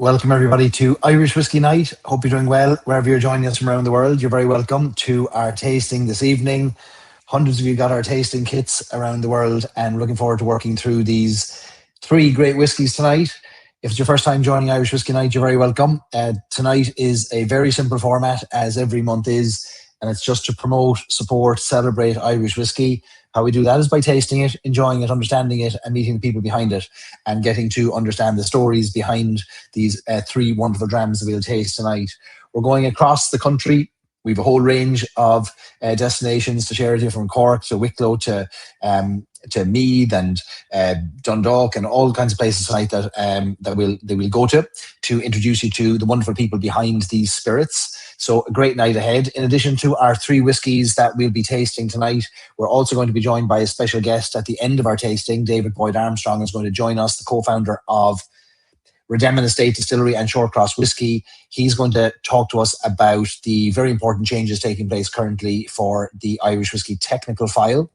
Welcome everybody to Irish Whiskey Night. Hope you're doing well wherever you're joining us from around the world. You're very welcome to our tasting this evening. Hundreds of you got our tasting kits around the world, and we're looking forward to working through these three great whiskies tonight. If it's your first time joining Irish Whiskey Night, you're very welcome. Tonight is a very simple format, as every month is, and it's just to promote, support, celebrate Irish whiskey. How we do that is by tasting it, enjoying it, understanding it, and meeting the people behind it, and getting to understand the stories behind these three wonderful drams that we'll taste tonight. We're going across the country. We have a whole range of destinations to share with you, from Cork to Wicklow to Meath and Dundalk, and all kinds of places tonight that we'll go to introduce you to the wonderful people behind these spirits. So a great night ahead. In addition to our three whiskies that we'll be tasting tonight, we're also going to be joined by a special guest at the end of our tasting. David Boyd Armstrong is going to join us, the co-founder of Redemin Estate Distillery and Shortcross Whiskey. He's going to talk to us about the very important changes taking place currently for the Irish Whiskey technical file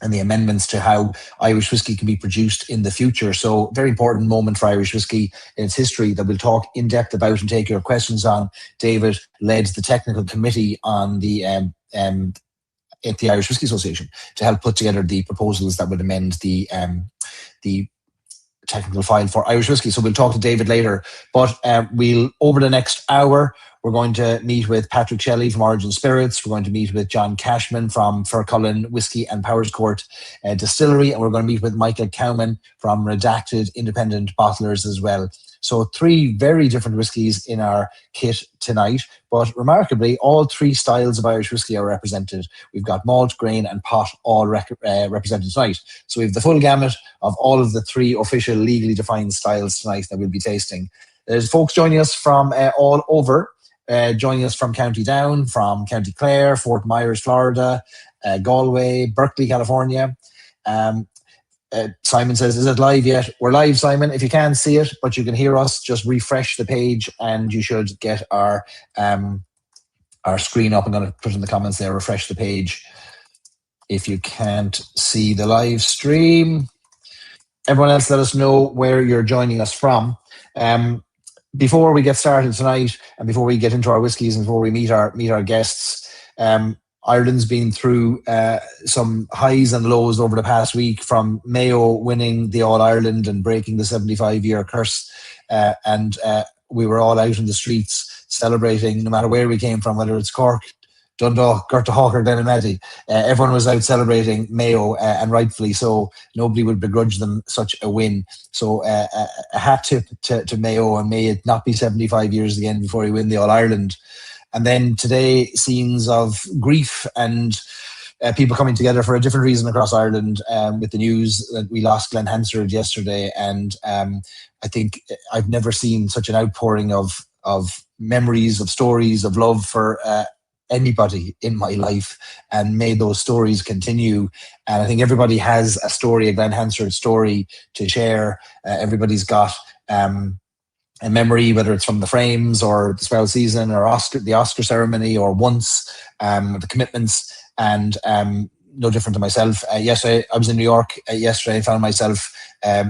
and the amendments to how Irish whiskey can be produced in the future. So very important moment for Irish whiskey in its history that we'll talk in depth about and take your questions on. David led the technical committee on at the Irish Whiskey Association to help put together the proposals that would amend the technical file for Irish whiskey. So we'll talk to David later. But over the next hour, we're going to meet with Patrick Shelley from Origin Spirits. We're going to meet with John Cashman from Fircullen Whiskey and Powerscourt Distillery. And we're going to meet with Michael Cowman from Redacted Independent Bottlers as well. So three very different whiskies in our kit tonight. But remarkably, all three styles of Irish whiskey are represented. We've got malt, grain and pot all represented tonight. So we have the full gamut of all of the three official legally defined styles tonight that we'll be tasting. There's folks joining us from all over. Joining us from County Down, from County Clare, Fort Myers, Florida, Galway, Berkeley, California. Simon says, is it live yet? We're live, Simon. If you can't see it, but you can hear us, just refresh the page and you should get our screen up. I'm going to put in the comments there, refresh the page if you can't see the live stream. Everyone else, let us know where you're joining us from. Before we get started tonight, and before we get into our whiskies, and before we meet our guests, Ireland's been through some highs and lows over the past week, from Mayo winning the All-Ireland and breaking the 75-year curse. And we were all out in the streets celebrating, no matter where we came from, whether it's Cork, Dundalk, Gortahawk or Glenamedy. Everyone was out celebrating Mayo, and rightfully so. Nobody would begrudge them such a win. So a hat tip to Mayo, and may it not be 75 years again before he win the All-Ireland. And then today, scenes of grief and people coming together for a different reason across Ireland, with the news that we lost Glenn Hansard yesterday. And I think I've never seen such an outpouring of memories, of stories, of love for anybody in my life, and may those stories continue. And I think everybody has a story, a Glenn Hansard story to share. Everybody's got a memory, whether it's from the Frames or the Swell season or the Oscar ceremony or once, the commitments, and no different to myself. Yesterday, I was in New York yesterday. I found myself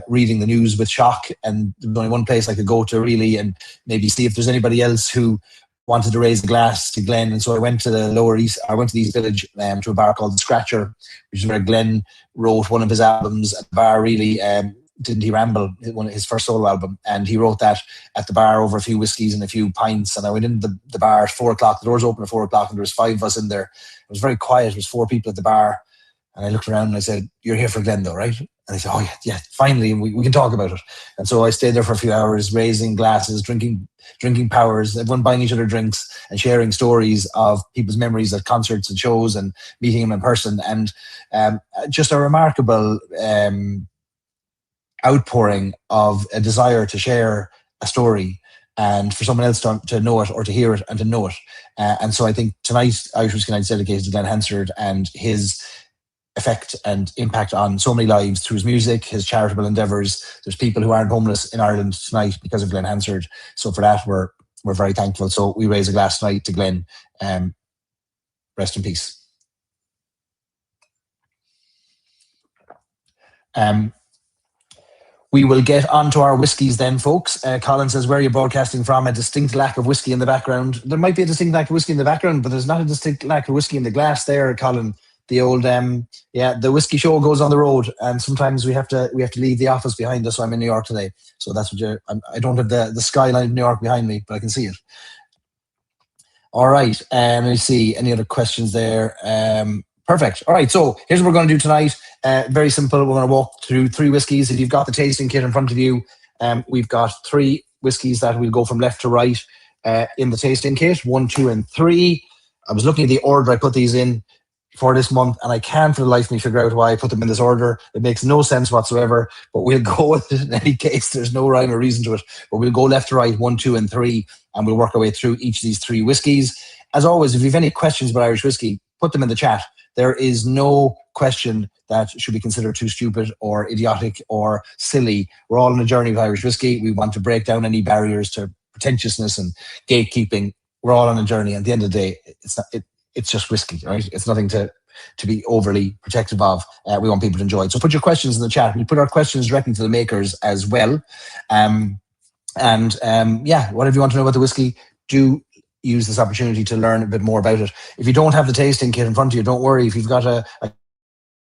reading the news with shock, and there was only one place I could go to really, and maybe see if there's anybody else who wanted to raise a glass to Glenn. And so I went to the Lower East, I went to the East Village, to a bar called The Scratcher, which is where Glenn wrote one of his albums at the bar, really. Didn't He Ramble, his first solo album, and he wrote that at the bar over a few whiskies and a few pints. And I went into the bar at 4:00. The doors opened at 4:00, and there was 5 of us in there. It was very quiet. It was 4 people at the bar, and I looked around and I said, "You're here for Glenn, though, right?" And they said, "Oh yeah, finally, we can talk about it." And so I stayed there for a few hours, raising glasses, drinking powers, everyone buying each other drinks and sharing stories of people's memories at concerts and shows and meeting him in person. And just a remarkable outpouring of a desire to share a story, and for someone else to know it, or to hear it and to know it. And so I think tonight, Irish Whiskey Night is dedicated to Glenn Hansard and his effect and impact on so many lives through his music, his charitable endeavours. There's people who aren't homeless in Ireland tonight because of Glenn Hansard. So for that, we're very thankful. So we raise a glass tonight to Glenn. Rest in peace. we will get onto our whiskies then, folks. Colin says, where are you broadcasting from? A distinct lack of whiskey in the background. There might be a distinct lack of whiskey in the background, but there's not a distinct lack of whiskey in the glass there, Colin. The old, the whiskey show goes on the road, and sometimes we have to leave the office behind us. So I'm in New York today, so that's what I don't have the skyline of New York behind me, but I can see it. All right, let me see any other questions there. Perfect. All right, so here's what we're going to do tonight. Very simple. We're going to walk through 3 whiskies. If you've got the tasting kit in front of you, we've got 3 whiskies that we'll go from left to right in the tasting kit. 1, 2, and 3. I was looking at the order I put these in for this month, and I can't for the life of me figure out why I put them in this order. It makes no sense whatsoever, but we'll go with it in any case. There's no rhyme or reason to it, but we'll go left to right, 1, 2, and 3, and we'll work our way through each of these 3 whiskies. As always, if you have any questions about Irish whiskey, put them in the chat. There is no question that should be considered too stupid or idiotic or silly. We're all on a journey with Irish whiskey. We want to break down any barriers to pretentiousness and gatekeeping. We're all on a journey. At the end of the day, it's just whiskey, right? It's nothing to be overly protective of. We want people to enjoy it. So put your questions in the chat. We put our questions directly to the makers as well. Whatever you want to know about the whiskey, do use this opportunity to learn a bit more about it. If you don't have the tasting kit in front of you, don't worry. If you've got a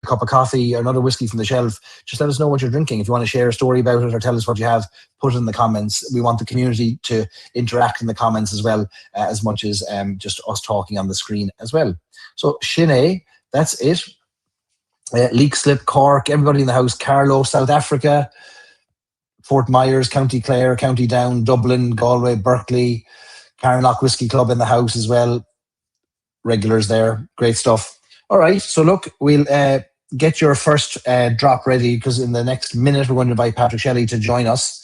cup of coffee or another whiskey from the shelf, just let us know what you're drinking. If you want to share a story about it or tell us what you have, put it in the comments. We want the community to interact in the comments as well, as much as just us talking on the screen as well. So Sinead, that's it. Leixlip, Cork, everybody in the house, Carlow, South Africa, Fort Myers, County Clare, County Down, Dublin, Galway, Berkeley, Carnlough Whiskey Club in the house as well. Regulars there. Great stuff. All right. So look, we'll get your first drop ready, because in the next minute we're going to invite Patrick Shelley to join us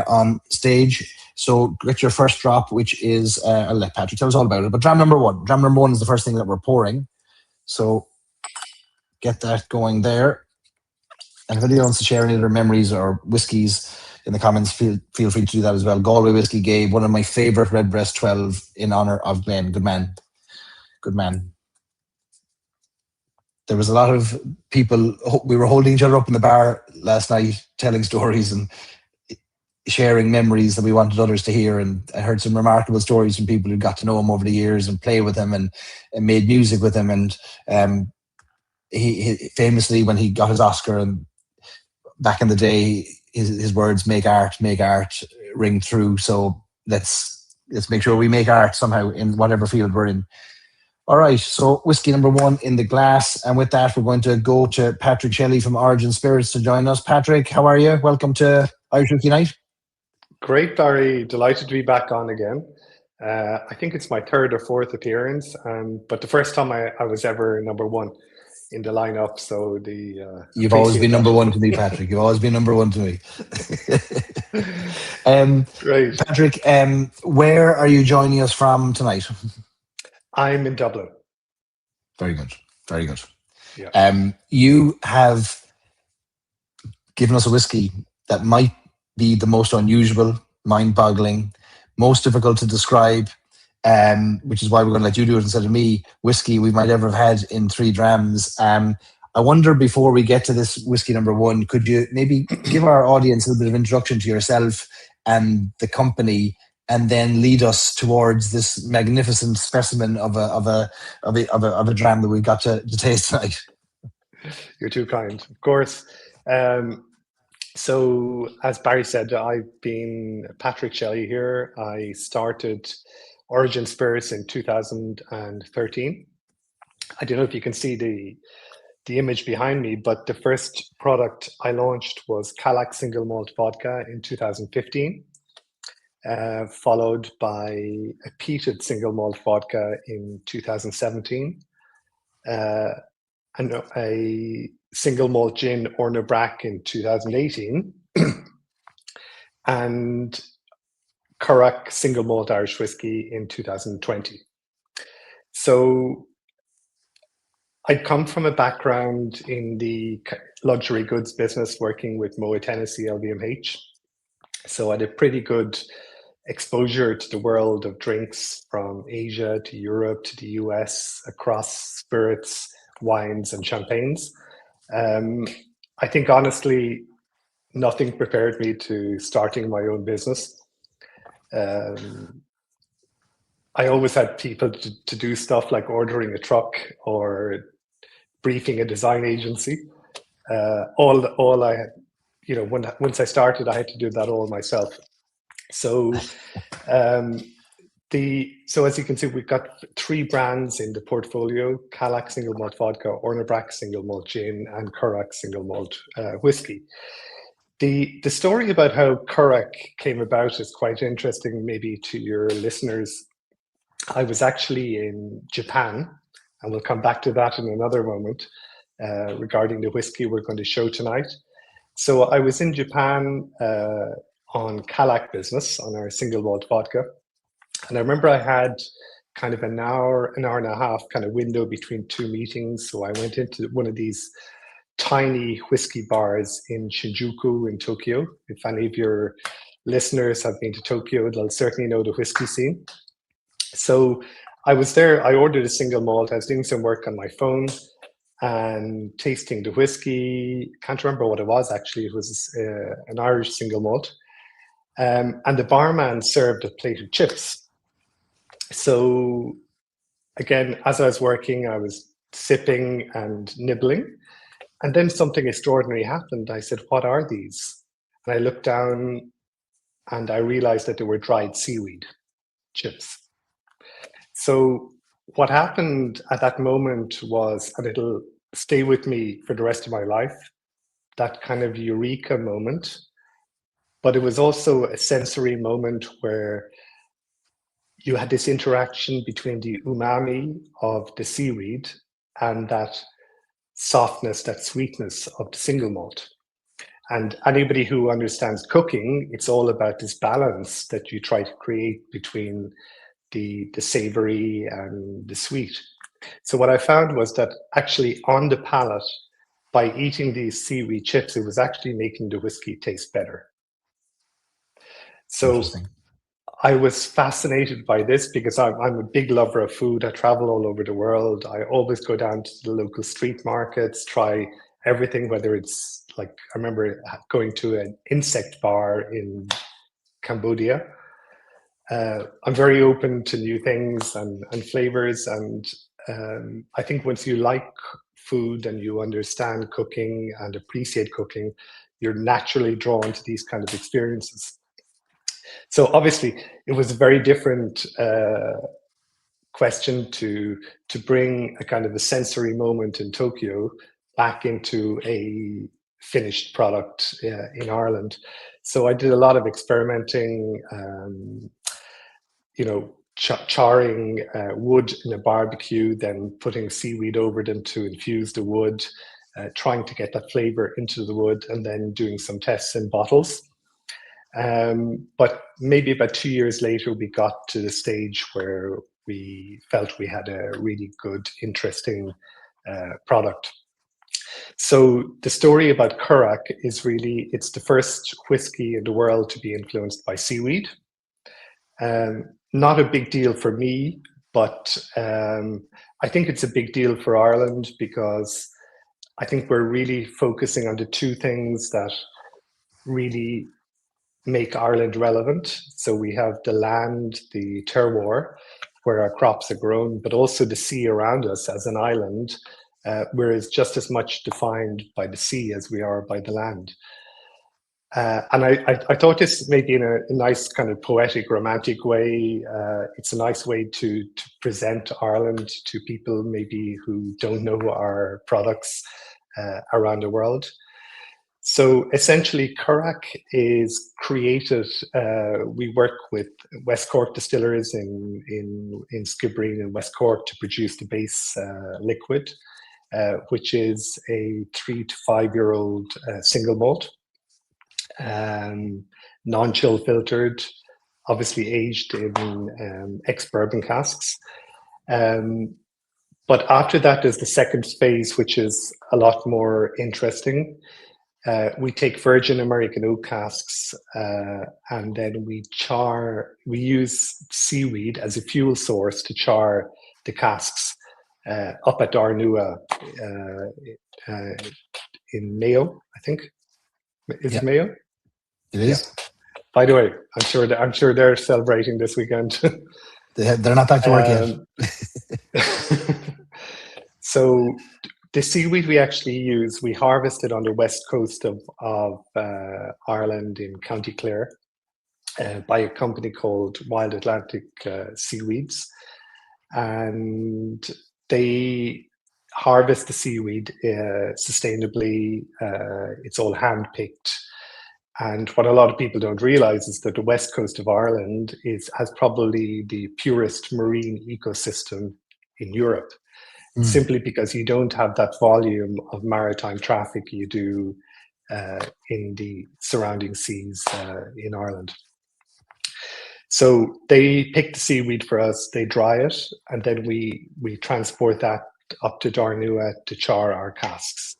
on stage. So get your first drop, which is, I'll let Patrick tell us all about it. But dram number 1. Dram number 1 is the first thing that we're pouring. So get that going there. And if anybody wants to share any of their memories or whiskies in the comments, feel free to do that as well. Galway Whiskey Gabe, one of my favourite Redbreast 12 in honour of Glenn. Good man. Good man. There was a lot of people, we were holding each other up in the bar last night, telling stories and sharing memories that we wanted others to hear. And I heard some remarkable stories from people who got to know him over the years and play with him and made music with him. And he famously, when he got his Oscar, and back in the day, his words, make art, ring through. So let's make sure we make art somehow in whatever field we're in. All right, so whiskey number 1 in the glass. And with that, we're going to go to Patrick Shelley from Origin Spirits to join us. Patrick, how are you? Welcome to Irish Whiskey Night. Great, Barry. Delighted to be back on again. I think it's my 3rd or 4th appearance, but the first time I was ever number 1 in the lineup. So you've always been number 1 to me, Patrick. You've always been number 1 to me. Great. Patrick, where are you joining us from tonight? I'm in Dublin. Very good. Very good. Yeah. You have given us a whiskey that might be the most unusual, mind-boggling, most difficult to describe, which is why we're going to let you do it instead of me, whiskey we might ever have had in Three Drams. I wonder, before we get to this whiskey number 1, could you maybe give our audience a little bit of introduction to yourself and the company, and then lead us towards this magnificent specimen of a dram that we've got to taste tonight? You're too kind, of course. So, as Barry said, I've been Patrick Shelley here. I started Origin Spirits in 2013. I don't know if you can see the image behind me, but the first product I launched was Calac Single Malt Vodka in 2015. Followed by a peated single malt vodka in 2017, and a single malt gin Orna Brack in 2018, and Curragh single malt Irish whiskey in 2020. So I'd come from a background in the luxury goods business, working with Moët Hennessy LVMH. So I had a pretty good exposure to the world of drinks, from Asia to Europe to the US, across spirits, wines, and champagnes. I think, honestly, nothing prepared me to starting my own business. I always had people to do stuff like ordering a truck or briefing a design agency. All I had, once I started, I had to do that all myself. So, so as you can see, we've got 3 brands in the portfolio: Calac single malt vodka, Ornabrack single malt gin, and Curragh single malt whiskey. The story about how Curragh came about is quite interesting, maybe to your listeners. I was actually in Japan, and we'll come back to that in another moment, regarding the whiskey we're going to show tonight. So I was in Japan on Calac business, on our single malt vodka. And I remember I had kind of an hour and a half kind of window between 2 meetings. So I went into one of these tiny whiskey bars in Shinjuku in Tokyo. If any of your listeners have been to Tokyo, they'll certainly know the whiskey scene. So I was there, I ordered a single malt. I was doing some work on my phone and tasting the whiskey. Can't remember what it was actually. It was an Irish single malt. And the barman served a plate of chips. So again, as I was working, I was sipping and nibbling. And then something extraordinary happened. I said, "What are these?" And I looked down and I realized that they were dried seaweed chips. So what happened at that moment was, and it'll stay with me for the rest of my life, that kind of eureka moment. But it was also a sensory moment where you had this interaction between the umami of the seaweed and that softness, that sweetness of the single malt. And anybody who understands cooking, it's all about this balance that you try to create between the savory and the sweet. So what I found was that actually on the palate, by eating these seaweed chips, it was actually making the whiskey taste better. So I was fascinated by this because I'm a big lover of food. I travel all over the world. I always go down to the local street markets, try everything, whether it's like, I remember going to an insect bar in Cambodia. I'm very open to new things and flavors. And I think once you like food and you understand cooking and appreciate cooking, you're naturally drawn to these kind of experiences. So obviously, it was a very different question to bring a kind of a sensory moment in Tokyo back into a finished product in Ireland. So I did a lot of experimenting, charring wood in a barbecue, then putting seaweed over them to infuse the wood, trying to get that flavor into the wood, and then doing some tests in bottles. But maybe about 2 years later, we got to the stage where we felt we had a really good, interesting product. So the story about Curragh is really, it's the first whiskey in the world to be influenced by seaweed. Not a big deal for me, but I think it's a big deal for Ireland because I think we're really focusing on the 2 things that really make Ireland relevant. So we have the land, the terroir, where our crops are grown, but also the sea around us as an island, whereas just as much defined by the sea as we are by the land. And I thought this maybe in a nice kind of poetic, romantic way. It's a nice way to present Ireland to people maybe who don't know our products around the world. So essentially, Curragh is created. We work with West Cork distillers in Skibbereen and West Cork to produce the base liquid, which is a 3 to 5 year old single malt, non-chill filtered, obviously aged in ex-bourbon casks. But after that, there's the second phase, which is a lot more interesting. We take virgin American oak casks and then we use seaweed as a fuel source to char the casks up at Darnua in Mayo, I think. Is Yeah, it Mayo? it is. By the way, I'm sure they're celebrating this weekend. They're not back to work yet. So the seaweed we actually use, we harvested on the west coast of Ireland in County Clare by a company called Wild Atlantic Seaweeds, and they harvest the seaweed sustainably. It's all hand picked. And what a lot of people don't realize is that the west coast of Ireland has probably the purest marine ecosystem in Europe, simply because you don't have that volume of maritime traffic you do in the surrounding seas in Ireland. So they pick the seaweed for us, they dry it, and then we transport that up to Darnua to char our casks.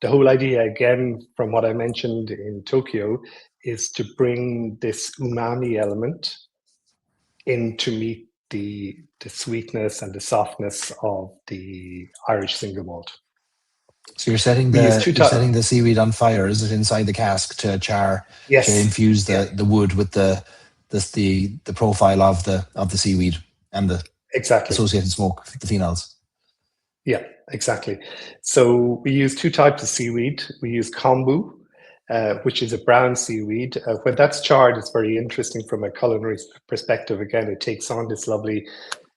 The whole idea, again, from what I mentioned in Tokyo, is to bring this umami element in to meet the sweetness and the softness of the Irish single malt. So you're setting the seaweed on fire. Is it inside the cask to char? Yes. To infuse the wood with the profile of the seaweed and the associated smoke, the phenols. Yeah, exactly. So we use two types of seaweed. We use kombu, which is a brown seaweed. When that's charred, it's very interesting from a culinary perspective. Again, it takes on this lovely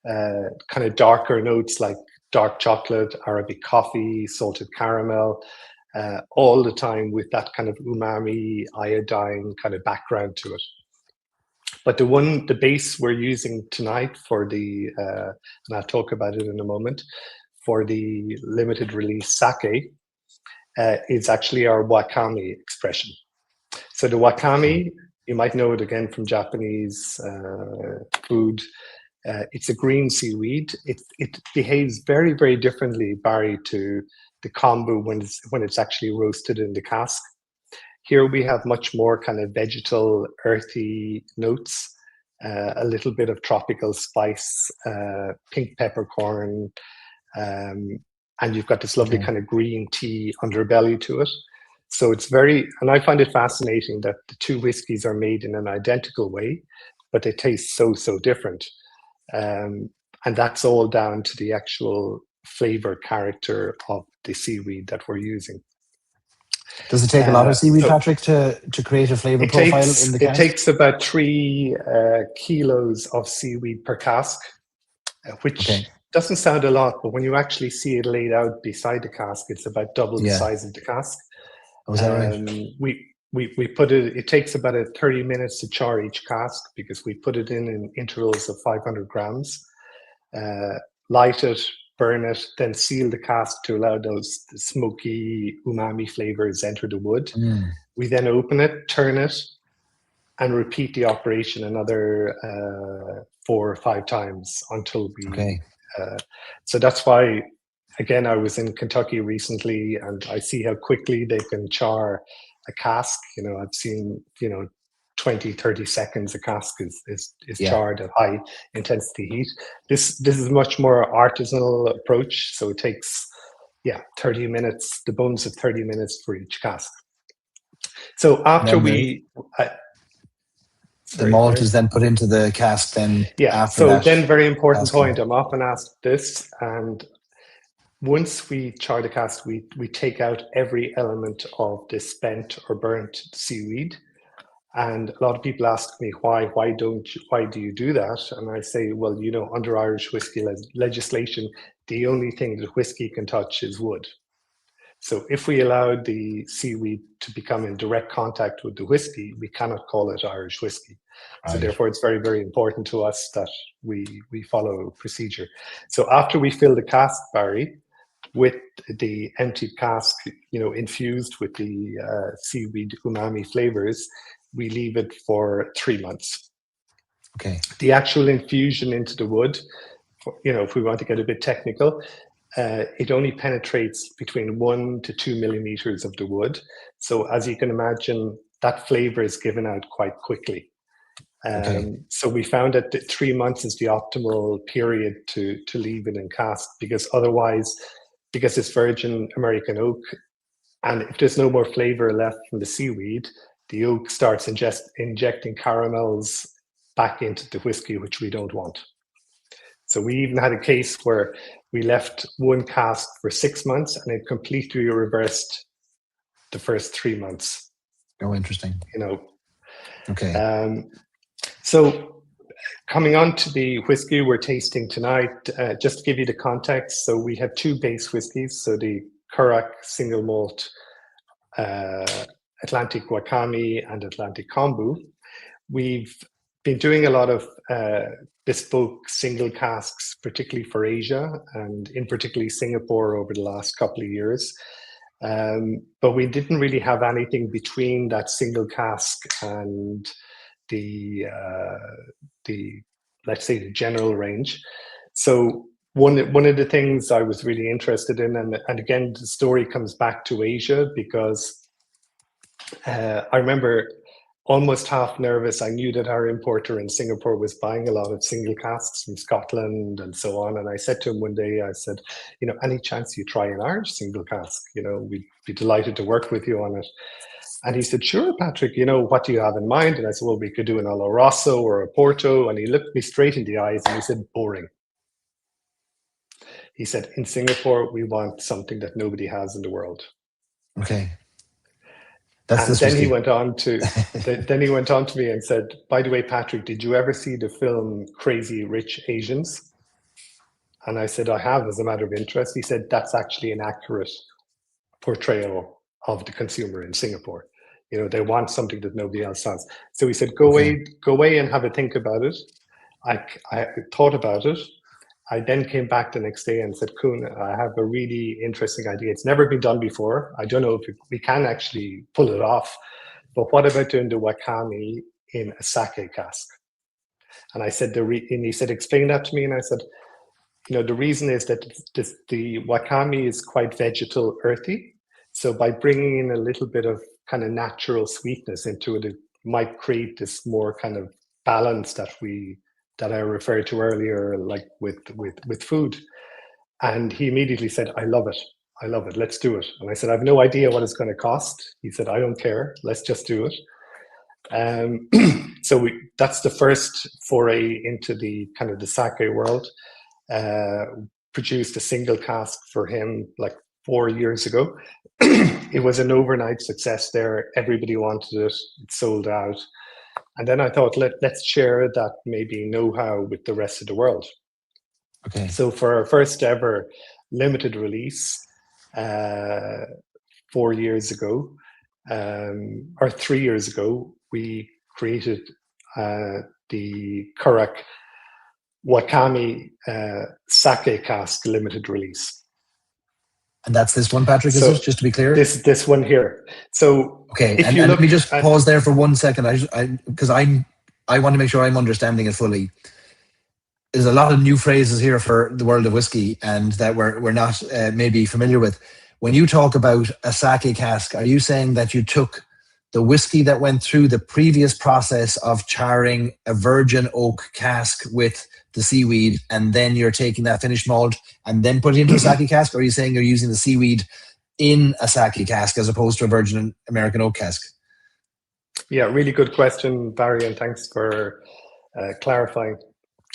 kind of darker notes like dark chocolate, Arabic coffee, salted caramel, all the time with that kind of umami, iodine kind of background to it. But the base we're using tonight for the, and I'll talk about it in a moment, for the limited release sake, is actually our wakame expression. So the wakame, you might know it again from Japanese food. It's a green seaweed. It behaves very, very differently, Barry, to the kombu when it's actually roasted in the cask. Here we have much more kind of vegetal, earthy notes, a little bit of tropical spice, pink peppercorn, and you've got this lovely kind of green tea underbelly to it. So it's and I find it fascinating that the two whiskies are made in an identical way, but they taste so different. And that's all down to the actual flavor character of the seaweed that we're using. Does it take a lot of seaweed, Patrick, to create a flavor profile in the cask? It takes about 3 kilos of seaweed per cask, which doesn't sound a lot, but when you actually see it laid out beside the cask, it's about double the size of the cask. Oh, is that right? We put it. It takes about 30 minutes to char each cask because we put it in intervals of 500 grams. Light it, burn it, then seal the cask to allow those smoky umami flavors enter the wood. We then open it, turn it, and repeat the operation another 4 or 5 times until we. So that's why, again, I was in Kentucky recently, and I see how quickly they can char a cask. I've seen 20, 30 seconds a cask is charred at high intensity heat. This is much more artisanal approach, so it takes 30 minutes, the bonus of 30 minutes for each cask. So after the malt is then put into the cask then then very important point, I'm often asked this, and once we char the cask, we take out every element of the spent or burnt seaweed. And a lot of people ask me why do you do that? And I say, well, under Irish whiskey legislation, the only thing that whiskey can touch is wood. So if we allowed the seaweed to become in direct contact with the whiskey, we cannot call it Irish whiskey. Right. So therefore, it's very, very important to us that we follow procedure. So after we fill the cask, Barry, with the emptied cask, infused with the seaweed umami flavors, we leave it for 3 months. Okay. The actual infusion into the wood, if we want to get a bit technical, it only penetrates between 1 to 2 millimeters of the wood. So as you can imagine, that flavor is given out quite quickly. So we found that 3 months is the optimal period to leave it in cask, because otherwise, because it's virgin American oak, And if there's no more flavor left from the seaweed, the oak starts injecting caramels back into the whiskey, which we don't want. So we even had a case where we left one cask for 6 months and it completely reversed the first 3 months. Oh, interesting. Okay. So coming on to the whiskey we're tasting tonight, just to give you the context, so we have two base whiskies. So the Curac single malt, Atlantic Wakami and Atlantic Kombu. We've been doing a lot of bespoke single casks, particularly for Asia and in particularly Singapore over the last couple of years. But we didn't really have anything between that single cask and the let's say the general range. So one of the things I was really interested in, and again the story comes back to Asia, because I remember almost half nervous. I knew that our importer in Singapore was buying a lot of single casks from Scotland and so on. And I said to him one day, I said, any chance you try an Irish single cask? We'd be delighted to work with you on it. And he said, sure, Patrick, what do you have in mind? And I said, well, we could do an Oloroso or a Porto. And he looked me straight in the eyes and he said, boring. He said, in Singapore, we want something that nobody has in the world. Okay. And then he went on to me and said, by the way, Patrick, did you ever see the film Crazy Rich Asians? And I said, I have, as a matter of interest. He said, that's actually an accurate portrayal of the consumer in Singapore. They want something that nobody else has. So he said, go away and have a think about it. I thought about it. I then came back the next day and said, Kuhn, I have a really interesting idea. It's never been done before. I don't know if we can actually pull it off, but what about doing the Wakami in a sake cask? And I said, and he said, explain that to me. And I said, the reason is that the Wakami is quite vegetal, earthy. So by bringing in a little bit of kind of natural sweetness into it, it might create this more kind of balance that I referred to earlier, like with food. And he immediately said, I love it. Let's do it. And I said, I have no idea what it's going to cost. He said, I don't care. Let's just do it. So that's the first foray into the kind of the sake world. Produced a single cask for him like 4 years ago. It was an overnight success there. Everybody wanted it. It sold out. And then I thought, let's share that maybe know-how with the rest of the world. Okay. So for our first ever limited release, 4 years ago, or 3 years ago, we created the Curac Wakami sake cask limited release. And that's this one, Patrick, is it? Just to be clear? This one here. So okay, and let me just pause there for 1 second, because I want to make sure I'm understanding it fully. There's a lot of new phrases here for the world of whiskey, and that we're not maybe familiar with. When you talk about a sake cask, are you saying that you took the whiskey that went through the previous process of charring a virgin oak cask with the seaweed, and then you're taking that finished malt and then putting it into a sake cask? Or are you saying you're using the seaweed in a sake cask as opposed to a virgin American oak cask? Yeah, really good question, Barry, and thanks for clarifying.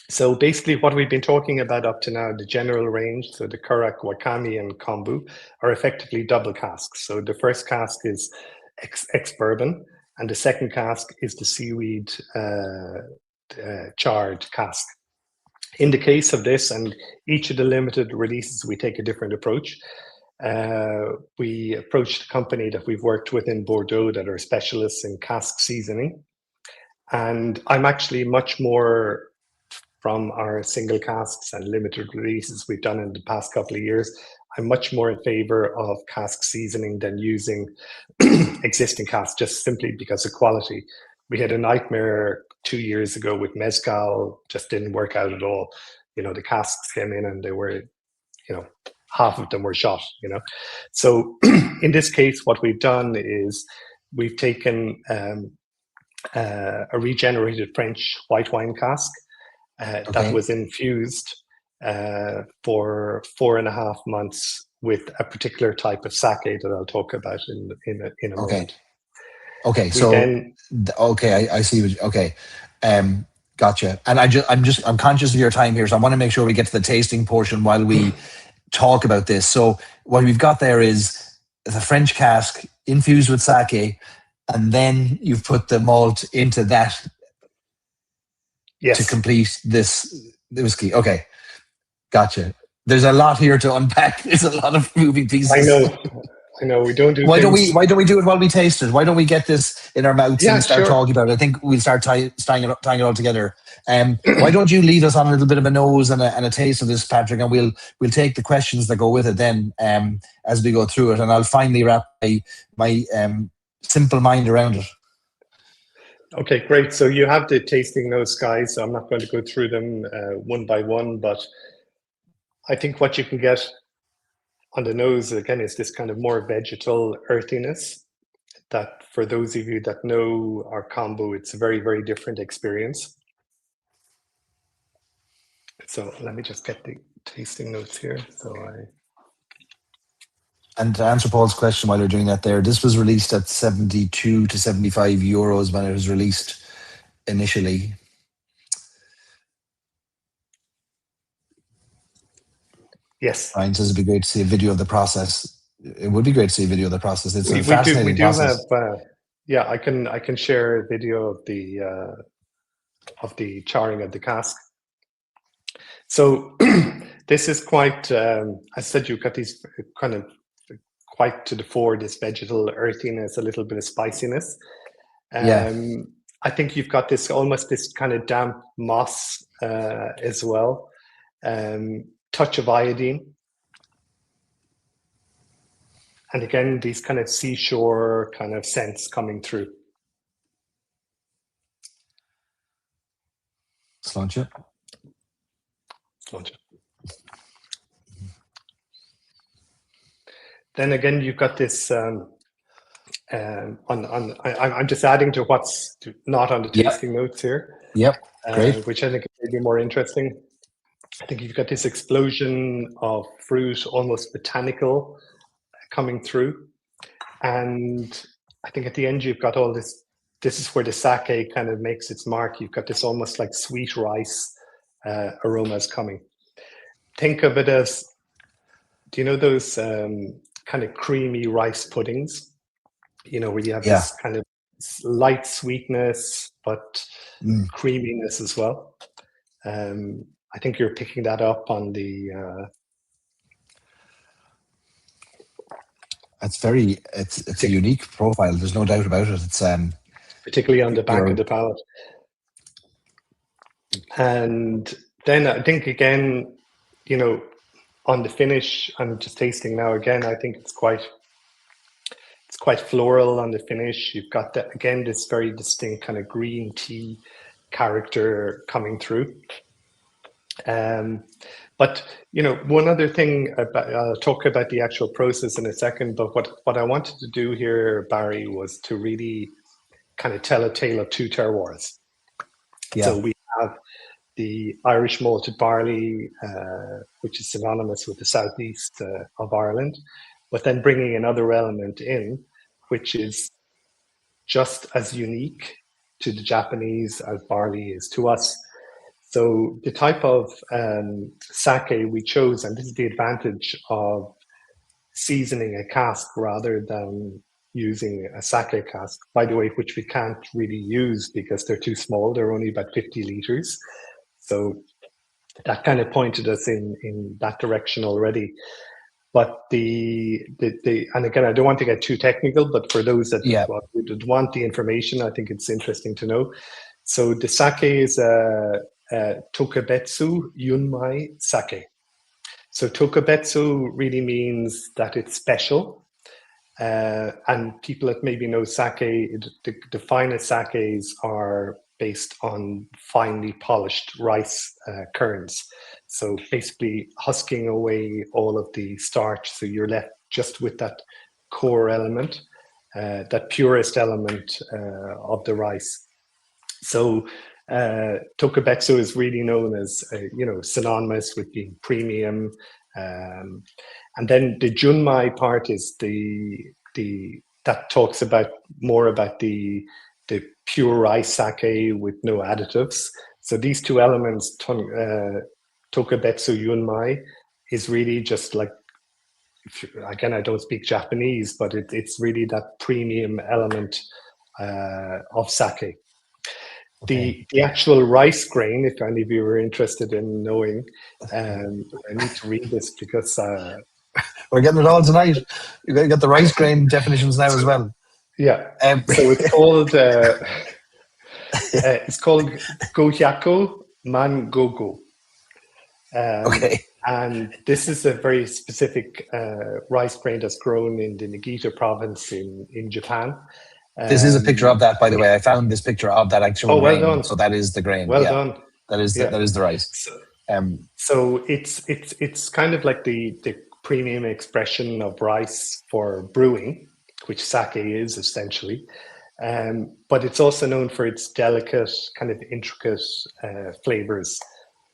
So basically what we've been talking about up to now, the general range, so the Curac, Wakami and Kombu, are effectively double casks. So the first cask is ex-bourbon, and the second cask is the seaweed charred cask. In the case of this, and each of the limited releases, we take a different approach. We approached a company that we've worked with in Bordeaux that are specialists in cask seasoning. And I'm actually much more, from our single casks and limited releases we've done in the past couple of years, I'm much more in favor of cask seasoning than using existing casks, just simply because of quality. We had a nightmare 2 years ago with mezcal, just didn't work out at all. The casks came in and they were, half of them were shot, So in this case, what we've done is we've taken a regenerated French white wine cask that was infused for 4.5 months with a particular type of sake that I'll talk about in a moment. Okay, I see. Okay, gotcha. And I'm conscious of your time here, so I want to make sure we get to the tasting portion while we talk about this. So what we've got there is the French cask infused with sake, and then you've put the malt into that to complete the whiskey. Okay, gotcha. There's a lot here to unpack. There's a lot of moving pieces. I know. We don't do. Why don't we do it while we taste it? Why don't we get this in our mouths and start talking about it? I think we'll start tying it all together. Why don't you lead us on a little bit of a nose and a taste of this, Patrick, and we'll take the questions that go with it then as we go through it, and I'll finally wrap my simple mind around it. Okay, great. So you have the tasting notes, guys. So I'm not going to go through them one by one, but I think what you can get on the nose, again, is this kind of more vegetal earthiness that, for those of you that know our combo, it's a very, very different experience. So let me just get the tasting notes here. And to answer Paul's question while you're doing that there, this was released at 72 to 75 euros when it was released initially. Yes. Ryan says it'd be great to see a video of the process. It would be great to see a video of the process. It's a fascinating process. Yeah, I can share a video of the charring of the cask. So this is quite, I said, you've got these kind of quite to the fore, this vegetal earthiness, a little bit of spiciness. I think you've got this almost this kind of damp moss as well. Touch of iodine. And again, these kind of seashore kind of scents coming through. Sláinte. Then again, you've got this. I'm just adding to what's not on the tasting notes here. Yep, great. Which I think may be more interesting. I think you've got this explosion of fruit, almost botanical, coming through, and I think at the end you've got all this. This is where the sake kind of makes its mark. You've got this almost like sweet rice aromas coming. Think of it as, do you know those kind of creamy rice puddings? You know, where you have this kind of light sweetness, but creaminess as well. I think you're picking that up on the. It's a unique profile. There's no doubt about it. It's particularly on the back of the palate. And then I think again, you know, on the finish, I'm just tasting now again. I think it's quite floral on the finish. You've got that again, this very distinct kind of green tea character coming through. But you know, one other thing I'll talk about the actual process in a second. But what I wanted to do here, Barry, was to really kind of tell a tale of two terroirs. Yeah. So we have the Irish malted barley, which is synonymous with the southeast of Ireland, but then bringing another element in, which is just as unique to the Japanese as barley is to us. So the type of sake we chose, and this is the advantage of seasoning a cask rather than using a sake cask, by the way, which we can't really use because they're too small. They're only about 50 liters. So that kind of pointed us in that direction already. But and again, I don't want to get too technical, but for those that want the information, I think it's interesting to know. So the sake is Tokubetsu Yunmai sake. So Tokubetsu really means that it's special. And people that maybe know sake, the finest sakes are based on finely polished rice kernels. So basically husking away all of the starch. So you're left just with that core element, that purest element of the rice. So Tokubetsu is really known as, synonymous with being premium, And then the Junmai part is that talks about more about the pure rice sake with no additives. So these two elements, Tokabetsu Yunmai, is really just like, again, I don't speak Japanese, but it's really that premium element of sake. Okay. The actual rice grain, if any of you are interested in knowing, I need to read this because we're getting it all tonight. You got to get the rice grain definitions now as well. Yeah. So it's called Gohyako Mangogo. Okay. And this is a very specific rice grain that's grown in the Niigata province in Japan. This is a picture of that, by the way. I found this picture of that actual well grain. Done. So that is the grain. Well done. That is the rice. So it's kind of like the premium expression of rice for brewing, which sake is essentially. But it's also known for its delicate, kind of intricate flavors.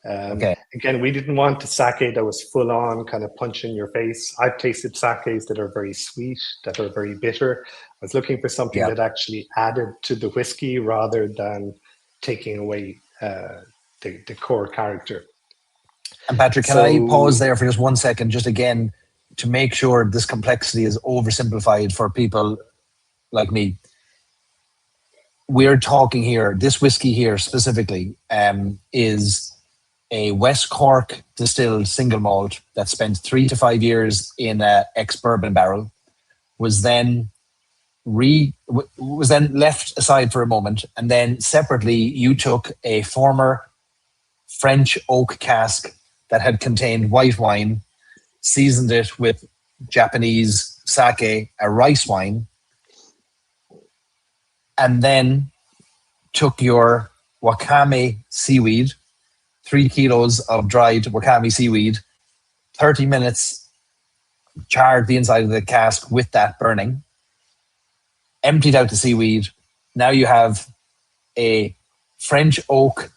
Again, we didn't want a sake that was full on, kind of punch in your face. I've tasted sakes that are very sweet, that are very bitter. I was looking for something that actually added to the whiskey rather than taking away the core character. And Patrick, can I pause there for just 1 second, just again, to make sure this complexity is oversimplified for people like me? We're talking here, this whiskey here specifically is a West Cork distilled single malt that spent 3 to 5 years in an ex-bourbon barrel, was then left aside for a moment, and then separately you took a former French oak cask that had contained white wine, seasoned it with Japanese sake, a rice wine, and then took your wakame seaweed, 3 kilos of dried wakame seaweed, 30 minutes, charred the inside of the cask with that burning, emptied out the seaweed. Now you have a French oak,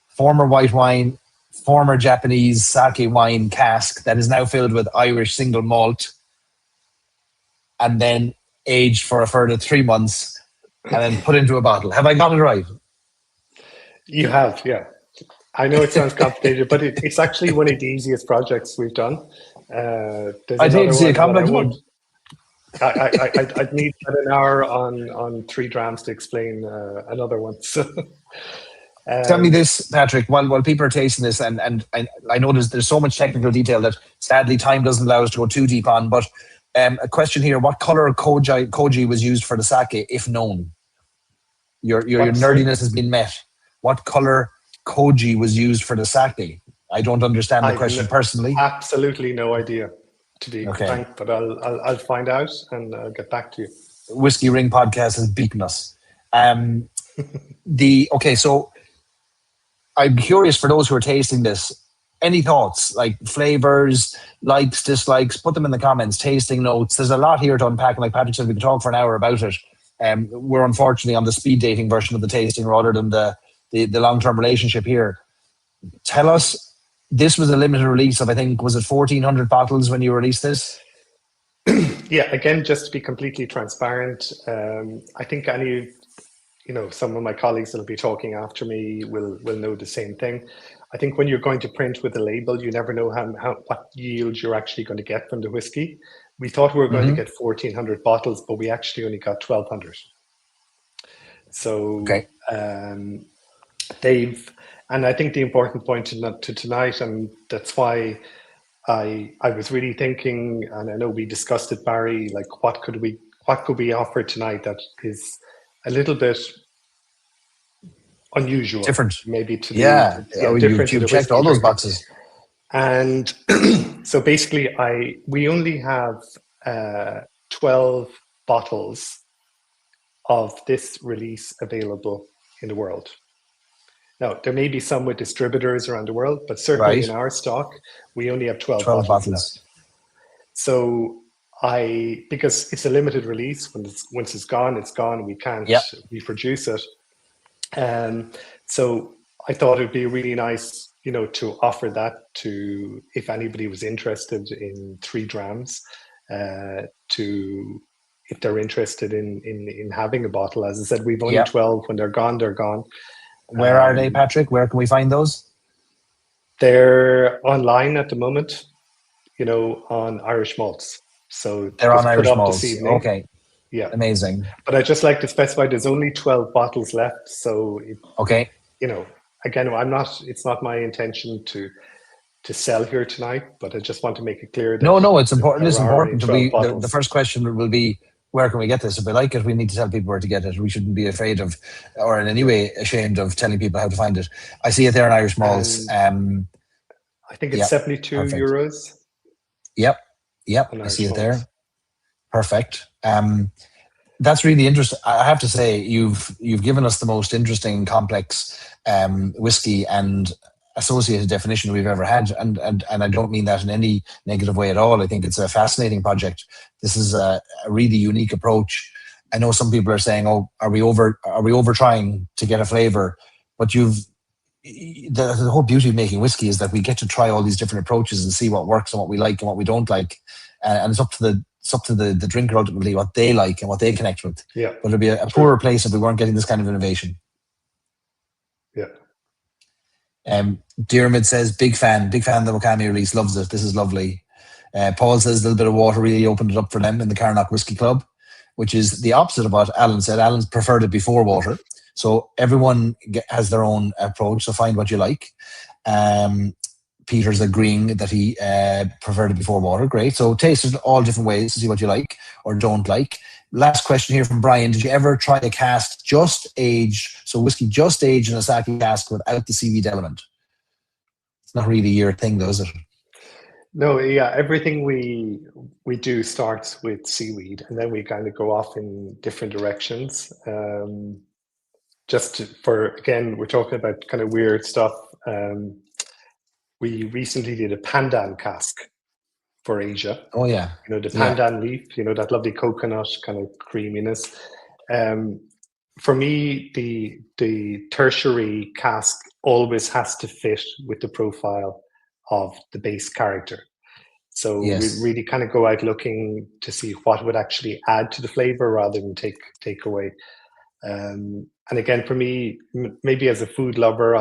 former white wine, former Japanese sake wine cask that is now filled with Irish single malt, and then aged for a further 3 months, and then put into a bottle. Have I got it right? You have, yeah. I know it sounds complicated, but it's actually one of the easiest projects we've done. I'd hate to see a complex one. I'd need about an hour on Three Drams to explain another one. So, tell me this, Patrick, while people are tasting this, and I know there's so much technical detail that sadly time doesn't allow us to go too deep on, but a question here: what color koji was used for the sake, if known? Your nerdiness has been met. What color koji was used for the sake? I don't understand the question personally. Absolutely no idea, to be frank, but I'll find out and I'll get back to you. Whiskey Ring podcast has beaten us. So I'm curious, for those who are tasting this, any thoughts, like flavors, likes, dislikes, put them in the comments, tasting notes. There's a lot here to unpack. And like Patrick said, we can talk for an hour about it. We're unfortunately on the speed dating version of the tasting rather than the long-term relationship here. Tell us, this was a limited release of, I think, was it 1,400 bottles when you released this? Yeah, again, just to be completely transparent, I think some of my colleagues that'll be talking after me will know the same thing. I think when you're going to print with a label, you never know what yield you're actually going to get from the whiskey. We thought we were going to get 1,400 bottles, but we actually only got 1,200. So and I think the important point to tonight, and that's why I was really thinking, and I know we discussed it, Barry, like what could we offer tonight that is a little bit unusual, different, maybe to different. You've checked all those boxes, and so basically, we only have 12 bottles of this release available in the world. Now, there may be some with distributors around the world, but certainly in our stock, we only have 12 bottles left. So because it's a limited release, once it's gone, it's gone. We can't reproduce it. So I thought it'd be really nice, to offer that to, if anybody was interested in 3 Drams, to, if they're interested in having a bottle. As I said, we've only 12. When they're gone, they're gone. Where are they, Patrick? Where can we find those? They're online at the moment, on Irish Malts. So they're on Irish put up Malts. This evening. Okay. Yeah. Amazing. But I'd just like to specify there's only 12 bottles left. So, okay. Again, it's not my intention to sell here tonight, but I just want to make it clear that no, it's important. It's important to be the first question will be, where can we get this? If we like it, we need to tell people where to get it. We shouldn't be afraid of, or in any way ashamed of, telling people how to find it. I see it there in Irish Malts. I think it's 72 euros. Yep. I see it there. Perfect. That's really interesting. I have to say, you've given us the most interesting, complex whiskey and associated definition we've ever had, and I don't mean that in any negative way at all. I think it's a fascinating project. This is a really unique approach. I know some people are saying, "Oh, are we over trying to get a flavor?" But the whole beauty of making whiskey is that we get to try all these different approaches and see what works and what we like and what we don't like, and it's up to the drinker ultimately what they like and what they connect with. Yeah. But it'd be a poorer place if we weren't getting this kind of innovation. Yeah. Diarmid says, big fan of the Wakami release, loves it. This is lovely. Paul says a little bit of water really opened it up for them in the Carnock Whiskey Club, which is the opposite of what Alan said. Alan's preferred it before water. So everyone has their own approach, so find what you like. Peter's agreeing that he preferred it before water. Great. So taste it all different ways to see what you like or don't like. Last question here from Brian. Did you ever try a cask just aged, so whiskey just aged in a sake cask without the seaweed element? It's not really your thing though, is it? No, yeah. Everything we do starts with seaweed, and then we kind of go off in different directions. Again, we're talking about kind of weird stuff. We recently did a pandan cask for Asia. Oh yeah. The pandan leaf, that lovely coconut kind of creaminess. For me, the tertiary cask always has to fit with the profile of the base character. So we really kind of go out looking to see what would actually add to the flavor rather than take away. And again, for me, maybe as a food lover,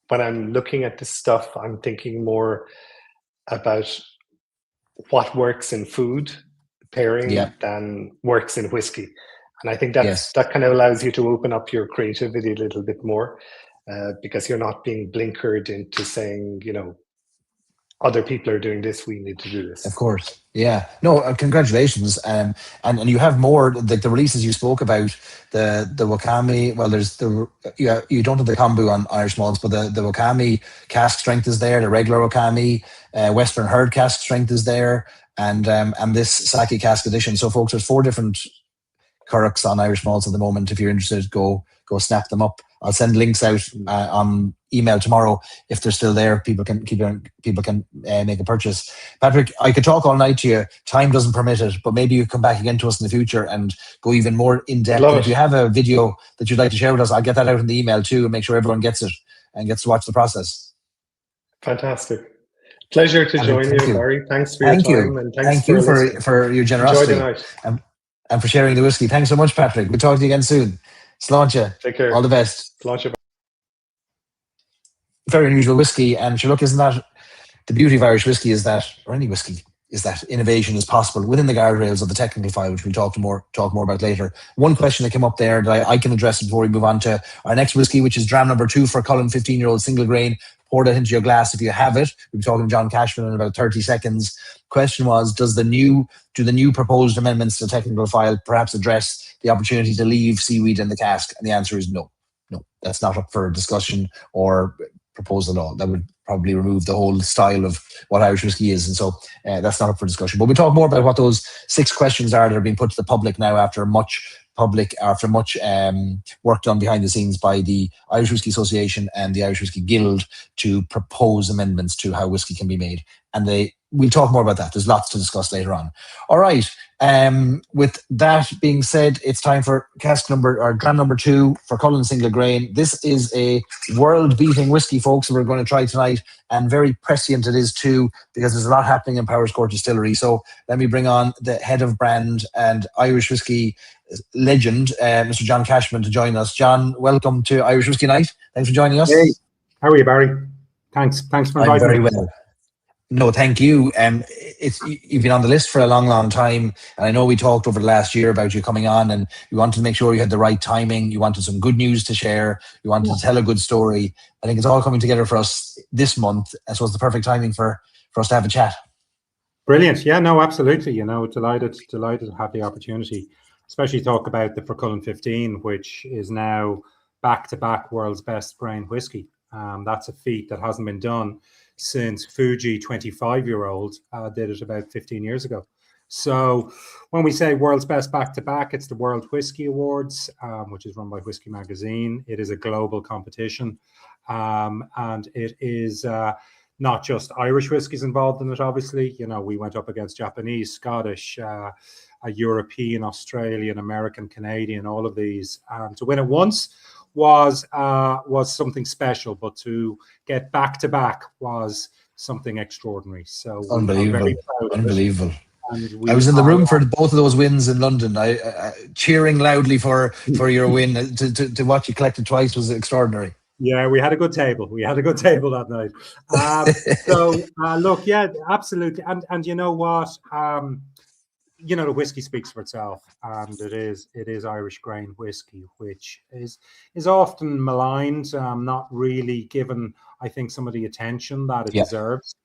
when I'm looking at this stuff, I'm thinking more about what works in food pairing than works in whiskey. And I think that kind of allows you to open up your creativity a little bit more, because you're not being blinkered into saying, other people are doing this, we need to do this. Of course. Yeah. No, congratulations. And you have more, like the releases you spoke about, the Wakami, well, there's you don't have the kombu on Irish malts, but the Wakami cask strength is there, the regular Wakami, Western Herd cask strength is there, and this sake cask edition. So folks, there's 4 different Currachs on Irish malts at the moment. If you're interested, go snap them up. I'll send links out on email tomorrow if they're still there. People can make a purchase. Patrick, I could talk all night to you. Time doesn't permit it, but maybe you come back again to us in the future and go even more in depth. If you have a video that you'd like to share with us, I'll get that out in the email too and make sure everyone gets it and gets to watch the process. Fantastic. Pleasure to join you, Barry. Thanks for your time. And thank you for your generosity. Enjoy the night. And for sharing the whiskey. Thanks so much, Patrick. We'll talk to you again soon. Sláinte. Take care. All the best. Sláinte. Very unusual whiskey. And sure, look, isn't that the beauty of Irish whiskey, is that, or any whiskey, is that innovation is possible within the guardrails of the technical file, which we'll talk more about later. One question that came up there that I can address before we move on to our next whiskey, which is dram number 2 for Cullen 15-year-old single grain. Pour that into your glass if you have it. We'll be talking to John Cashman in about 30 seconds. Question was, do the new proposed amendments to the technical file perhaps address the opportunity to leave seaweed in the cask? And the answer is no. No, that's not up for discussion or proposal at all. That would probably remove the whole style of what Irish whiskey is. And so that's not up for discussion. But we'll talk more about what those 6 questions are that are being put to the public now after much work done behind the scenes by the Irish Whiskey Association and the Irish Whiskey Guild to propose amendments to how whiskey can be made. and we'll talk more about that. There's lots to discuss later on. All right. With that being said, it's time for dram number 2 for Cullen Single Grain. This is a world-beating whiskey, folks, we're going to try tonight, and very prescient it is too, because there's a lot happening in Powerscourt Distillery. So let me bring on the head of brand and Irish whiskey legend, Mr. John Cashman, to join us. John, welcome to Irish Whiskey Night. Thanks for joining us. Hey, how are you, Barry? Thanks for inviting me. I'm very well. No, thank you. You've been on the list for a long, long time, and I know we talked over the last year about you coming on, and you wanted to make sure you had the right timing. You wanted some good news to share. You wanted to tell a good story. I think it's all coming together for us this month, so it's the perfect timing for us to have a chat. Brilliant. Yeah, no, absolutely. Delighted to have the opportunity, especially talk about the Cullen 15, which is now back-to-back world's best grain whiskey. That's a feat that hasn't been done since Fuji 25-year-old did it about 15 years ago. So when we say world's best back-to-back, it's the World Whiskey Awards, which is run by Whiskey Magazine. It is a global competition, and it is not just Irish whiskies involved in it, obviously. We went up against Japanese, Scottish, European, Australian, American, Canadian, all of these. To win it once was something special, but to get back to back was something extraordinary. So unbelievable. I was in the room for both of those wins in London. I cheering loudly for your win. To watch you collected twice was extraordinary. Yeah, we had a good table. That night. Look, yeah, absolutely. And you know what? The whiskey speaks for itself, and it is Irish grain whiskey, which is often maligned, not really given, I think, some of the attention that it deserves.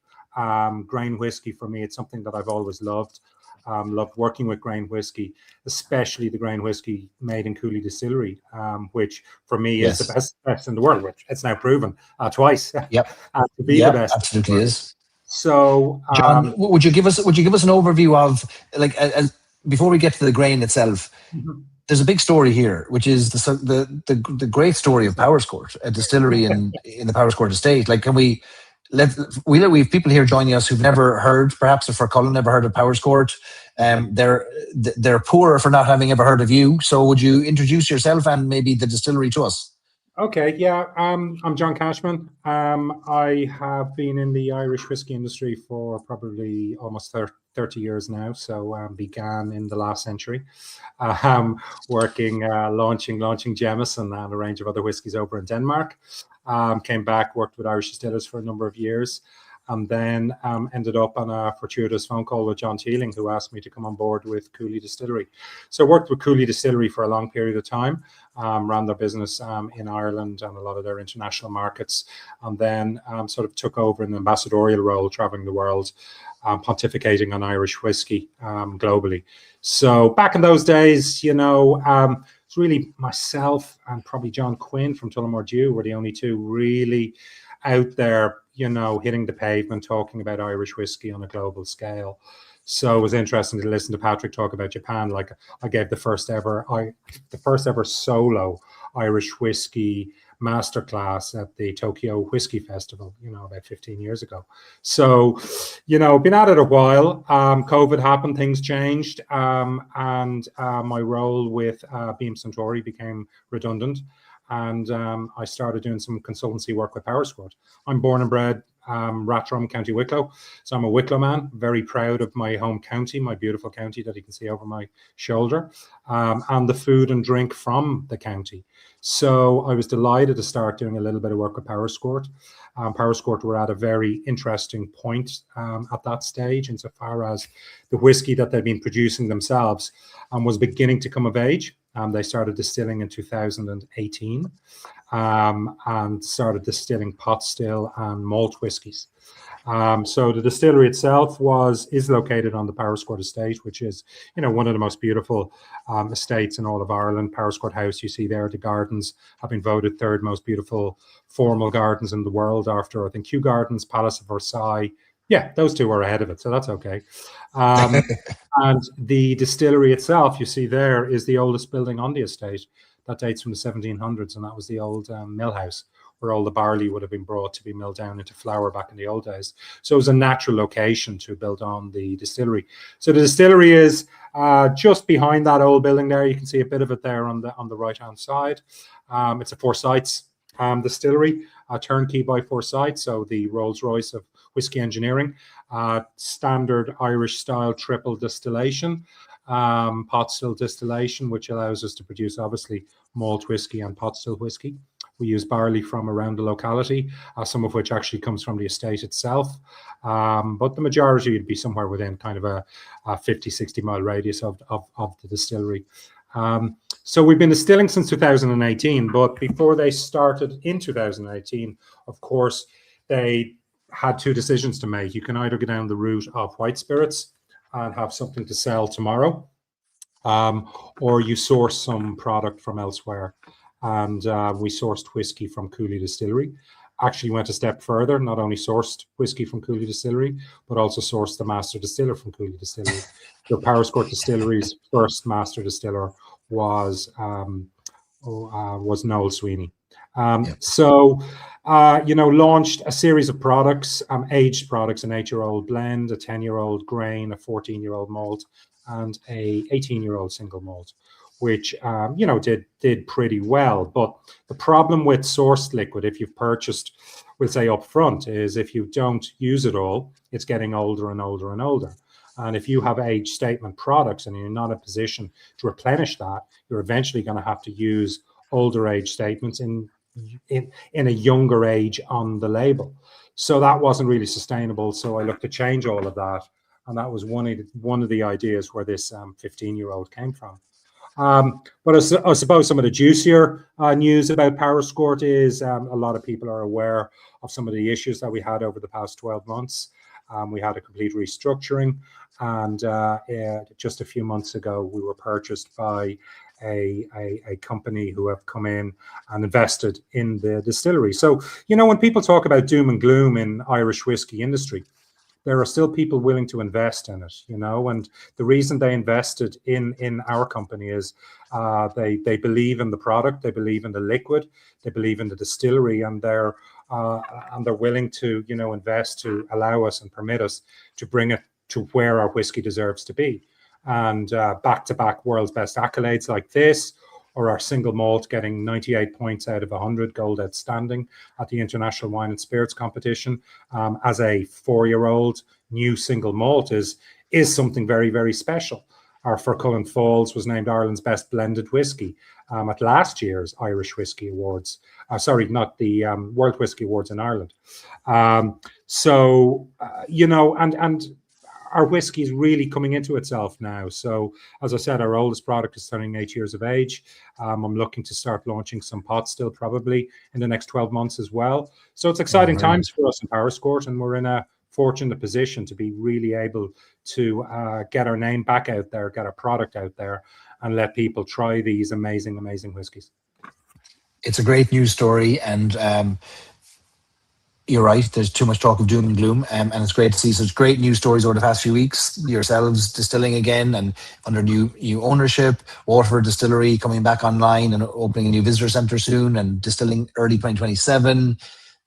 Grain whiskey, for me, it's something that I've always loved. Loved working with grain whiskey, especially the grain whiskey made in Cooley Distillery, which for me is the best in the world, which it's now proven twice to be the best. Absolutely is. So, John, would you give us an overview of, like, before we get to the grain itself? Mm-hmm. There's a big story here, which is the great story of Powerscourt, a distillery in the Powerscourt estate. Like, can we have people here joining us who've never heard, perhaps if for Cullen, never heard of Powerscourt. They're poorer for not having ever heard of you. So would you introduce yourself and maybe the distillery to us? Okay, yeah, I'm John Cashman. I have been in the Irish whiskey industry for probably almost 30 years now. So began in the last century, working, launching Jameson and a range of other whiskies over in Denmark. Came back, worked with Irish distillers for a number of years, and then ended up on a fortuitous phone call with John Teeling, who asked me to come on board with Cooley Distillery. So I worked with Cooley Distillery for a long period of time, ran their business in Ireland and a lot of their international markets, and then sort of took over an ambassadorial role, traveling the world, pontificating on Irish whiskey globally. So back in those days, it's really myself and probably John Quinn from Tullamore Dew were the only two really out there, hitting the pavement, talking about Irish whiskey on a global scale. So it was interesting to listen to Patrick talk about Japan. Like, I gave the first ever solo Irish whiskey masterclass at the Tokyo Whiskey Festival, about 15 years ago. So, been at it a while. COVID happened, things changed, and my role with Beam Suntory became redundant. And I started doing some consultancy work with Powerscourt. I'm born and bred Rathdrum, County Wicklow. So I'm a Wicklow man, very proud of my home county, my beautiful county that you can see over my shoulder, and the food and drink from the county. So I was delighted to start doing a little bit of work with Powerscourt. Powerscourt were at a very interesting point at that stage, insofar as the whiskey that they'd been producing themselves was beginning to come of age. They started distilling in 2018 and started distilling pot still and malt whiskies. So the distillery itself is located on the Powerscourt estate, which is, one of the most beautiful estates in all of Ireland. Powerscourt House, you see there, the gardens have been voted third most beautiful formal gardens in the world after, I think, Kew Gardens, Palace of Versailles. Yeah, those two were ahead of it, so that's okay. And the distillery itself, you see there, is the oldest building on the estate. That dates from the 1700s, and that was the old mill house where all the barley would have been brought to be milled down into flour back in the old days. So it was a natural location to build on the distillery. So the distillery is just behind that old building there. You can see a bit of it there on the right-hand side. It's a 4 sites distillery, turnkey by 4 sites. So the Rolls-Royce of whiskey engineering, standard Irish style triple distillation, pot still distillation, which allows us to produce obviously malt whiskey and pot still whiskey. We use barley from around the locality, some of which actually comes from the estate itself. But the majority would be somewhere within kind of a 50, 60-mile radius of the distillery. So we've been distilling since 2018, but before they started in 2018, of course, they had 2 decisions to make. You can either go down the route of white spirits and have something to sell tomorrow, or you source some product from elsewhere. And we sourced whiskey from Cooley Distillery. Actually went a step further, not only sourced whiskey from Cooley Distillery, but also sourced the master distiller from Cooley Distillery. So Powerscourt Distillery's first master distiller was Noel Sweeney. So, launched a series of products, aged products, an 8-year-old blend, a 10-year-old grain, a 14-year-old malt, and a 18-year-old single malt, which, did pretty well. But the problem with sourced liquid, if you've purchased, we'll say up front, is if you don't use it all, it's getting older and older and older. And if you have age statement products and you're not in a position to replenish that, you're eventually going to have to use older age statements in a younger age on the label. So that wasn't really sustainable. So I looked to change all of that. And that was one of the ideas where this 15-year-old came from. But I suppose some of the juicier news about Powerscourt is a lot of people are aware of some of the issues that we had over the past 12 months. We had a complete restructuring, and just a few months ago, we were purchased by a company who have come in and invested in the distillery. So, when people talk about doom and gloom in Irish whiskey industry, there are still people willing to invest in it, and the reason they invested in our company is they believe in the product, they believe in the liquid, they believe in the distillery, and they're willing to, invest to allow us and permit us to bring it to where our whiskey deserves to be. And back-to-back world's best accolades like this, or our single malt getting 98 points out of 100, gold outstanding at the International Wine and Spirits Competition as a 4-year-old new single malt is something very, very special. Our Fircullen Falls was named Ireland's best blended whiskey at last year's Irish Whiskey Awards. Not the World Whiskey Awards in Ireland. And our whiskey is really coming into itself now. So, as I said, our oldest product is turning 8 years of age. I'm looking to start launching some pot still probably in the next 12 months as well. So it's exciting times for us in Powerscourt, and we're in a fortunate position to be really able to get our name back out there, get our product out there, and let people try these amazing, amazing whiskies. It's a great news story, and you're right, there's too much talk of doom and gloom, and it's great to see such great news stories over the past few weeks. Yourselves distilling again and under new ownership, Waterford Distillery coming back online and opening a new visitor centre soon and distilling early 2027.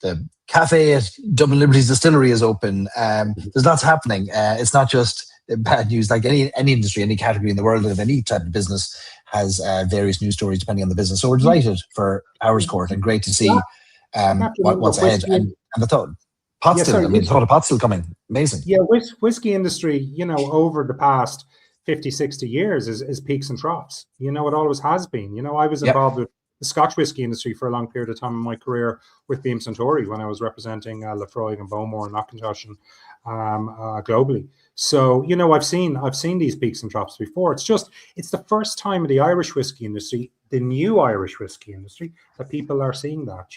The cafe at Dublin Liberties Distillery is open. There's lots happening. It's not just bad news. Like any industry, any category in the world of any type of business has various news stories depending on the business. So we're delighted for Powerscourt and great to see what's ahead. And the thought, pot still. I mean, the thought of pot still coming. Amazing. Yeah, whiskey industry, over the past 50, 60 years is peaks and troughs. It always has been. I was involved with the Scotch whiskey industry for a long period of time in my career with Beam Suntory when I was representing Lafroig and Bowmore and Auchentoshan globally. So, I've seen these peaks and troughs before. It's the first time in the Irish whiskey industry, the new Irish whiskey industry, that people are seeing that,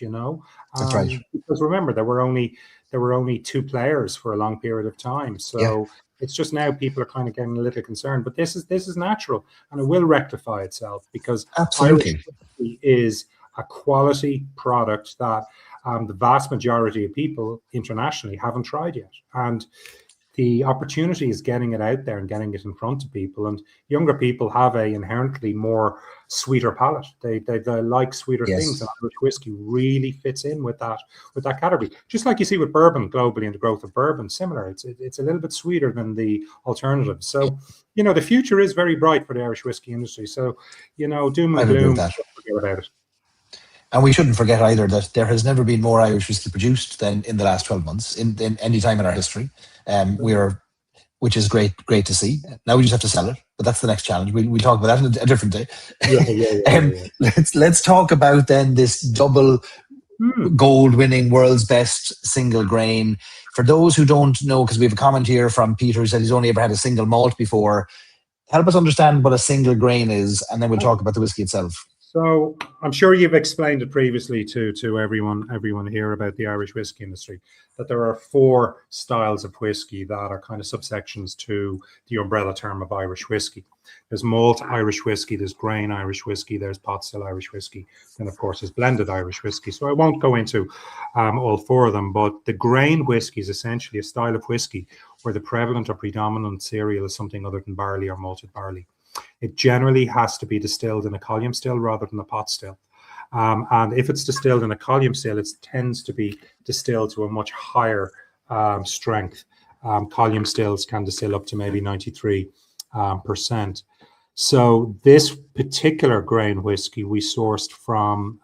That's right. Because remember, there were only 2 players for a long period of time. So it's just now people are kind of getting a little concerned. But this is natural, and it will rectify itself because absolutely Irish whiskey is a quality product that the vast majority of people internationally haven't tried yet. And the opportunity is getting it out there and getting it in front of people. And younger people have a inherently more sweeter palate. They like sweeter things, and Irish whiskey really fits in with that category. Just like you see with bourbon globally and the growth of bourbon, similar. It's a little bit sweeter than the alternatives. So, the future is very bright for the Irish whiskey industry. So, doom and gloom, don't forget about it. And we shouldn't forget either that there has never been more Irish whiskey produced than in the last 12 months, in any time in our history. Which is great to see. Now we just have to sell it, but that's the next challenge. We'll talk about that a different day. Let's talk about then this double gold winning world's best single grain. For those who don't know, because we have a comment here from Peter who said he's only ever had a single malt before. Help us understand what a single grain is, and then we'll talk about the whiskey itself. So I'm sure you've explained it previously to everyone here about the Irish whiskey industry, that there are 4 styles of whiskey that are kind of subsections to the umbrella term of Irish whiskey. There's malt Irish whiskey, there's grain Irish whiskey, there's pot still Irish whiskey, then of course there's blended Irish whiskey. So I won't go into all 4 of them, but the grain whiskey is essentially a style of whiskey where the prevalent or predominant cereal is something other than barley or malted barley. It generally has to be distilled in a column still rather than a pot still. And if it's distilled in a column still, it tends to be distilled to a much higher strength. Column stills can distill up to maybe 93%. So this particular grain whiskey we sourced from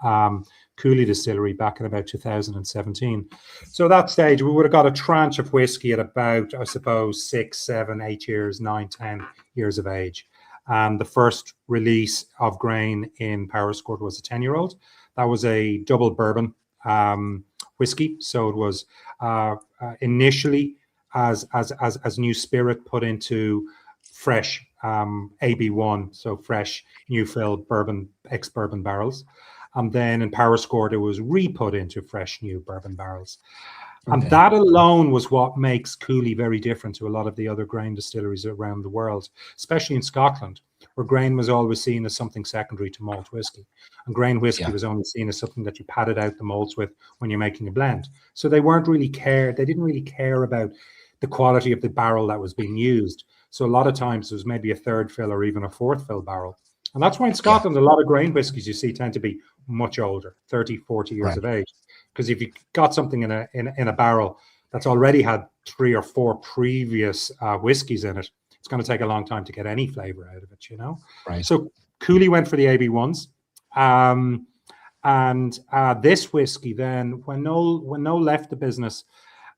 Cooley Distillery back in about 2017. So at that stage, we would have got a tranche of whiskey at about, I suppose, 6, 7, 8 years, 9, 10 years of age. And the first release of grain in Powerscourt was a 10-year-old. That was a double bourbon whiskey. So it was initially as new spirit put into fresh AB1, so fresh new filled bourbon, ex-bourbon barrels. And then in Powerscourt, it was re-put into fresh new bourbon barrels. And that alone was what makes Cooley very different to a lot of the other grain distilleries around the world, especially in Scotland, where grain was always seen as something secondary to malt whiskey. And grain whiskey was only seen as something that you padded out the malts with when you're making a blend. So they didn't really care about the quality of the barrel that was being used. So a lot of times it was maybe a third fill or even a fourth fill barrel. And that's why in Scotland, a lot of grain whiskies you see tend to be much older, 30, 40 years of age. Because if you got something in a barrel that's already had 3 or 4 previous whiskies in it, it's going to take a long time to get any flavor out of it, Right. So Cooley went for the AB1s. And this whiskey then, when Noel left the business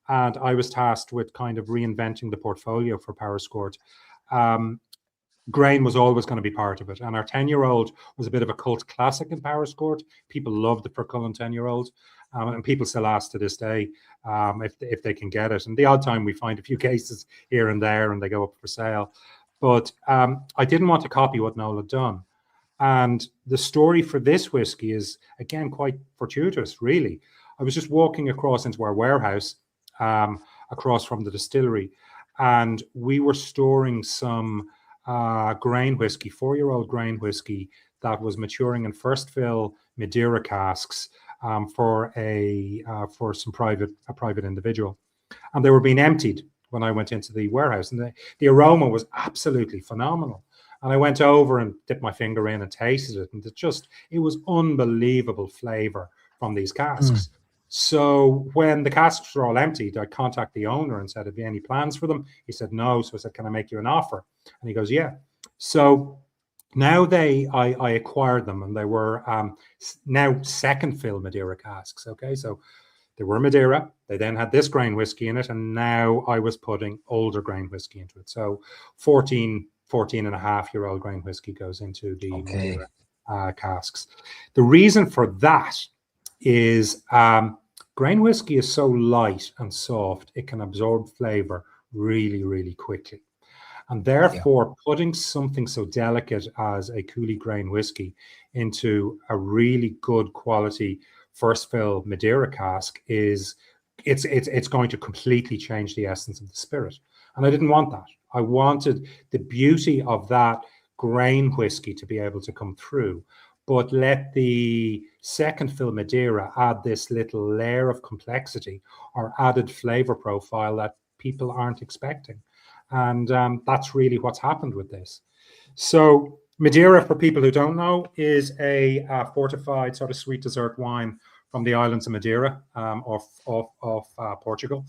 and I was tasked with kind of reinventing the portfolio for Powerscourt, grain was always going to be part of it. And our 10-year-old was a bit of a cult classic in Powerscourt. People loved the Furcullen 10-year-old. And people still ask to this day if they can get it. And the odd time we find a few cases here and there and they go up for sale. But I didn't want to copy what Noel had done. And the story for this whiskey is, again, quite fortuitous, really. I was just walking across into our warehouse across from the distillery, and we were storing some grain whiskey, 4-year-old grain whiskey that was maturing in first fill Madeira casks for a private individual, and they were being emptied when I went into the warehouse, and the aroma was absolutely phenomenal. And I went over and dipped my finger in and tasted it, and it was unbelievable flavor from these casks. So when the casks were all emptied, I contacted the owner and said, "Have you any plans for them?" He said, "No." So I said, "Can I make you an offer?" And he goes, "Yeah." So now I acquired them, and they were now second fill Madeira casks. Okay, so they were Madeira. They then had this grain whiskey in it, and now I was putting older grain whiskey into it. So 14 and a half year old grain whiskey goes into the Madeira casks. The reason for that is grain whiskey is so light and soft, it can absorb flavor really, really quickly. And therefore, putting something so delicate as a Cooley grain whiskey into a really good quality first fill Madeira cask it's going to completely change the essence of the spirit. And I didn't want that. I wanted the beauty of that grain whiskey to be able to come through, but let the second fill Madeira add this little layer of complexity or added flavor profile that people aren't expecting. And that's really what's happened with this. So Madeira, for people who don't know, is a fortified sort of sweet dessert wine from the islands of Madeira, off Portugal.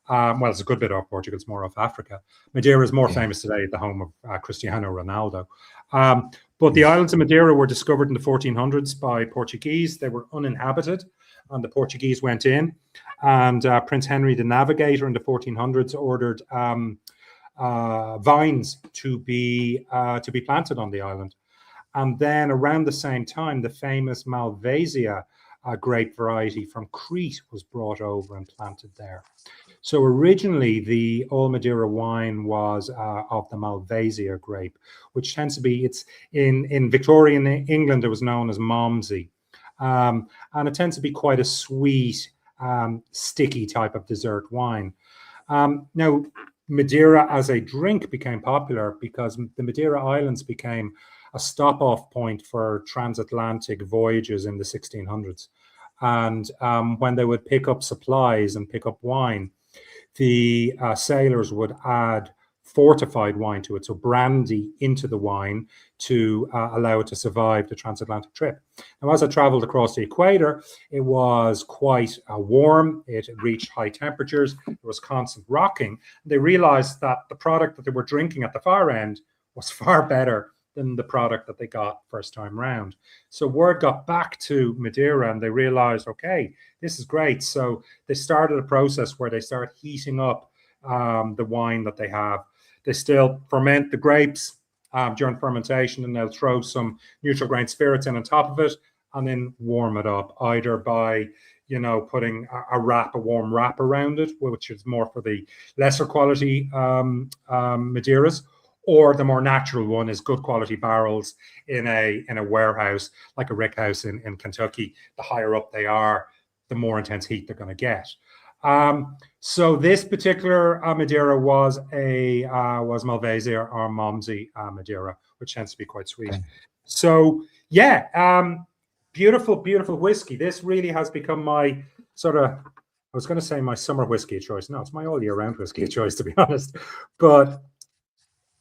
Well, it's a good bit off Portugal. It's more off Africa. Madeira is more famous today, the home of Cristiano Ronaldo. But the islands of Madeira were discovered in the 1400s by Portuguese. They were uninhabited, and the Portuguese went in. And Prince Henry, the Navigator, in the 1400s ordered vines to be planted on the island. And then around the same time, the famous Malvasia grape variety from Crete was brought over and planted there. So originally, the Old Madeira wine was of the Malvasia grape, which tends to be, it's in Victorian England, it was known as Malmsey. And it tends to be quite a sweet, sticky type of dessert wine. Now, Madeira as a drink became popular because the Madeira Islands became a stop-off point for transatlantic voyages in the 1600s. And when they would pick up supplies and pick up wine, the sailors would add fortified wine to it, so brandy into the wine to allow it to survive the transatlantic trip. Now, as I traveled across the equator, it was quite warm. It reached high temperatures. There was constant rocking. They realized that the product that they were drinking at the far end was far better than the product that they got first time round. So word got back to Madeira and they realized, okay, this is great. So they started a process where they start heating up the wine that they have. They still ferment the grapes during fermentation, and they'll throw some neutral grain spirits in on top of it and then warm it up, either by, putting a warm wrap around it, which is more for the lesser quality Madeiras, or the more natural one is good quality barrels in a warehouse, like a rick house in Kentucky. The higher up they are, the more intense heat they're going to get. So this particular Madeira was Malvasia or Malmsey Madeira, which tends to be quite sweet. Okay. So yeah, beautiful, beautiful whiskey. This really has become my sort of, I was going to say my summer whiskey of choice. No, it's my all year round whiskey of choice, to be honest. But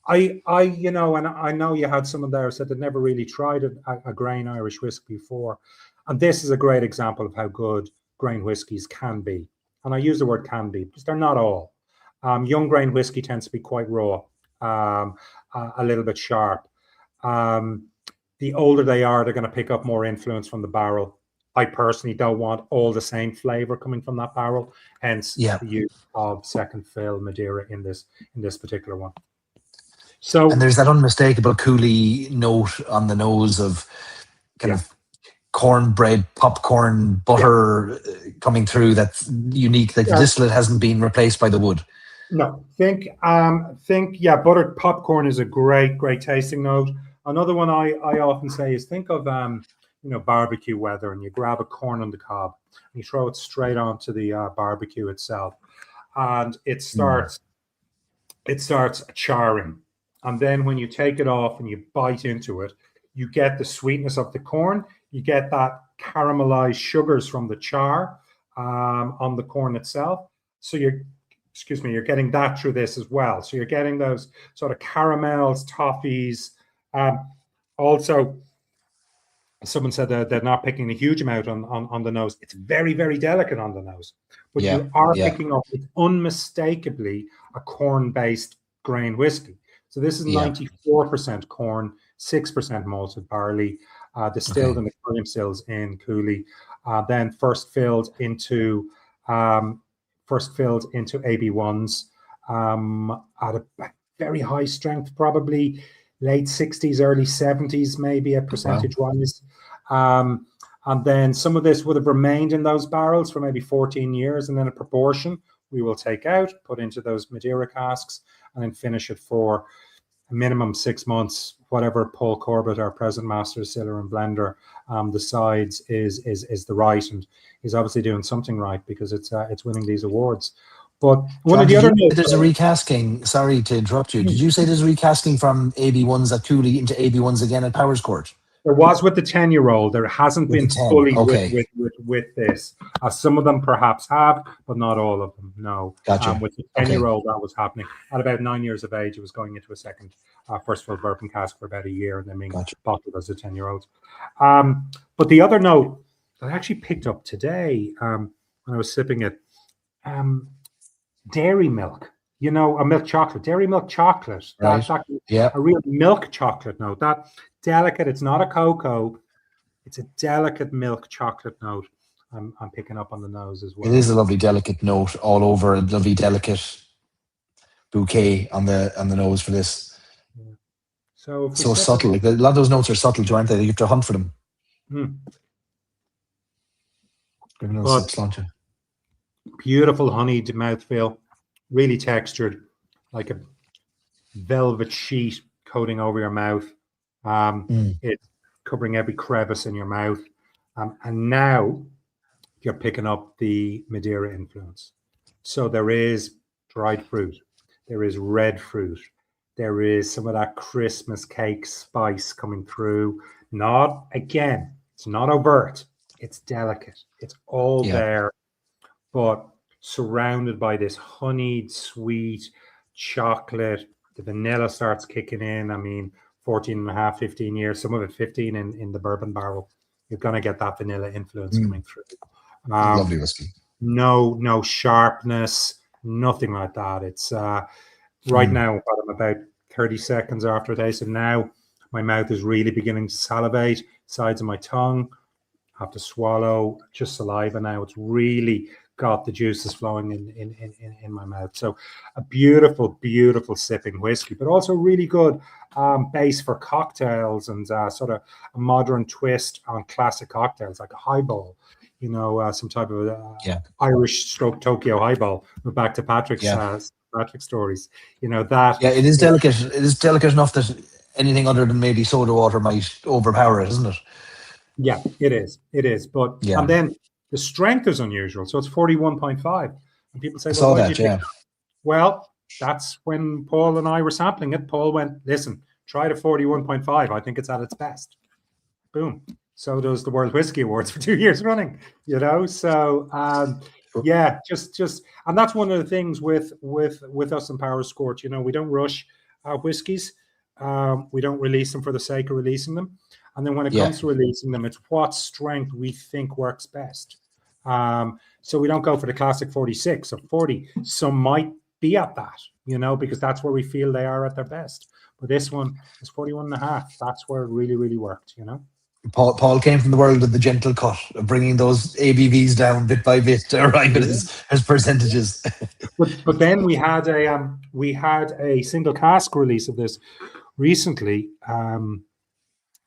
and I know you had someone there who said they'd never really tried a grain Irish whiskey before. And this is a great example of how good grain whiskies can be. And I use the word can be because they're not all. Young grain whiskey tends to be quite raw, a little bit sharp. The older they are, they're going to pick up more influence from the barrel. I personally don't want all the same flavor coming from that barrel. Hence the use of second fill Madeira in this particular one. So, and there's that unmistakable coulis note on the nose of kind of cornbread, popcorn, butter coming through. That's unique. That the distillate hasn't been replaced by the wood. No, think buttered popcorn is a great tasting note. Another one I often say is think of barbecue weather, and you grab a corn on the cob and you throw it straight onto the barbecue itself, and it starts charring. And then when you take it off and you bite into it, you get the sweetness of the corn. You get that caramelized sugars from the char on the corn itself. So you're getting that through this as well. So you're getting those sort of caramels, toffees. Also, someone said that they're not picking a huge amount on the nose. It's very, very delicate on the nose. But you are picking up, it's unmistakably a corn-based grain whiskey. So this is 94% corn, 6% malted barley, distilled in the Killian stills in Cooley, then first filled into AB1s at a very high strength, probably late 60s, early 70s, maybe a percentage wise. And then some of this would have remained in those barrels for maybe 14 years, and then a proportion we will take out, put into those Madeira casks, and then finish it for a minimum 6 months, whatever Paul Corbett, our present master distiller and blender, decides is the right, and he's obviously doing something right because it's winning these awards. But one of the other there's a recasting. Sorry to interrupt you. Did you say there's a recasting from AB1s at Cooley into AB1s again at Powers Court? There was with the 10-year-old. There hasn't been fully with this. Some of them perhaps have, but not all of them. No. Gotcha. With the 10-year-old, that was happening. At about 9 years of age, it was going into a second first fill bourbon cask for about a year, and then being bottled as a 10-year-old. But the other note that I actually picked up today when I was sipping it, dairy milk. You know, a milk chocolate, dairy milk chocolate. Right. A real milk chocolate note. That delicate. It's not a cocoa. It's a delicate milk chocolate note. I'm picking up on the nose as well. It is a lovely delicate note all over. A lovely delicate bouquet on the nose for this. Yeah. So subtle. Like, a lot of those notes are subtle too, aren't they? You have to hunt for them. Beautiful honeyed mouthfeel. Really textured, like a velvet sheet coating over your mouth. It's covering every crevice in your mouth. And now you're picking up the Madeira influence. So there is dried fruit. There is red fruit. There is some of that Christmas cake spice coming through. It's not overt. It's delicate. It's all there. But surrounded by this honeyed, sweet chocolate. The vanilla starts kicking in. I mean, 14 and a half, 15 years, some of it 15 in the bourbon barrel. You're going to get that vanilla influence coming through. Lovely whiskey. No sharpness, nothing like that. It's right now, I'm about 30 seconds after taste, and now my mouth is really beginning to salivate, sides of my tongue. I have to swallow just saliva now. It's really got the juices flowing in my mouth. So a beautiful, beautiful sipping whiskey, but also really good base for cocktails and sort of a modern twist on classic cocktails, like a highball, you know, some type of Irish stroke Tokyo highball. We're back to Patrick's stories. You know, that. Yeah, it is delicate. It is delicate enough that anything other than maybe soda water might overpower it, isn't it? Yeah, it is. It is. But and then the strength is unusual. So it's 41.5. And people say, well, why did you pick that? Well, that's when Paul and I were sampling it. Paul went, listen, try the 41.5. I think it's at its best. Boom. So does the World Whiskey Awards for 2 years running, you know? So, just, and that's one of the things with us in Power Scored. You know, we don't rush our whiskies. We don't release them for the sake of releasing them. And then when it comes to releasing them, it's what strength we think works best. So we don't go for the classic 46 or 40. Some might be at that, you know, because that's where we feel they are at their best. But this one is 41 and a half. That's where it really, really worked, you know. Paul came from the world of the gentle cut, of bringing those ABVs down bit by bit to arrive at his percentages. but then we had a single cask release of this recently, and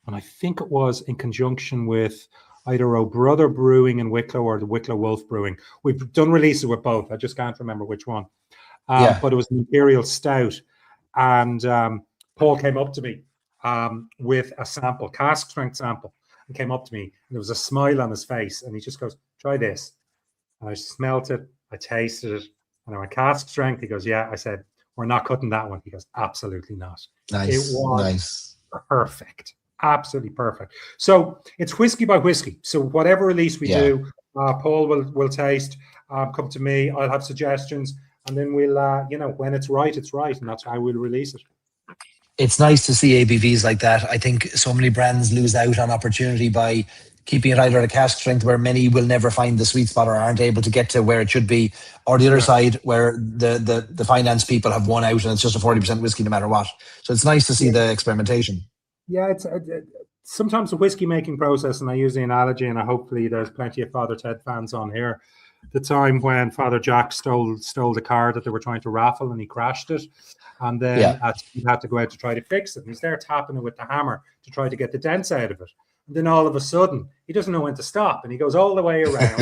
I think it was in conjunction with either O'Brother Brewing in Wicklow or the Wicklow Wolf Brewing. We've done releases with both. I just can't remember which one. But it was an Imperial Stout, and Paul came up to me with a sample, cask strength sample, and came up to me, and there was a smile on his face, and he just goes, try this. And I smelt it, I tasted it, and I went, cask strength? He goes, yeah. I said, we're not cutting that one. He goes, absolutely not. Nice. It was perfect. Absolutely perfect. So it's whiskey by whiskey. So whatever release we do, Paul will taste, come to me, I'll have suggestions, and then we'll, when it's right, and that's how we'll release it. It's nice to see ABVs like that. I think so many brands lose out on opportunity by keeping it either at a cask strength where many will never find the sweet spot or aren't able to get to where it should be, or the other side where the finance people have won out and it's just a 40% whiskey no matter what. So it's nice to see the experimentation. Yeah, it's sometimes the whiskey making process, and I use the analogy, and hopefully there's plenty of Father Ted fans on here. The time when Father Jack stole the car that they were trying to raffle, and he crashed it, and then he had to go out to try to fix it. And he's there tapping it with the hammer to try to get the dents out of it. And then all of a sudden, he doesn't know when to stop, and he goes all the way around.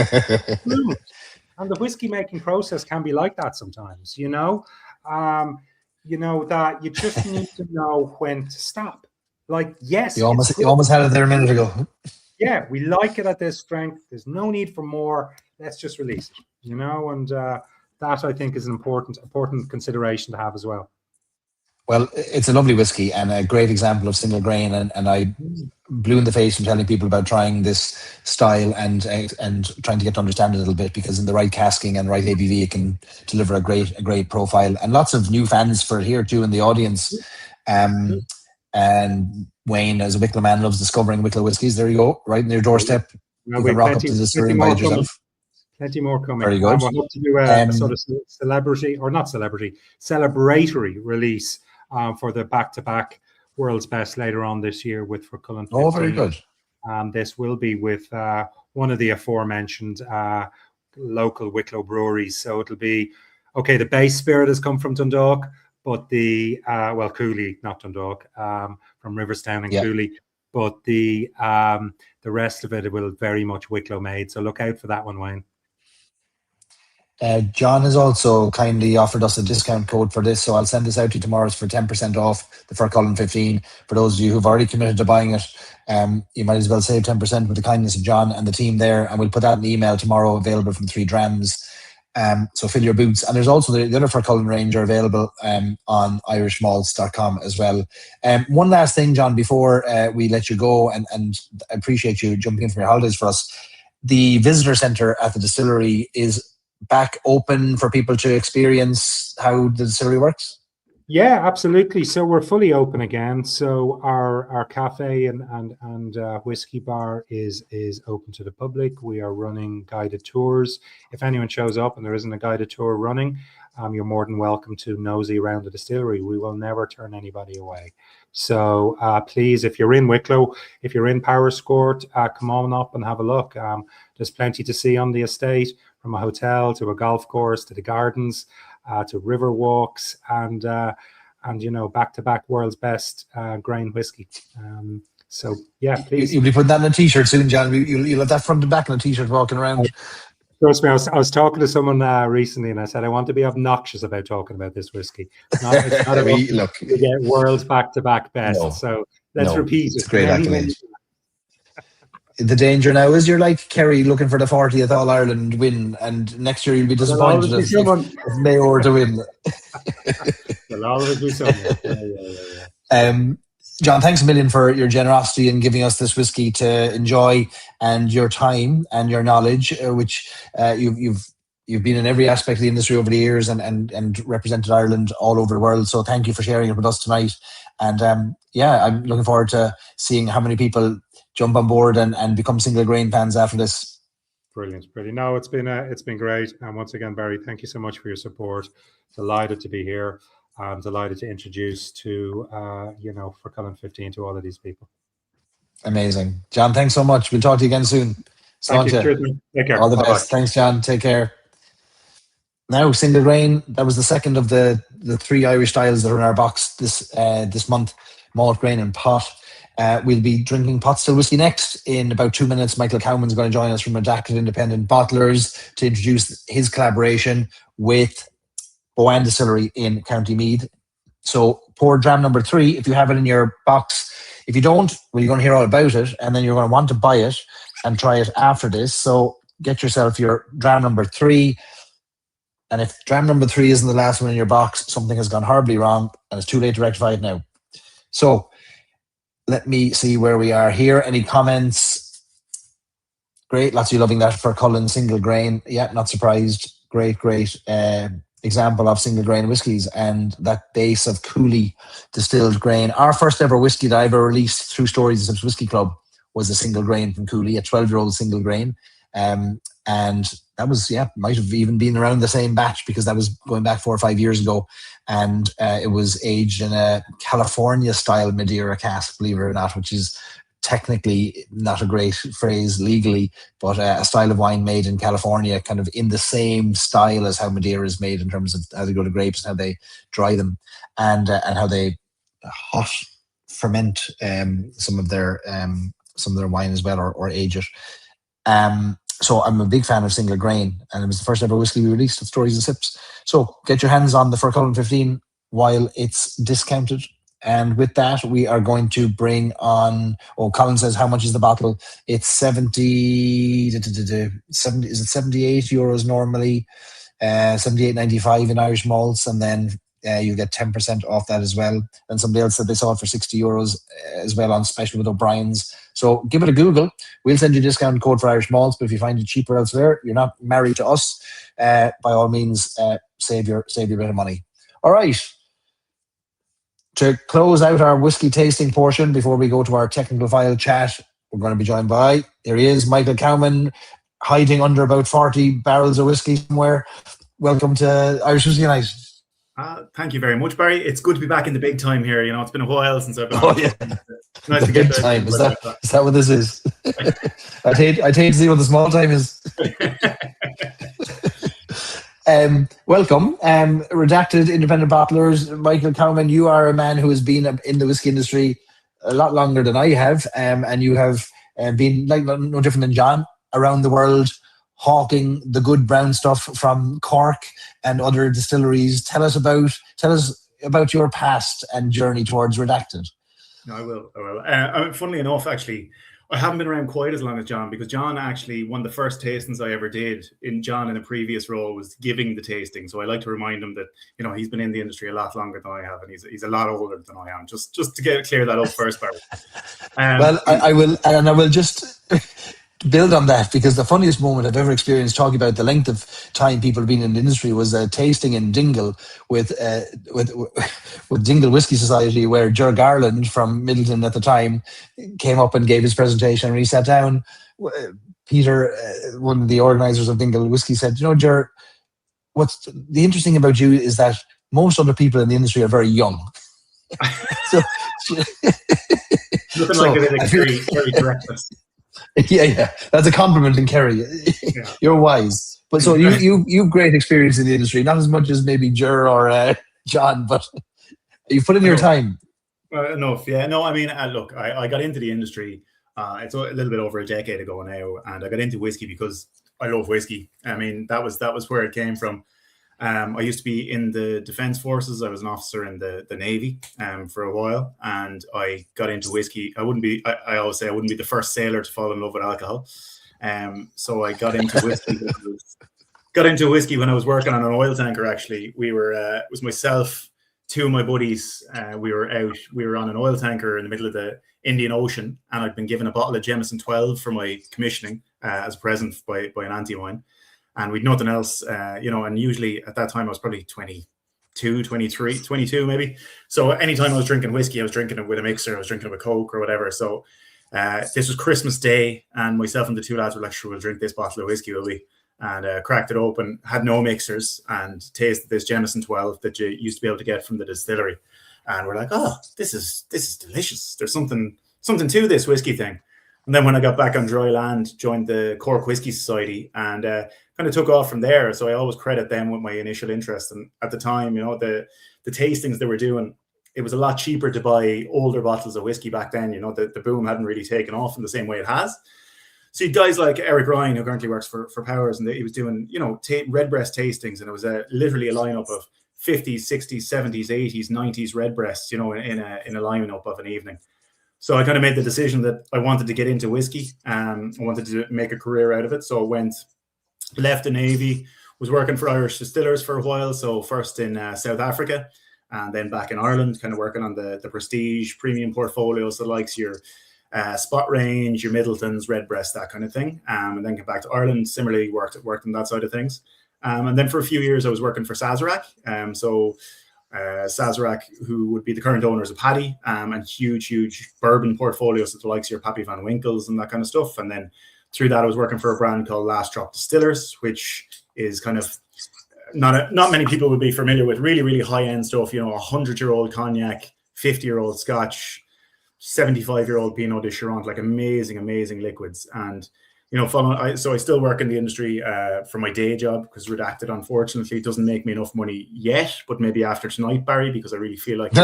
And the whiskey making process can be like that sometimes, you know. That you just need to know when to stop. Like, yes, you almost had it there a minute ago. Yeah, we like it at this strength. There's no need for more. Let's just release it, you know. And that I think is an important consideration to have as well. Well, it's a lovely whiskey and a great example of single grain. And I blew in the face from telling people about trying this style and trying to get to understand it a little bit, because in the right casking and right ABV, it can deliver a great profile, and lots of new fans for it here too in the audience. And Wayne, as a Wicklow man, loves discovering Wicklow whiskies. There you go, right in your doorstep. You can rock up to the distillery and buy it yourself. Plenty more coming. Very good. We'll hope to do a sort of celebratory release for the back-to-back World's Best later on this year with for Cullen 15. Oh, very good. This will be with one of the aforementioned local Wicklow breweries. So it'll be, okay, the base spirit has come from Dundalk, but Cooley, not Dundalk, from Riverstown and Cooley, but the rest of it will very much Wicklow made. So look out for that one, Wayne. John has also kindly offered us a discount code for this, so I'll send this out to you tomorrow for 10% off the Cullen 15. For those of you who've already committed to buying it, you might as well save 10% with the kindness of John and the team there, and we'll put that in the email tomorrow, available from 3 Drams. So fill your boots. And there's also the other Cullen range are available on irishmalts.com as well. One last thing, John, before we let you go, and I appreciate you jumping in from your holidays for us. The visitor centre at the distillery is back open for people to experience how the distillery works? Yeah, absolutely. So we're fully open again. So our cafe and whiskey bar is open to the public. We are running guided tours. If anyone shows up and there isn't a guided tour running, you're more than welcome to nosy around the distillery. We will never turn anybody away. So please, if you're in Wicklow, if you're in Powerscourt, come on up and have a look. There's plenty to see on the estate, from a hotel to a golf course to the gardens, to river walks, and back-to-back World's Best grain whiskey. So yeah, please. You'll be putting that in a t-shirt soon, John. You'll have that front and back in a t-shirt walking around. Trust me, I was talking to someone recently, and I said I want to be obnoxious about talking about this whiskey. It's not look, to get world's back-to-back best. No, so let's repeat it. It's great accolade. The danger now is you're like Kerry looking for the 40th All Ireland win, and next year you'll be disappointed if Mayor to win. There'll always be someone. Yeah. John, thanks a million for your generosity in giving us this whiskey to enjoy, and your time and your knowledge, which you've been in every aspect of the industry over the years and represented Ireland all over the world. So thank you for sharing it with us tonight. And I'm looking forward to seeing how many people jump on board and become single grain fans after this. Brilliant. No, it's been great. And once again, Barry, thank you so much for your support. Delighted to be here. I'm delighted to introduce to for Cullen 15 to all of these people. Amazing. John, thanks so much. We'll talk to you again soon. Thank you. Cheers, take care. All the best. Thanks, John. Take care. Now, single grain, that was the second of the 3 Irish styles that are in our box this month, malt, grain and pot. We'll be drinking pot still whiskey next. In about 2 minutes, Michael Cowman's going to join us from Redacted Independent Bottlers to introduce his collaboration with Boann Distillery in County Meath. So pour dram number 3 if you have it in your box. If you don't, well, you're going to hear all about it, and then you're going to want to buy it and try it after this. So get yourself your dram number 3. And if dram number 3 isn't the last one in your box, something has gone horribly wrong, and it's too late to rectify it now. So let me see where we are here. Any comments? Great. Lots of you loving that for Cullen single grain. Yeah, not surprised. Great example of single grain whiskies, and that base of Cooley distilled grain. Our first ever whiskey that I ever released through Stories of Sips Whiskey Club was a single grain from Cooley, a 12-year-old single grain. And that was, might have even been around the same batch, because that was going back 4 or 5 years ago. And it was aged in a California style Madeira cask, believe it or not, which is technically not a great phrase legally, but a style of wine made in California, kind of in the same style as how Madeira is made in terms of how they grow the grapes and how they dry them, and how they hot ferment some of their wine as well, or age it. So I'm a big fan of single grain, and it was the first ever whiskey we released of Stories and Sips. So get your hands on the Cullen 15 while it's discounted. And with that, we are going to bring on, Colin says, how much is the bottle? It's 70, is it 78 euros normally, 78.95 in Irish malts, and then you get 10% off that as well. And somebody else said they saw it for €60 as well on special with O'Brien's. So give it a Google. We'll send you a discount code for Irish malts, but if you find it cheaper elsewhere, you're not married to us. By all means, save your bit of money. All right. To close out our whiskey tasting portion before we go to our technical file chat, we're going to be joined by, there he is, Michael Cowman, hiding under about 40 barrels of whiskey somewhere. Welcome to Irish Whiskey Night. Thank you very much, Barry. It's good to be back in the big time here. You know, it's been a while since I've been on. Oh, yeah. Nice the big time. Is that what this is? I'd hate to see what the small time is. Welcome. Redacted Independent Bottlers. Michael Cowman, you are a man who has been in the whiskey industry a lot longer than I have. And you have been, like, no different than John, around the world, hawking the good brown stuff from Cork and other distilleries. Tell us about your past and journey towards Redacted. No, I will. Funnily enough, actually, I haven't been around quite as long as John, because John actually, one of the first tastings I ever did in a previous role was giving the tasting. So I like to remind him that, you know, he's been in the industry a lot longer than I have, and he's a lot older than I am. Just to clear that up first, Barry. Well, I will just build on that, because the funniest moment I've ever experienced talking about the length of time people have been in the industry was a tasting in Dingle with Dingle Whiskey Society, where Ger Garland from Middleton at the time came up and gave his presentation. And he sat down. Peter, one of the organisers of Dingle Whiskey, said, "You know, Ger, what's the interesting about you is that most other people in the industry are very young." Looking like it is very direct. Yeah, that's a compliment in Kerry. Yeah. You're wise, but so you've great experience in the industry, not as much as maybe Ger or John, but you put in your time. Enough, yeah. No, I mean, look, I got into the industry. It's a little bit over a decade ago now, and I got into whiskey because I love whiskey. I mean, that was where it came from. I used to be in the Defence Forces. I was an officer in the Navy for a while, and I got into whiskey. I always say I wouldn't be the first sailor to fall in love with alcohol. So I got into whiskey. When I was working on an oil tanker. Actually, it was myself, two of my buddies. We were on an oil tanker in the middle of the Indian Ocean, and I'd been given a bottle of Jameson 12 for my commissioning as a present by an auntie of mine. And we'd nothing else, and usually at that time I was probably 22, 23, 22 maybe. So anytime I was drinking whiskey, I was drinking it with a mixer, I was drinking it with Coke or whatever. So this was Christmas Day, and myself and the two lads were like, sure, we'll drink this bottle of whiskey, will we? And cracked it open, had no mixers, and tasted this Jameson 12 that you used to be able to get from the distillery. And we're like, oh, this is delicious. There's something to this whiskey thing. And then when I got back on dry land, joined the Cork Whiskey Society, and kind of took off from there. So I always credit them with my initial interest. And at the time, you know, the tastings they were doing, it was a lot cheaper to buy older bottles of whiskey back then. You know, the boom hadn't really taken off in the same way it has. So guys like Eric Ryan, who currently works for Powers, and he was doing, you know, Redbreast tastings, and it was literally a lineup of 50s, 60s, 70s, 80s, 90s Redbreasts, you know, in a lineup of an evening. So I kind of made the decision that I wanted to get into whiskey. I wanted to make a career out of it. So I left the Navy, was working for Irish distillers for a while. So first in South Africa, and then back in Ireland, kind of working on the prestige premium portfolios, the likes your Spot Range, your Middletons, Redbreast, that kind of thing. And then came back to Ireland, similarly worked on that side of things. And then for a few years, I was working for Sazerac. Sazerac, who would be the current owners of Paddy, and huge bourbon portfolios, the likes of your Pappy Van Winkles and that kind of stuff. And then through that, I was working for a brand called Last Drop Distillers, which is kind of not many people would be familiar with. Really high-end stuff, you know, 100-year-old cognac, 50-year-old Scotch, 75-year-old Pinot de Charente, like amazing liquids. And you know, so I still work in the industry for my day job, because Redacted, unfortunately, doesn't make me enough money yet, but maybe after tonight, Barry, because I really feel like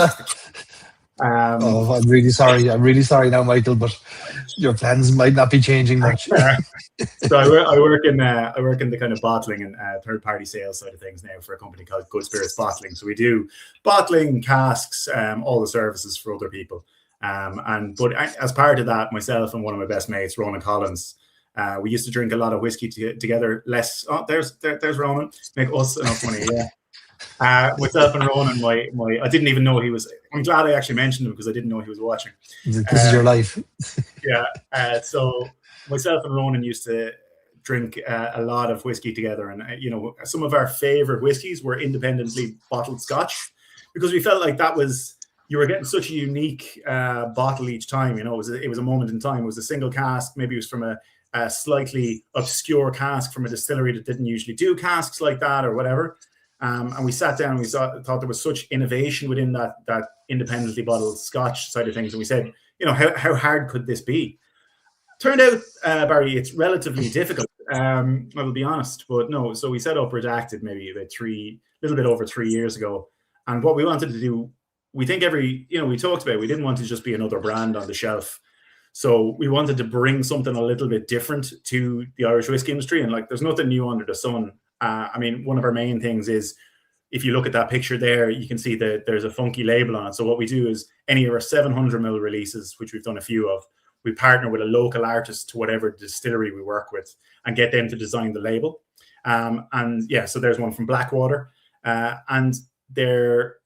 I'm really sorry. I'm really sorry now, Michael, but your plans might not be changing much. So I work in the kind of bottling and third-party sales side of things now for a company called Good Spirits Bottling. So we do bottling, casks, all the services for other people. But as part of that, myself and one of my best mates, Ronan Collins, we used to drink a lot of whiskey together. There's Ronan. Make us enough money, yeah. Myself and Ronan, I didn't even know he was. I'm glad I actually mentioned him because I didn't know he was watching. This is your life. Yeah. So myself and Ronan used to drink a lot of whiskey together, and some of our favorite whiskeys were independently bottled Scotch, because we felt like that was, you were getting such a unique bottle each time. It was a moment in time. It was a single cask. Maybe it was from a slightly obscure cask from a distillery that didn't usually do casks like that or whatever. And we sat down and we thought there was such innovation within that independently bottled Scotch side of things. And we said, how hard could this be? Turned out, Barry, it's relatively difficult. I'll be honest, but no. So we set up Redacted maybe about a little bit over 3 years ago. And what we wanted to do, we think we talked about, we didn't want to just be another brand on the shelf. So we wanted to bring something a little bit different to the Irish whiskey industry. And there's nothing new under the sun. One of our main things is, if you look at that picture there, you can see that there's a funky label on it. So what we do is, any of our 700ml releases, which we've done a few of, we partner with a local artist to whatever distillery we work with and get them to design the label. So there's one from Blackwater. And they're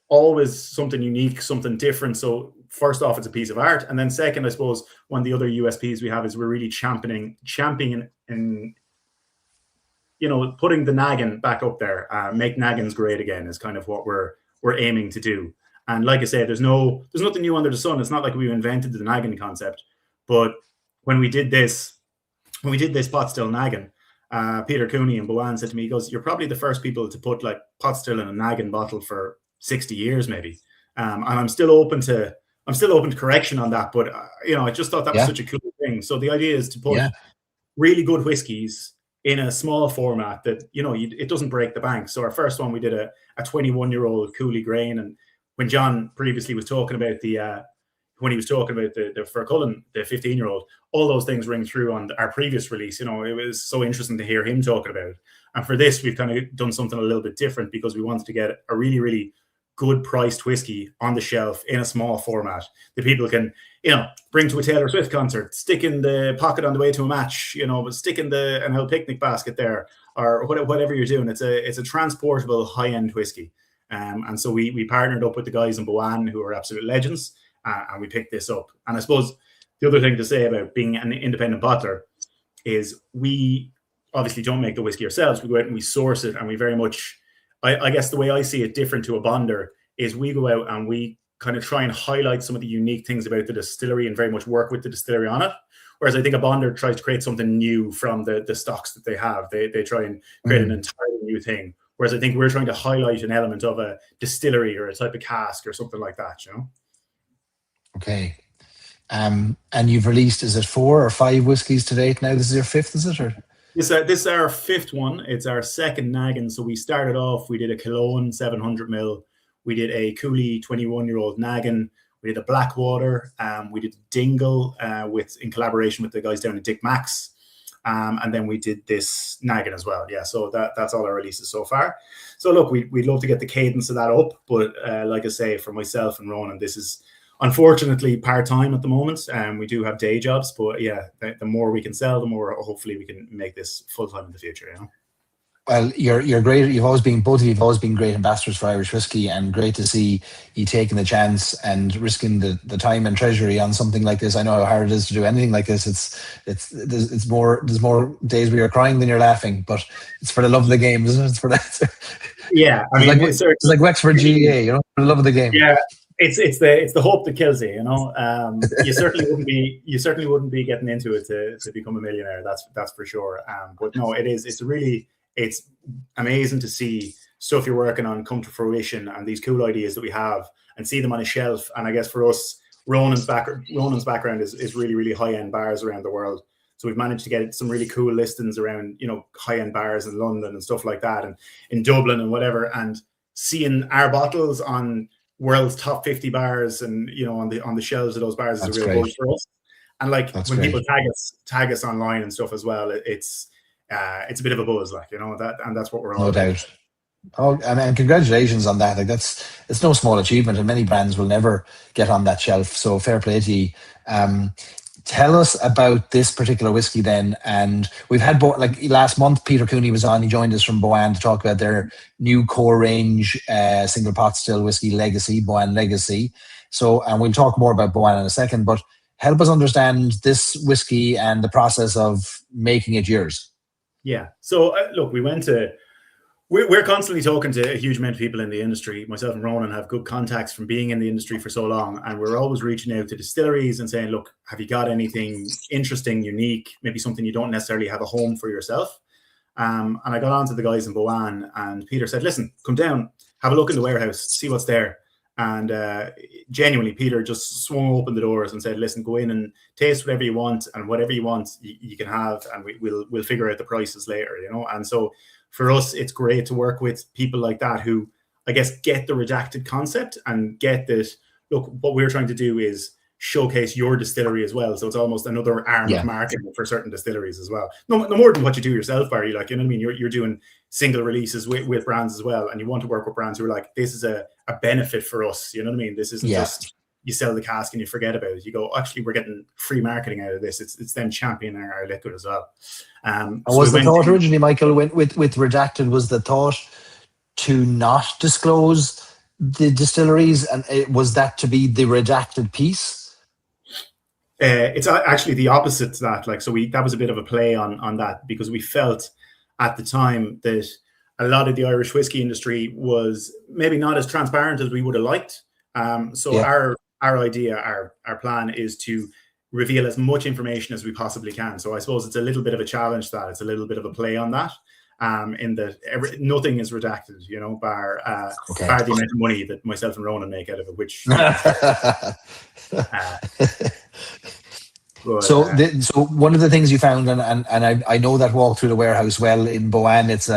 always something unique, something different. So first off, it's a piece of art. And then second, I suppose, one of the other USPs we have is we're really championing in putting the naggin back up there. Make naggins great again is kind of what we're aiming to do. And like I say, there's nothing new under the sun. It's not like we invented the naggin concept. But when we did this pot still naggin, Peter Cooney and Boan said to me, he goes, "You're probably the first people to put pot still in a naggin bottle for 60 years, maybe." And I'm still open to correction on that. But I just thought that was such a cool thing. So the idea is to put really good whiskies in a small format that it doesn't break the bank. So our first one, we did a 21-year-old Cooley Grain, and when John previously was talking about the Furcullen, the 15-year-old, all those things ring through on our previous release. It was so interesting to hear him talking about it. And for this, we've kind of done something a little bit different, because we wanted to get a really, really good priced whiskey on the shelf in a small format that people can, bring to a Taylor Swift concert, stick in the pocket on the way to a match, stick in an old picnic basket there, or whatever you're doing. It's a transportable high-end whiskey. And so we partnered up with the guys in Boan, who are absolute legends, and we picked this up. And I suppose the other thing to say about being an independent bottler is we obviously don't make the whiskey ourselves. We go out and we source it, and we very much, I guess the way I see it different to a bonder is, we go out and we kind of try and highlight some of the unique things about the distillery and very much work with the distillery on it. Whereas I think a bonder tries to create something new from the stocks that they have. They try and create an entirely new thing. Whereas I think we're trying to highlight an element of a distillery or a type of cask or something like that, Okay. And you've released, is it 4 or 5 whiskies to date now? This is your 5th, is it? Or? This is our 5th one. It's our second naggin. So we started off, we did a Cologne 700ml. We did a Cooley 21-year-old naggin. We did a Blackwater. We did Dingle in collaboration with the guys down at Dick Max. And then we did this naggin as well. Yeah, so that's all our releases so far. So look, we'd love to get the cadence of that up. But like I say, for myself and Ronan, this is unfortunately part-time at the moment. We do have day jobs. But yeah, the more we can sell, the more hopefully we can make this full-time in the future, Well, you're great. Both of you have always been great ambassadors for Irish whiskey, and great to see you taking the chance and risking the time and treasury on something like this. I know how hard it is to do anything like this. There's more days where you're crying than you're laughing, but it's for the love of the game, isn't it? It's for that. Yeah, it's like Wexford GA, for the love of the game. Yeah. It's the hope that kills you, You certainly wouldn't be getting into it to become a millionaire. That's for sure. But no, it's amazing to see stuff you're working on come to fruition, and these cool ideas that we have, and see them on a shelf. And I guess for us, Ronan's background is really, really high-end bars around the world. So we've managed to get some really cool listings around, high-end bars in London and stuff like that, and in Dublin and whatever. And seeing our bottles on world's top 50 bars and on the shelves of those bars is a real buzz for us. And when people tag us online and stuff as well, it's a bit of a buzz, and that's what we're all no about. Doubt. Oh, and congratulations on that. It's no small achievement, and many brands will never get on that shelf. So fair play to you. Tell us about this particular whiskey then. And we've had, like last month, Peter Cooney was on. He joined us from Boan to talk about their new core range single pot still whiskey Legacy, Boan Legacy. So, and we'll talk more about Boan in a second, but help us understand this whiskey and the process of making it yours. Yeah. So look, we're constantly talking to a huge amount of people in the industry. Myself and Ronan have good contacts from being in the industry for so long. And we're always reaching out to distilleries and saying, look, have you got anything interesting, unique, maybe something you don't necessarily have a home for yourself? And I got on to the guys in Boan, and Peter said, listen, come down, have a look in the warehouse, see what's there. And genuinely, Peter just swung open the doors and said, listen, go in and taste whatever you want, and whatever you want, you can have, and we'll figure out the prices later, you know? And so for us, it's great to work with people like that who, I guess, get the redacted concept and get that, look, what we're trying to do is showcase your distillery as well. So it's almost another arm of marketing for certain distilleries as well. No more than what you do yourself, Barry. Like, you know what I mean? You're doing single releases with brands as well. And you want to work with brands who are like, this is a benefit for us. You know what I mean? This isn't just you sell the cask and you forget about it. You go, actually, we're getting free marketing out of this. It's them championing our liquid as well. And was the thought originally, Michael, with Redacted, was the thought to not disclose the distilleries, and was that to be the redacted piece? It's actually the opposite to that. Like, so that was a bit of a play on that, because we felt at the time that a lot of the Irish whiskey industry was maybe not as transparent as we would have liked. Our idea, our plan is to reveal as much information as we possibly can. So I suppose it's a little bit of a challenge that it's a little bit of a play on that. In that nothing is redacted, you know, bar the amount of money that myself and Ronan make out of it, which. So one of the things you found, and I know that walk through the warehouse well in Boan, it's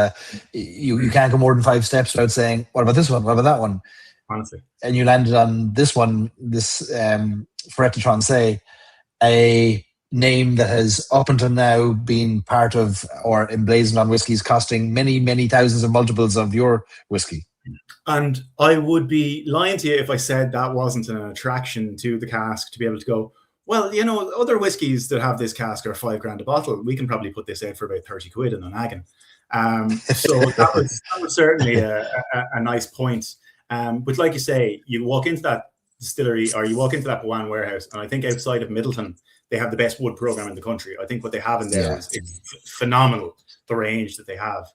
you can't go more than 5 steps without saying, what about this one? What about that one? Honestly. And you landed on this one, this Ferret de Trancé, a name that has up until now been part of or emblazoned on whiskies costing many, many thousands of multiples of your whiskey. And I would be lying to you if I said that wasn't an attraction to the cask, to be able to go, well, you know, other whiskies that have this cask are $5,000 a bottle. We can probably put this out for about 30 quid in an Agan. So that was certainly a nice point. But like you say, you walk into that distillery or you walk into that Boan warehouse, and I think outside of Middleton, they have the best wood program in the country. I think what they have in there is phenomenal, the range that they have.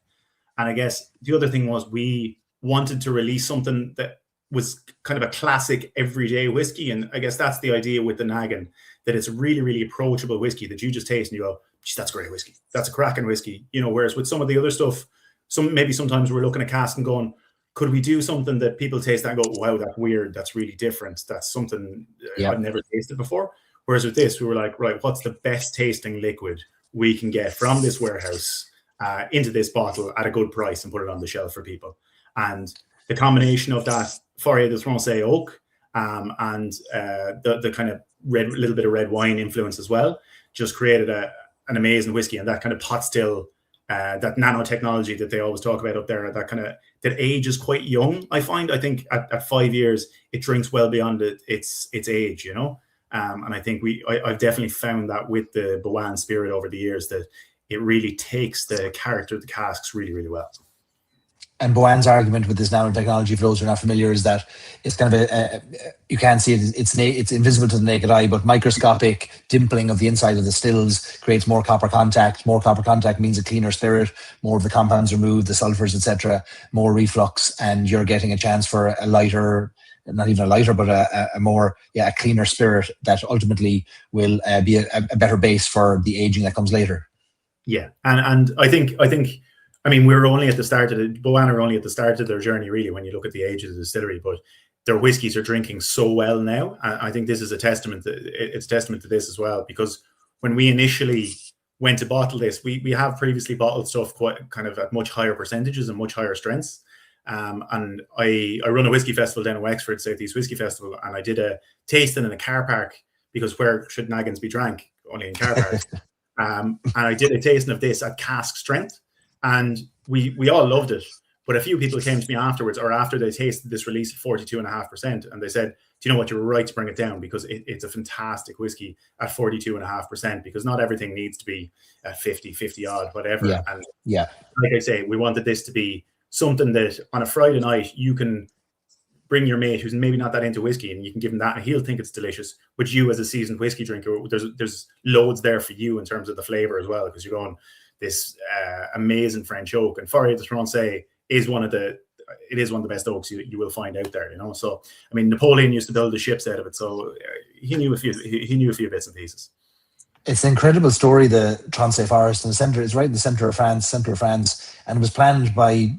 And I guess the other thing was we wanted to release something that was kind of a classic everyday whiskey. And I guess that's the idea with the Nagan, that it's really, really approachable whiskey that you just taste and you go, geez, that's great whiskey. That's a cracking whiskey. You know, whereas with some of the other stuff, sometimes we're looking at cask and going, could we do something that people taste and go, wow, that's weird. That's really different. That's something I've never tasted before. Whereas with this, we were like, right, what's the best tasting liquid we can get from this warehouse into this bottle at a good price and put it on the shelf for people? And the combination of that Forêt de Trancé oak and the kind of little bit of red wine influence as well just created an amazing whiskey. And that kind of pot still, that nanotechnology that they always talk about up there, that age is quite young. I think at 5 years, it drinks well beyond its age, you know? And I think I've definitely found that with the Boan spirit over the years, that it really takes the character of the casks really, really well. And Boan's argument with this nanotechnology, for those who are not familiar, is that it's kind of you can't see it, it's invisible to the naked eye, but microscopic dimpling of the inside of the stills creates more copper contact. More copper contact means a cleaner spirit, more of the compounds removed, the sulfurs, etc., more reflux, and you're getting a chance for a lighter, not even a lighter, but a cleaner spirit that ultimately will be a better base for the aging that comes later. Yeah, and I think. I mean, we're only at the start of Boan are only at the start of their journey, really, when you look at the age of the distillery, but their whiskies are drinking so well now. And I think this is a testament to this as well, because when we initially went to bottle this, we have previously bottled stuff quite kind of at much higher percentages and much higher strengths. And I run a whiskey festival down in Wexford, Southeast Whiskey Festival, and I did a tasting in a car park, because where should Nagans be drank? Only in car parks. And I did a tasting of this at cask strength. And we all loved it. But a few people came to me afterwards, or after they tasted this release at 42.5%, and they said, do you know what, you were right to bring it down, because it's a fantastic whiskey at 42.5%, because not everything needs to be at 50 odd, whatever. Yeah. And Yeah. like I say, we wanted this to be something that on a Friday night you can bring your mate who's maybe not that into whiskey, and you can give him that and he'll think it's delicious. But you, as a seasoned whiskey drinker, there's loads there for you in terms of the flavor as well, because you're going this amazing French oak, and Forêt de Tronçais is one of the best oaks you will find out there, you know. So I mean, Napoleon used to build the ships out of it, so he knew a few bits and pieces. It's an incredible story, the Tronçais forest in the center. It's right in the center of France, and it was planned by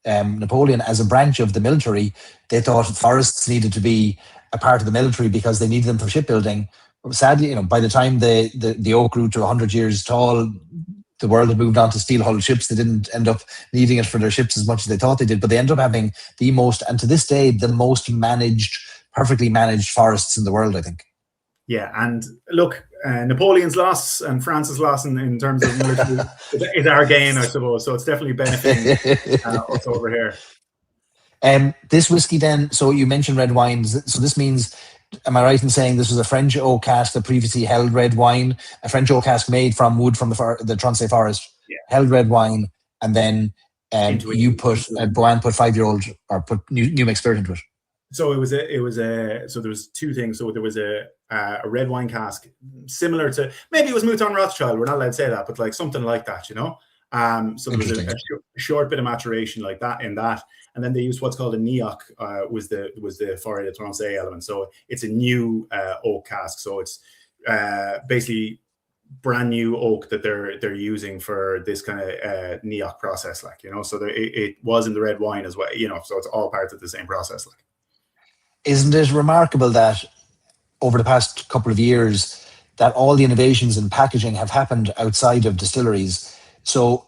Napoleon as a branch of the military. They thought forests needed to be a part of the military because they needed them for shipbuilding. Sadly, you know, by the time the oak grew to 100 years tall, the world had moved on to steel-hulled ships. They didn't end up needing it for their ships as much as they thought they did, but they ended up having the most, and to this day, the most perfectly managed forests in the world, I think. Yeah, and look, Napoleon's loss and France's loss in terms of military is our gain, I suppose. So it's definitely benefiting us over here. This whiskey then, so you mentioned red wines. So this means, am I right in saying this was a French oak cask that previously held red wine, a French oak cask made from wood from the Tronçais forest, held red wine, and then you put, Boann put 5-year-old, or put new mixed spirit into it? So so there was two things. So there was a red wine cask similar to, maybe it was Mouton Rothschild, we're not allowed to say that, but like something like that, you know. So there was a short bit of maturation like that in that, and then they used what's called a Neoc, was the Forêt de Tronçais element. So it's a new oak cask. So it's basically brand new oak that they're using for this kind of Neoc process, like, you know. So it was in the red wine as well, you know. So it's all part of the same process, like. Isn't it remarkable that over the past couple of years that all the innovations in packaging have happened outside of distilleries? So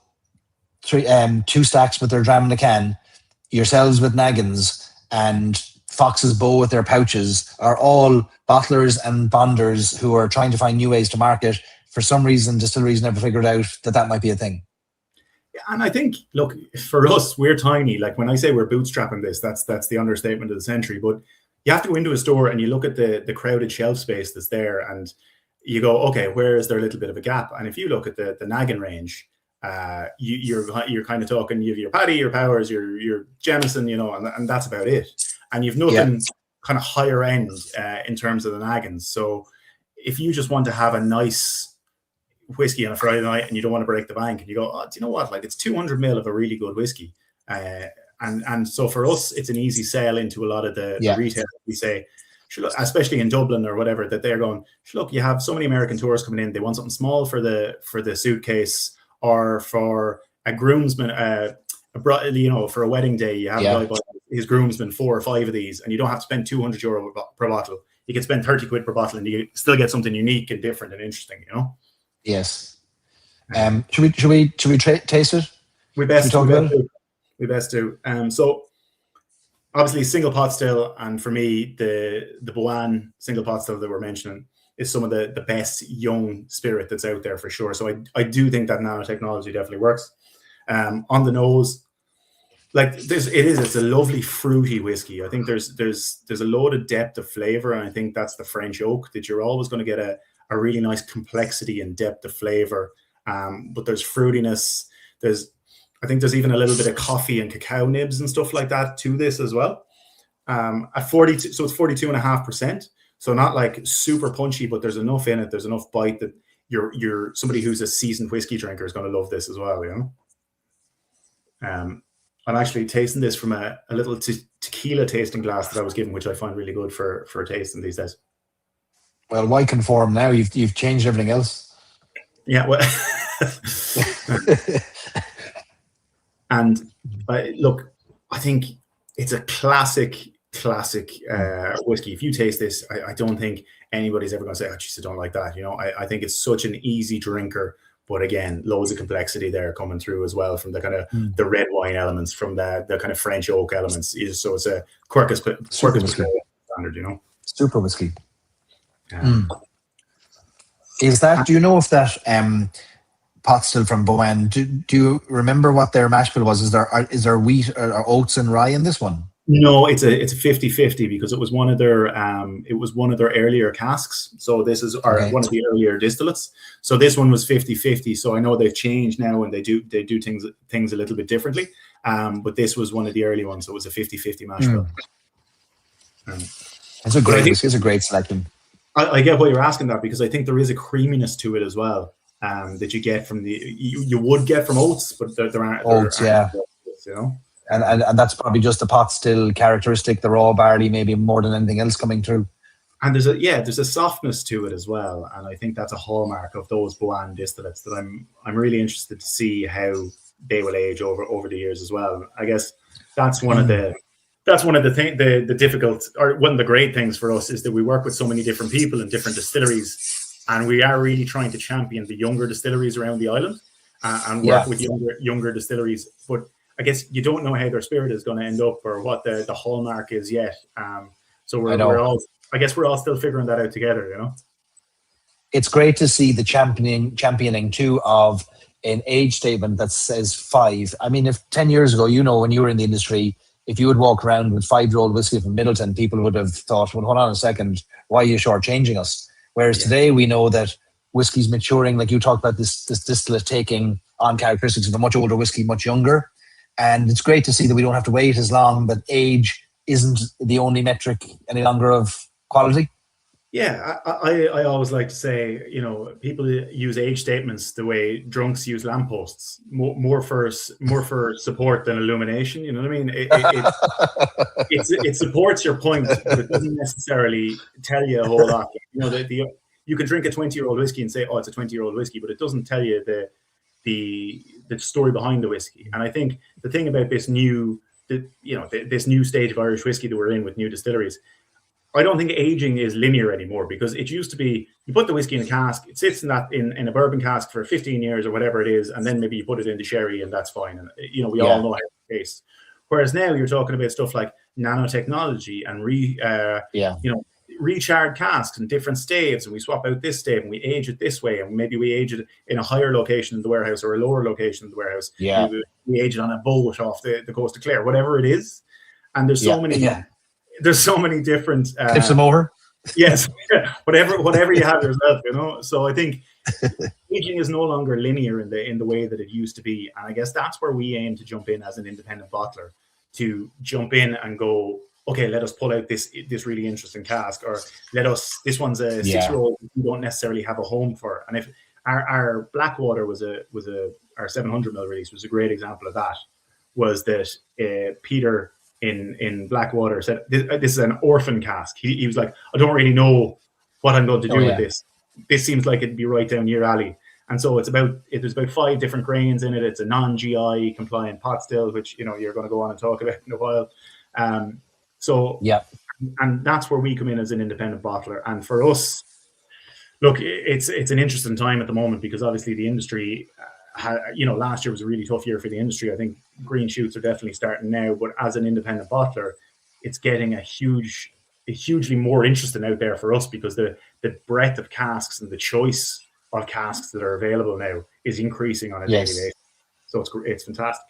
two stacks with their dram in a can, yourselves with naggins, and Fox's Bow with their pouches are all bottlers and bonders who are trying to find new ways to market. For some reason, distilleries never figured out that might be a thing. And I think, look, for us, we're tiny. Like when I say we're bootstrapping this, that's the understatement of the century. But you have to go into a store and you look at the crowded shelf space that's there, and you go, okay, where is there a little bit of a gap? And if you look at the naggin range, you're kind of talking, you have your Paddy, your Powers, your Jameson, you know, and that's about it. And you've nothing kind of higher end in terms of the naggins. So if you just want to have a nice whiskey on a Friday night and you don't want to break the bank, and you go, oh, do you know what? Like, it's 200 ml of a really good whiskey. And so for us, it's an easy sell into a lot of the retail. We say, especially in Dublin or whatever, that they're going, look, you have so many American tourists coming in. They want something small for the suitcase, or for a groomsman, you know, for a wedding day, you have a guy buy his groomsman 4 or 5 of these, and you don't have to spend €200 per bottle. You can spend 30 quid per bottle, and you still get something unique and different and interesting, you know. Yes. Should we taste it? We best do. So obviously single pot still, and for me the Boann single pot still that we're mentioning is some of the best young spirit that's out there for sure. So I do think that nanotechnology definitely works. On the nose, like it's a lovely fruity whiskey. I think there's a load of depth of flavor, and I think that's the French oak, that you're always going to get a really nice complexity and depth of flavor. But there's fruitiness. I think there's even a little bit of coffee and cacao nibs and stuff like that to this as well. At 42, so it's 42.5%. So not like super punchy, but there's enough in it. There's enough bite that you're somebody who's a seasoned whiskey drinker is going to love this as well, you know. I'm actually tasting this from a little tequila tasting glass that I was given, which I find really good for tasting these days. Well, why conform now? You've changed everything else. Yeah, well, and look, I think it's a classic whiskey. If you taste this, I don't think anybody's ever going to say, "Oh, geez, I don't like that." You know, I think it's such an easy drinker. But again, loads of complexity there coming through as well from the kind of the red wine elements, from the kind of French oak elements. So it's a Quercus standard, you know. Super whiskey. Is that? Do you know if that pot still from Boann? Do you remember what their mash bill was? Is there wheat or oats and rye in this one? No, it's a 50-50 because it was one of their earlier casks. So this is one of the earlier distillates. So this one was 50-50. So I know they've changed now and they do things a little bit differently. But this was one of the early ones. So it was a 50-50 mash bill. It's a great selection. I get why you're asking that, because I think there is a creaminess to it as well, that you get from you would get from oats, but there aren't oats, you know. And that's probably just the pot still characteristic, the raw barley, maybe more than anything else coming through. And there's a softness to it as well, and I think that's a hallmark of those Boan distillates that I'm really interested to see how they will age over the years as well. I guess that's one of the difficult, or one of the great things for us, is that we work with so many different people in different distilleries, and we are really trying to champion the younger distilleries around the island and work with younger distilleries. But I guess you don't know how their spirit is going to end up or what the hallmark is yet. So we're all still figuring that out together, you know. It's great to see the championing too of an age statement that says 5. I mean, if 10 years ago, you know, when you were in the industry, if you would walk around with 5-year-old whiskey from Middleton, people would have thought, well, hold on a second, why are you shortchanging us? Whereas today we know that whiskey's maturing, like you talked about this distillate taking on characteristics of a much older whiskey, much younger. And it's great to see that we don't have to wait as long, that age isn't the only metric any longer of quality. Yeah, I always like to say, you know, people use age statements the way drunks use lampposts, more for support than illumination. You know what I mean? It supports your point, but it doesn't necessarily tell you a whole lot. You know, you can drink a 20-year-old whiskey and say, oh, it's a 20-year-old whiskey, but it doesn't tell you the story behind the whiskey. And I think the thing about this new stage of Irish whiskey that we're in with new distilleries, I don't think aging is linear anymore, because it used to be you put the whiskey in a cask, it sits in a bourbon cask for 15 years or whatever it is, and then maybe you put it into sherry and that's fine. And you know, we all know how it tastes. Whereas now you're talking about stuff like nanotechnology and recharred casks and different staves, and we swap out this stave and we age it this way, and maybe we age it in a higher location in the warehouse or a lower location in the warehouse. Yeah. We age it on a boat off the coast of Clare, whatever it is. And there's so many. Yeah. There's so many different clips them over. Yes, whatever you have yourself, you know. So I think aging is no longer linear in the way that it used to be, and I guess that's where we aim to jump in as an independent bottler, to jump in and go, okay, let us pull out this really interesting cask, or this one's a 6-year-old we don't necessarily have a home for. And if our Blackwater was our 700 ml release was a great example of that, was that Peter in Blackwater said, this is an orphan cask. He was like, I don't really know what I'm going to do with this. This seems like it'd be right down your alley. And so there's about 5 different grains in it. It's a non-GI compliant pot still, which, you know, you're going to go on and talk about in a while. And that's where we come in as an independent bottler. And for us, look, it's an interesting time at the moment, because obviously the industry, last year was a really tough year for the industry. I think green shoots are definitely starting now, but as an independent bottler, it's getting a hugely more interesting out there for us, because the breadth of casks and the choice of casks that are available now is increasing on a daily basis. So it's fantastic.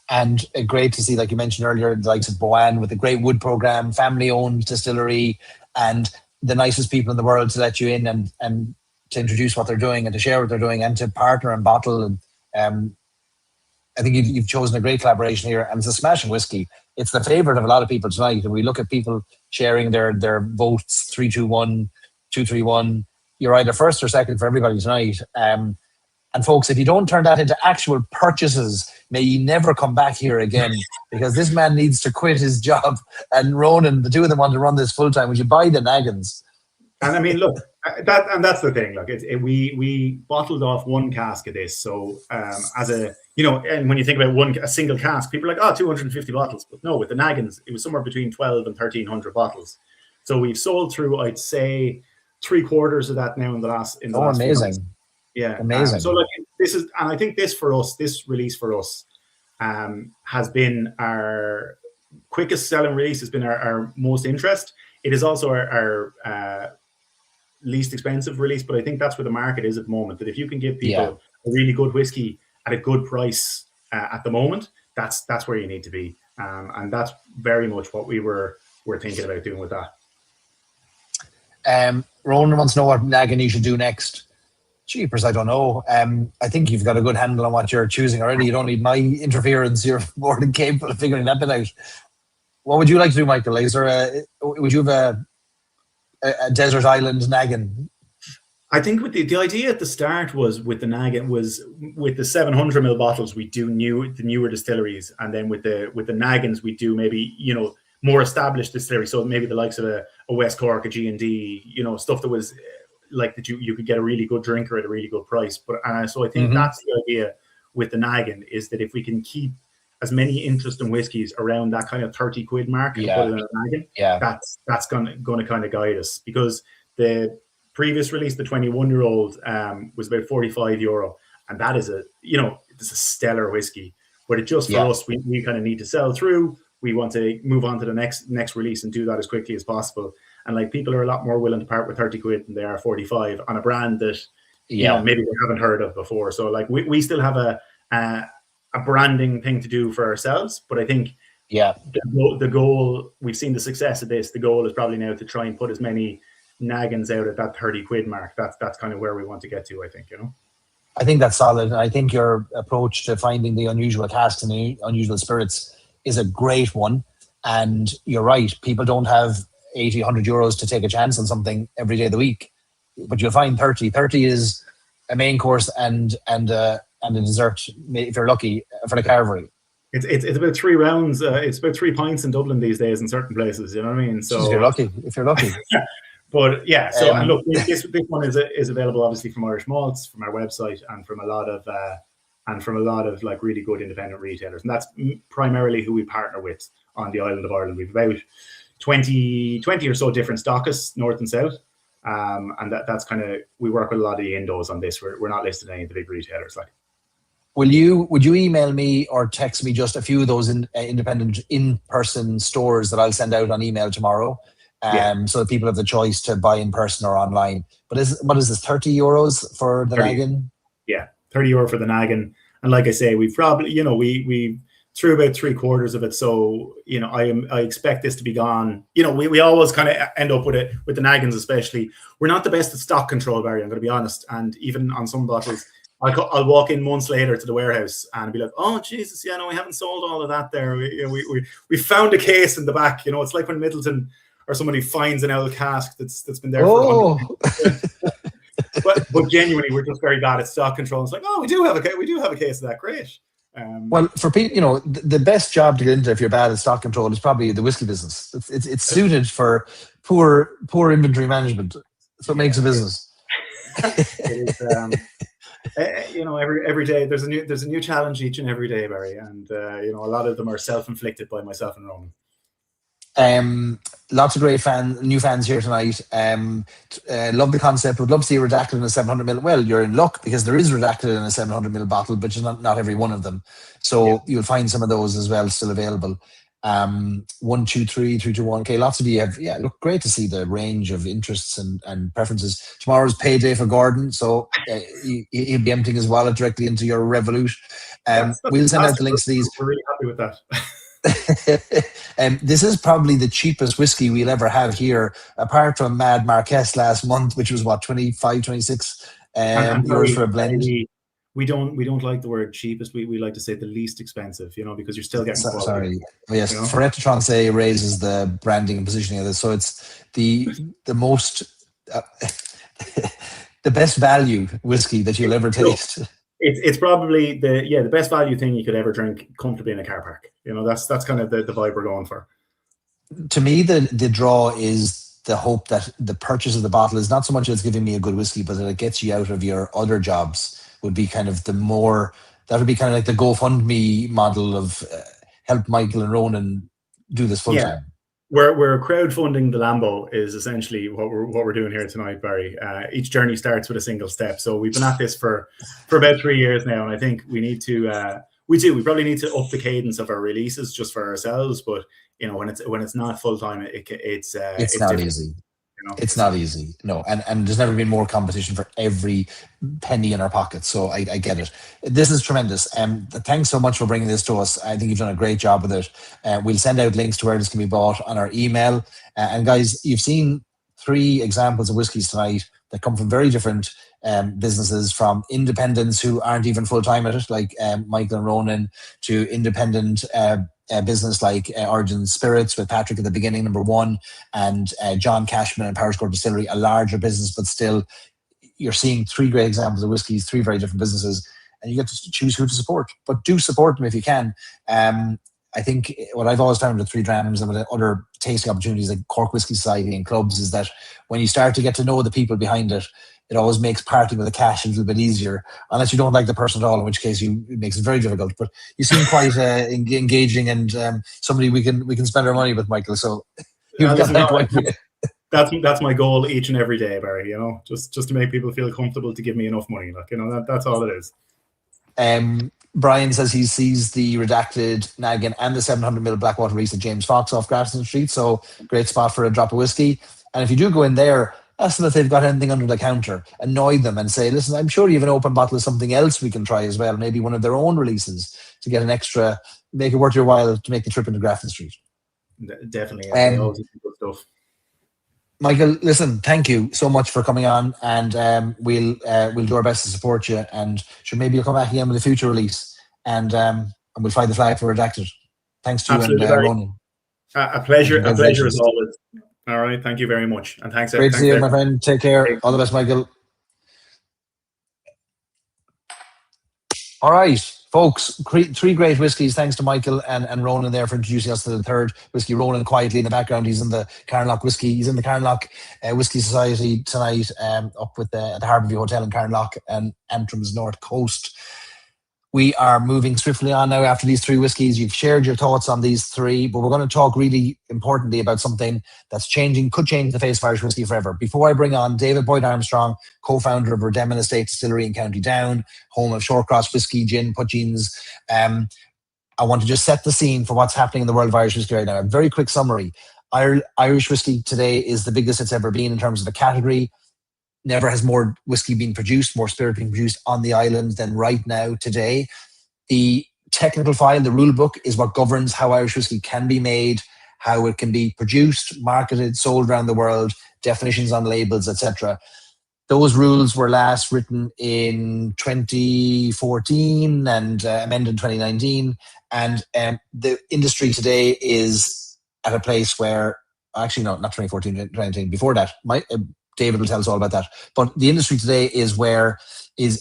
And great to see, like you mentioned earlier, the likes of Boan with a great wood program, family-owned distillery, and the nicest people in the world to let you in and to introduce what they're doing and to share what they're doing and to partner and bottle. And I think you've chosen a great collaboration here, and it's a smashing whiskey. It's the favorite of a lot of people tonight. And we look at people sharing their votes, 3-2-1, 2-3-1. You're either first or second for everybody tonight. And folks, if you don't turn that into actual purchases, may you never come back here again, because this man needs to quit his job. And Ronan, the two of them want to run this full time. Would you buy the naggins? And I mean, look, that's the thing. Look, we bottled off one cask of this. So and when you think about a single cask, people are like, 250 bottles. But no, with the naggins, it was somewhere between 12 and 1,300 bottles. So we've sold through, I'd say, 3/4 of that now in the last. Amazing! Yeah, amazing. So like I think this release for us, has been our quickest selling release. Has been our most interest. It is also our least expensive release, but I think that's where the market is at the moment. That if you can give people a really good whiskey at a good price at the moment, that's where you need to be. And that's very much what we're thinking about doing with that. Ronan wants to know what nagging you should do next. Jeepers, I don't know. I think you've got a good handle on what you're choosing already. You don't need my interference. You're more than capable of figuring that bit out. What would you like to do, Michael? Would you have a desert island nagging? I think with the idea at the start was with the nagging was with the 700ml bottles we do the newer distilleries, and then with the naggins we do maybe more established distilleries. So maybe the likes of a West Cork, a G&D, stuff that was like that you could get a really good drinker at a really good price. But so I think that's the idea with the naggin, is that if we can keep as many interesting whiskies around that kind of 30 quid mark and put it in a naggin, that's going to kind of guide us. Because the previous release, the 21-year-old, was about €45, and that is it's a stellar whiskey. But it just for us, we kind of need to sell through. We want to move on to the next release and do that as quickly as possible. And like, people are a lot more willing to part with 30 quid than they are 45 on a brand that maybe they haven't heard of before. So like, we still have a branding thing to do for ourselves, but I think the goal, we've seen the success of this. The goal is probably now to try and put as many naggins out at that 30 quid mark. That's kind of where we want to get to, I think. I think that's solid, and I think your approach to finding the unusual casks and the unusual spirits is a great one. And you're right, people don't have 80, 100 euros to take a chance on something every day of the week, but you'll find 30 is a main course and a dessert, if you're lucky, for the carvery. It's about 3 rounds. It's about 3 pints in Dublin these days in certain places. You know what I mean? So if you're lucky. But yeah, so and look, this one is available obviously from Irish Malts, from our website, and from a lot of like really good independent retailers, and that's primarily who we partner with on the island of Ireland. We've about 20 or so different stockists, north and south, and that's kind of, we work with a lot of the Indos on this. We're not listed in any of the big retailers. Like, would you email me or text me just a few of those independent in-person stores that I'll send out on email tomorrow? So that people have the choice to buy in person or online. But what is this, €30 for the naggin? Yeah, €30 for the naggin. And like I say, we've probably, we threw about 3/4 of it. So, I expect this to be gone. We always kind of end up with it, with the naggins especially. We're not the best at stock control, Barry, I'm going to be honest. And even on some bottles, I'll walk in months later to the warehouse and be like, oh, Jesus, no, we haven't sold all of that there. We found a case in the back. It's like when Middleton or somebody finds an old cask that's been there for 100 years. But genuinely, we're just very bad at stock control. It's like, oh, we do have a case of that. Great. Well, for people, the best job to get into if you're bad at stock control is probably the whiskey business. It's suited for poor inventory management. So it makes a business. It is. Every day there's a new challenge each and every day, Barry, and a lot of them are self-inflicted by myself and Roman. Lots of great new fans here tonight. Love the concept. Would love to see redacted in a 700ml. Well, you're in luck because there is redacted in a 700ml bottle, but just not every one of them. So you'll find some of those as well still available. 1, 2, 3, 3, 2, 1. Okay, lots of you have. Yeah, look, great to see the range of interests and preferences. Tomorrow's payday for Gordon, so he'll be emptying his wallet directly into your Revolut. We'll send out the links to these. We're really happy with that. This is probably the cheapest whiskey we'll ever have here, apart from Mad Marquess last month, which was what, 25, 26 euros for a blend. We don't like the word cheapest. We like to say the least expensive, because you're still getting quality. Sorry. Well, yes, Ferret de Trancé raises the branding and positioning of this, so it's the most the best value whiskey that you'll ever taste. It's probably the best value thing you could ever drink comfortably in a car park. That's kind of the vibe we're going for. To me, the draw is the hope that the purchase of the bottle is not so much as giving me a good whiskey, but that it gets you out of your other jobs. Would be kind of that would be kind of like the GoFundMe model of help Michael and Ronan do this full time. We're crowdfunding the Lambo is essentially what we're doing here tonight, Barry. Each journey starts with a single step. So we've been at this for about 3 years now, and I think we need to we probably need to up the cadence of our releases just for ourselves. But when it's not full time, it's not different. easy. It's not easy, no, and there's never been more competition for every penny in our pockets. So I get it. This is tremendous. Thanks so much for bringing this to us. I think you've done a great job with it. We'll send out links to where this can be bought on our email. And guys, you've seen 3 examples of whiskies tonight that come from very different businesses, from independents who aren't even full time at it, like Michael and Ronan, to independent business like Origin Spirits with Patrick at the beginning, number 1, and John Cashman and Powerscourt Distillery, a larger business, but still you're seeing 3 great examples of whiskies, 3 very different businesses, and you get to choose who to support. But do support them if you can. I think what I've always found with Three Drams and with other tasting opportunities like Cork Whisky Society and clubs is that when you start to get to know the people behind it, it always makes parting with the cash a little bit easier, unless you don't like the person at all, in which case it makes it very difficult. But you seem quite engaging and somebody we can spend our money with, Michael. So you've got that right for you. That's my goal each and every day, Barry. Just to make people feel comfortable to give me enough money. That's all it is. Brian says he sees the redacted Naggin and the 700ml Blackwater Reese at James Fox off Grafton Street. So great spot for a drop of whiskey. And if you do go in there, ask them if they've got anything under the counter. Annoy them and say, listen, I'm sure you have an open bottle of something else we can try as well. Maybe one of their own releases to get an extra, make it worth your while to make the trip into Grafton Street. Definitely. They always do good stuff. Michael, listen, thank you so much for coming on, and we'll do our best to support you. And sure, maybe you'll come back again with a future release, and we'll fly the flag for Redacted. Thanks to Absolutely, you and Ronan. A pleasure as always. All right, thank you very much, and thanks. Great to see you, my friend. Take care. All the best, Michael. All right, folks, 3 great whiskies. Thanks to Michael and Ronan there for introducing us to the 3rd whiskey. Ronan quietly in the background. He's in the Carnlough Whiskey. He's in the Carnlough Whiskey Society tonight, up with at the Harbourview Hotel in Carnlough and Antrim's North Coast. We are moving swiftly on now after these 3 whiskies. You've shared your thoughts on these 3, but we're going to talk really importantly about something that's could change the face of Irish whiskey forever. Before I bring on David Boyd Armstrong, co-founder of Redemin Estate Distillery in County Down, home of Shorecross Whiskey, Gin, Putjeans, I want to just set the scene for what's happening in the world of Irish whiskey right now. A very quick summary. Irish whiskey today is the biggest it's ever been in terms of the category. Never has more whiskey been produced, more spirit being produced on the island than right now today. The technical file, the rule book, is what governs how Irish whiskey can be made, how it can be produced, marketed, sold around the world, definitions on labels, etc. Those rules were last written in 2014 and amended in 2019. And the industry today is at a place where, actually, no, not 2014, 2019, before that. David will tell us all about that. But the industry today is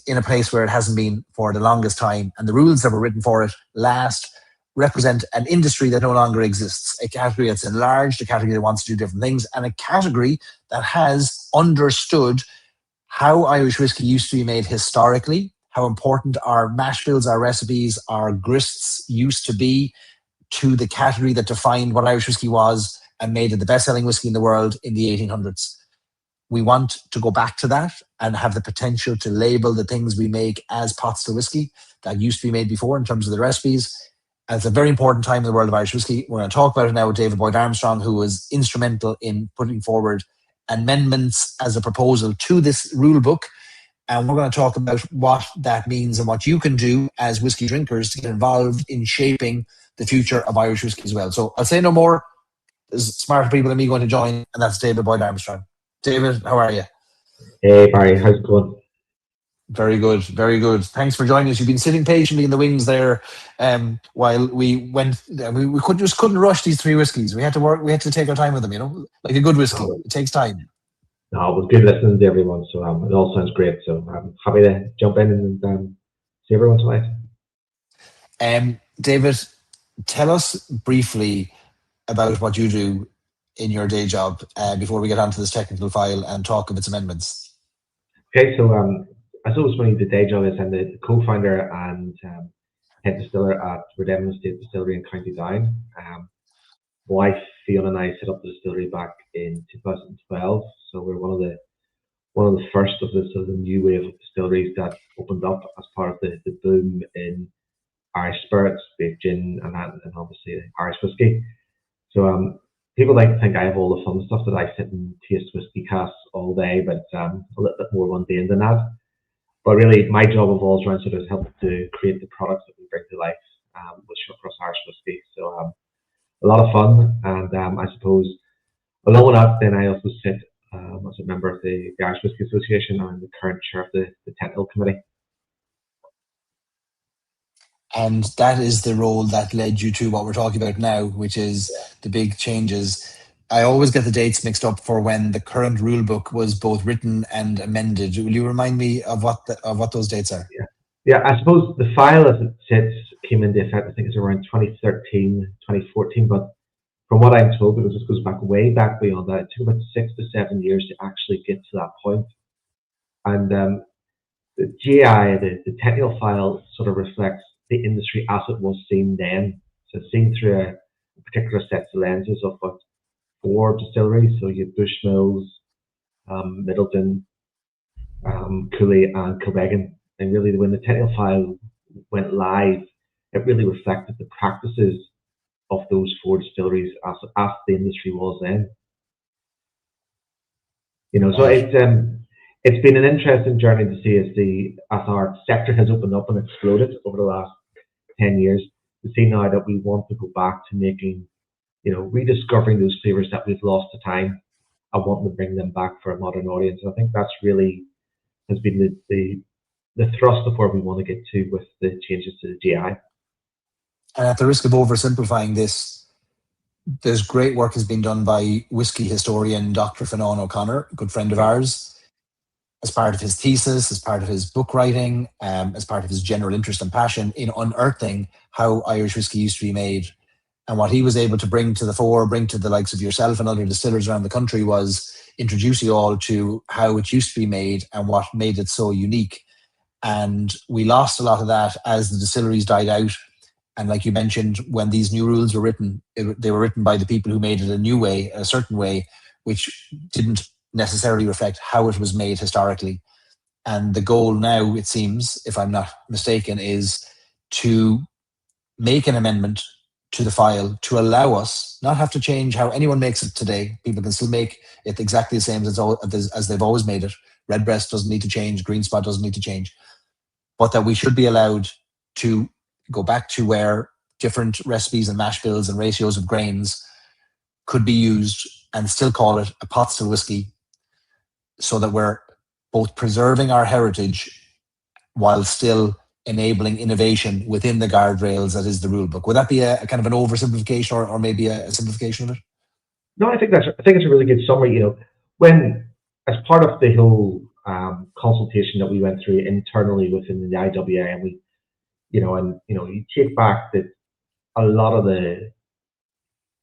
in a place where it hasn't been for the longest time. And the rules that were written for it represent an industry that no longer exists, a category that's enlarged, a category that wants to do different things, and a category that has understood how Irish whiskey used to be made historically, how important our mash bills, our recipes, our grists used to be to the category that defined what Irish whiskey was and made it the best-selling whiskey in the world in the 1800s. We want to go back to that and have the potential to label the things we make as pot still whiskey that used to be made before in terms of the recipes. And it's a very important time in the world of Irish whiskey. We're going to talk about it now with David Boyd Armstrong, who was instrumental in putting forward amendments as a proposal to this rule book. And we're going to talk about what that means and what you can do as whiskey drinkers to get involved in shaping the future of Irish whiskey as well. So I'll say no more. There's smarter people than me going to join, and that's David Boyd Armstrong. David, how are you? Hey, Barry, how's it going? Very good, very good. Thanks for joining us. You've been sitting patiently in the wings there while we went. We couldn't rush these 3 whiskies. We had to work. We had to take our time with them. Like a good whiskey, it takes time. No, it was good listening to everyone. So it all sounds great. So I'm happy to jump in and see everyone tonight. David, tell us briefly about what you do in your day job before we get onto this technical file and talk of its amendments. Okay, so I suppose the day job is I'm the co-founder and head distiller at Redemin Estate Distillery in County Down. My wife Fiona and I set up the distillery back in 2012. So we're one of the first of the sort of new wave of distilleries that opened up as part of the boom in Irish spirits, be it gin and obviously Irish whiskey. So people like to think I have all the fun stuff, that I sit and taste whiskey casks all day, but a little bit more mundane than that. But really, my job evolves around sort of helping to create the products that we bring to life with Short Cross Irish whiskey. So a lot of fun, and I suppose along with that, then I also sit as a member of the Irish Whiskey Association and the current chair of the technical committee. And that is the role that led you to what we're talking about now, which is the big changes. I always get the dates mixed up for when the current rule book was both written and amended. Will you remind me of what those dates are? Yeah, I suppose the file as it sits came into effect, I think it's around 2013, 2014, but from what I'm told, because this goes back way back beyond that, it took about 6 to 7 years to actually get to that point. And the GI, the technical file, sort of reflects the industry as it was seen then. So seen through a particular set of lenses of what 4 distilleries, so you have Bushmills, Middleton, Cooley and Kilbeggan. And really when the technical file went live, it really reflected the practices of those 4 distilleries as the industry was then. You know, so it's been an interesting journey to see as our sector has opened up and exploded over the last 10 years, to see now that we want to go back to making, you know, rediscovering those flavors that we've lost to time and wanting to bring them back for a modern audience. And I think that's really has been the thrust of where we want to get to with the changes to the GI. And at the risk of oversimplifying this, there's great work has been done by whiskey historian Dr. Fionnán O'Connor, a good friend of ours, as part of his thesis, as part of his book writing, as part of his general interest and passion in unearthing how Irish whiskey used to be made. And what he was able to bring to the fore, bring to the likes of yourself and other distillers around the country, was introduce you all to how it used to be made and what made it so unique. And we lost a lot of that as the distilleries died out. And like you mentioned, when these new rules were written, they were written by the people who made it a new way, a certain way, which didn't necessarily reflect how it was made historically. And the goal now, it seems, if I'm not mistaken, is to make an amendment to the file to allow us not have to change how anyone makes it today. People can still make it exactly the same as they've always made it. Redbreast doesn't need to change, Green Spot doesn't need to change, but that we should be allowed to go back to where different recipes and mash bills and ratios of grains could be used and still call it a pot still whiskey, so that we're both preserving our heritage while still enabling innovation within the guardrails that is the rule book. Would that be a kind of an oversimplification or maybe a simplification of it? No, I think it's a really good summary. You know, when as part of the whole consultation that we went through internally within the IWA, and we, you take back that a lot of the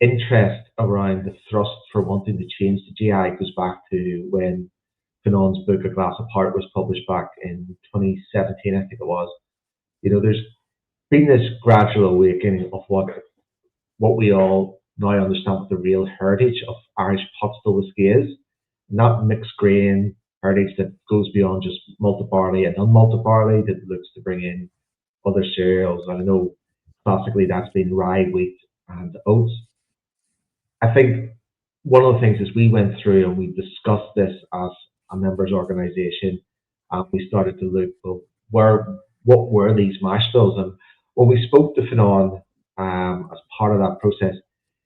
interest around the thrust for wanting to change the GI goes back to when Fionnán's book A Glass Apart was published back in 2017, I think it was. You know, there's been this gradual awakening of what we all now understand what the real heritage of Irish pot still whiskey is. Not mixed grain heritage that goes beyond just malted barley and unmalted barley, that looks to bring in other cereals. I know classically that's been rye, wheat and oats. I think one of the things is we went through and we discussed this as a members organisation, and we started to look, well, what were these mash bills? And when we spoke to Fionnán as part of that process,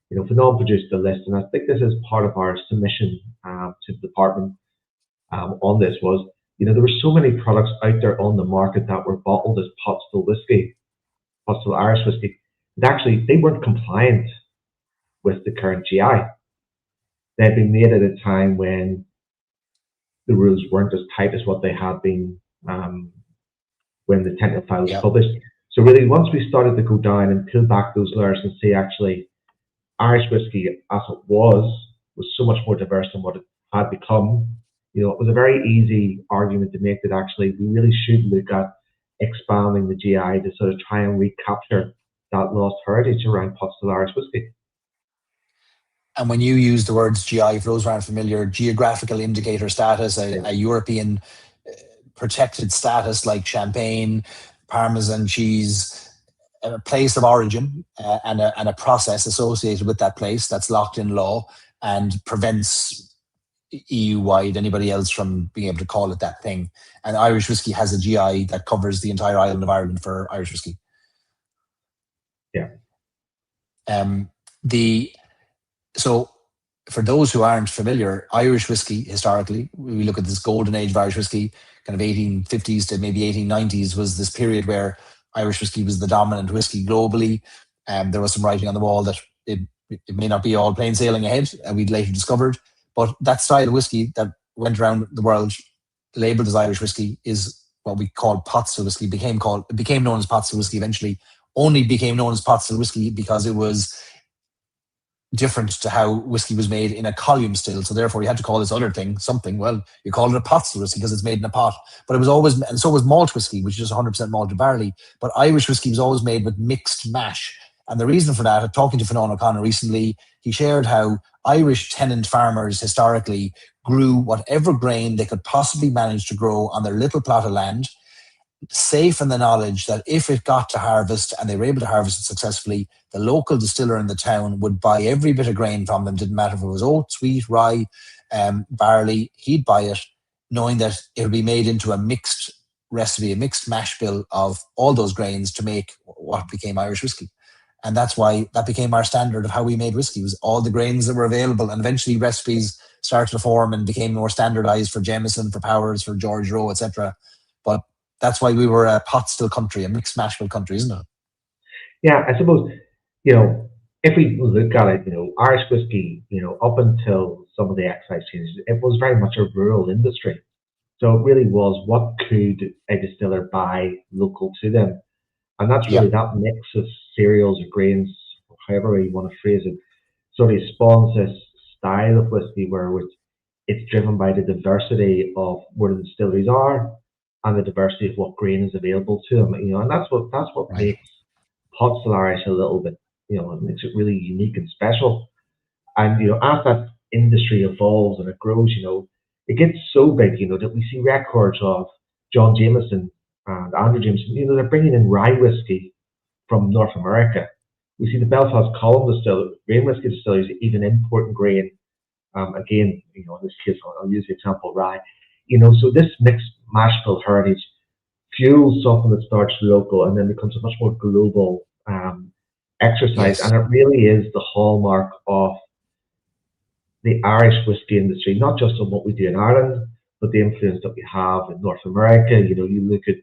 you know, Fionnán produced a list, and I think this is part of our submission to the department on this was, you know, there were so many products out there on the market that were bottled as pot still whiskey, pot still Irish whiskey, and actually they weren't compliant with the current GI. They had been made at a time when the rules weren't as tight as what they had been when the technical file was published. So really, once we started to go down and peel back those layers and see actually Irish whiskey as it was so much more diverse than what it had become, you know, it was a very easy argument to make that actually we really should look at expanding the GI to sort of try and recapture that lost heritage around pot still Irish whiskey. And when you use the words GI, for those who aren't familiar, geographical indicator status, a European protected status like champagne, Parmesan cheese, a place of origin and a process associated with that place that's locked in law and prevents EU-wide anybody else from being able to call it that thing. And Irish whiskey has a GI that covers the entire island of Ireland for Irish whiskey. Yeah. So for those who aren't familiar, Irish whiskey, historically, we look at this golden age of Irish whiskey, kind of 1850s to maybe 1890s was this period where Irish whiskey was the dominant whiskey globally. There was some writing on the wall that it may not be all plain sailing ahead, and we'd later discovered. But that style of whiskey that went around the world, labelled as Irish whiskey, is what we call pot still whiskey. It became known as pot still whiskey eventually. Only became known as pot still whiskey because it was different to how whiskey was made in a column still. So therefore you had to call this other thing something. Well, you call it a pot still whiskey because it's made in a pot. But it was always, and so was malt whiskey, which is 100% malted barley. But Irish whiskey was always made with mixed mash. And the reason for that, talking to Fionnán O'Connor recently, he shared how Irish tenant farmers historically grew whatever grain they could possibly manage to grow on their little plot of land, safe in the knowledge that if it got to harvest and they were able to harvest it successfully, the local distiller in the town would buy every bit of grain from them. Didn't matter if it was oat, wheat, rye, barley, he'd buy it, knowing that it would be made into a mixed recipe, a mixed mash bill of all those grains to make what became Irish whiskey. And that's why that became our standard of how we made whiskey, was all the grains that were available. And eventually recipes started to form and became more standardized for Jameson, for Powers, for George Rowe, etc. But that's why we were a pot still country, a mixed mash bill country, isn't it? Yeah, I suppose, if we look at it, Irish whiskey, up until some of the excise changes, it was very much a rural industry. So it really was, what could a distiller buy local to them? And that's really that mix of cereals or grains, however you want to phrase it, sort of spawns this style of whiskey where it's driven by the diversity of where the distilleries are and the diversity of what grain is available to them. And that's what makes pot still Irish a little bit, it makes it really unique and special. And as that industry evolves and it grows, it gets so big, that we see records of John Jameson and Andrew Jameson, they're bringing in rye whiskey from North America. We see the Belfast Column grain whiskey distilleries even importing grain. Again, in this case, I'll use the example rye. So this mixed mash bill heritage fuels something that starts local and then becomes a much more global exercise. Yes. And it really is the hallmark of the Irish whiskey industry, not just on what we do in Ireland, but the influence that we have in North America. You look at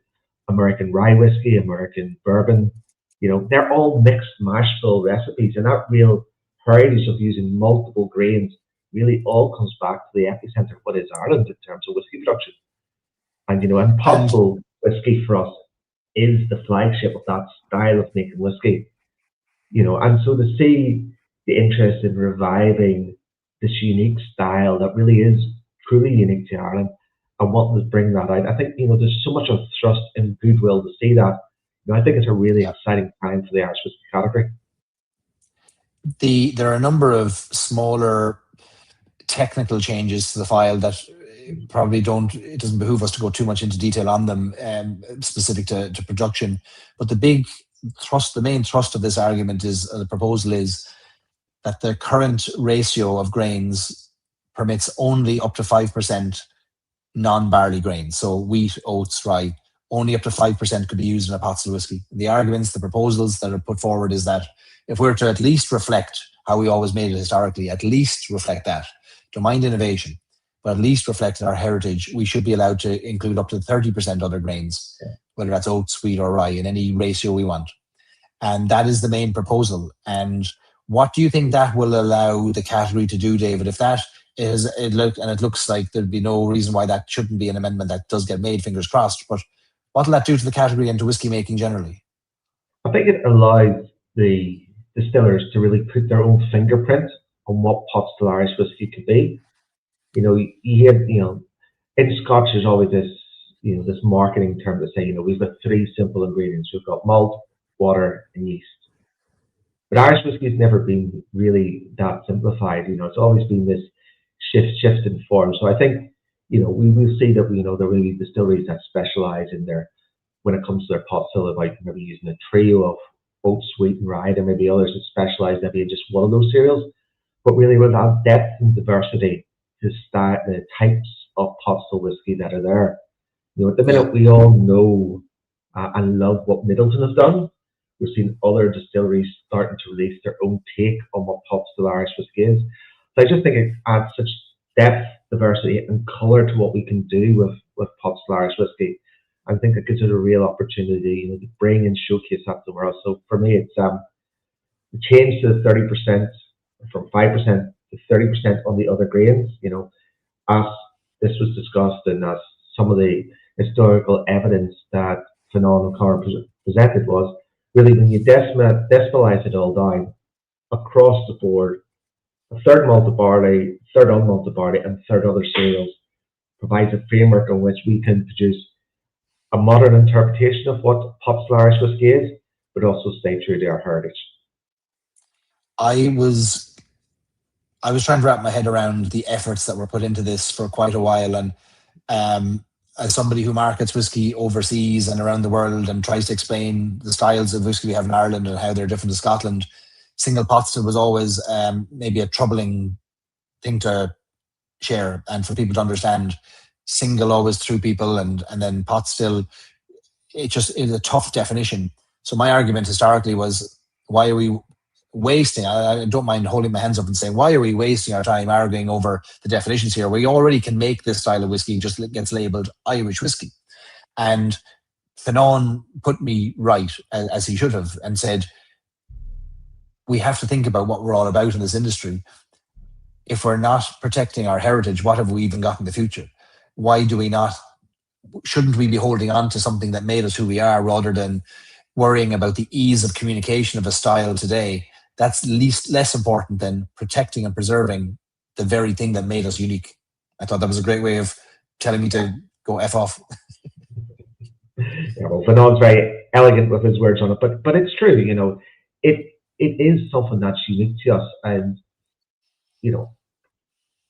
American rye whiskey, American bourbon, they're all mixed mash bill recipes, and that real heritage of using multiple grains really all comes back to the epicenter of what is Ireland in terms of whiskey production. And pot still whiskey for us is the flagship of that style of making whiskey. And so to see the interest in reviving this unique style that really is truly unique to Ireland and wanting to bring that out, I think, there's so much of thrust and goodwill to see that. I think it's a really exciting time for the Irish whiskey category. There are a number of smaller technical changes to the file that probably it doesn't behoove us to go too much into detail on them, specific to production. But the main thrust of this argument the proposal is that the current ratio of grains permits only up to 5% non-barley grains. So wheat, oats, rye, only up to 5% could be used in a pot still whiskey. The proposals that are put forward is that if we're to at least reflect how we always made it historically, at least reflect that, don't mind innovation, but at least reflect our heritage, we should be allowed to include up to 30% other grains, whether that's oats, wheat or rye, in any ratio we want. And that is the main proposal. And what do you think that will allow the category to do, David? If that is, it looks like there'd be no reason why that shouldn't be an amendment that does get made, fingers crossed, but what will that do to the category and to whiskey making generally? I think it allows the distillers to really put their own fingerprint on what pot still Irish whiskey could be. You hear, in Scotch there's always this, this marketing term to say, we've got three simple ingredients. We've got malt, water, and yeast. But Irish whiskey has never been really that simplified. It's always been this shift in form. So I think, we will see that, there will be distilleries that specialize in when it comes to their pot still, about maybe using a trio of oat, sweet, and rye. There may be others that specialize maybe in just one of those cereals, but really with that depth and diversity to start the types of pot still whiskey that are there. You know, at the minute we all know and love what Middleton has done. We've seen other distilleries starting to release their own take on what pot still Irish whiskey is. So I just think it adds such depth, diversity, and colour to what we can do with pot still Irish whiskey. I think it gives it a real opportunity, you know, to bring and showcase that to the world. So for me, it's the change to the 30% from 5% to 30% on the other grains. You know, as this was discussed and as some of the historical evidence that Fionnán O'Connor presented was really when you decimalize it all down across the board, a third malted barley, third unmalted barley, and third other cereals provides a framework on which we can produce a modern interpretation of what pot still Irish whiskey is, but also stay true to our heritage. I was trying to wrap my head around the efforts that were put into this for quite a while, and as somebody who markets whiskey overseas and around the world and tries to explain the styles of whiskey we have in Ireland and how they're different to Scotland, single pot still was always maybe a troubling thing to share and for people to understand. Single always threw people, and then pot still, it just is a tough definition. So my argument historically was, why are we wasting, I don't mind holding my hands up and saying, why are we wasting our time arguing over the definitions here? We already can make this style of whiskey, just gets labelled Irish whiskey. And Fionnán put me right, as he should have, and said, we have to think about what we're all about in this industry. If we're not protecting our heritage, what have we even got in the future? Why do we not, shouldn't we be holding on to something that made us who we are rather than worrying about the ease of communication of a style today? That's less important than protecting and preserving the very thing that made us unique. I thought that was a great way of telling me to go F off. Yeah, well, Fionnán's very elegant with his words on it, but it's true, you know, it is something that's unique to us. And, you know,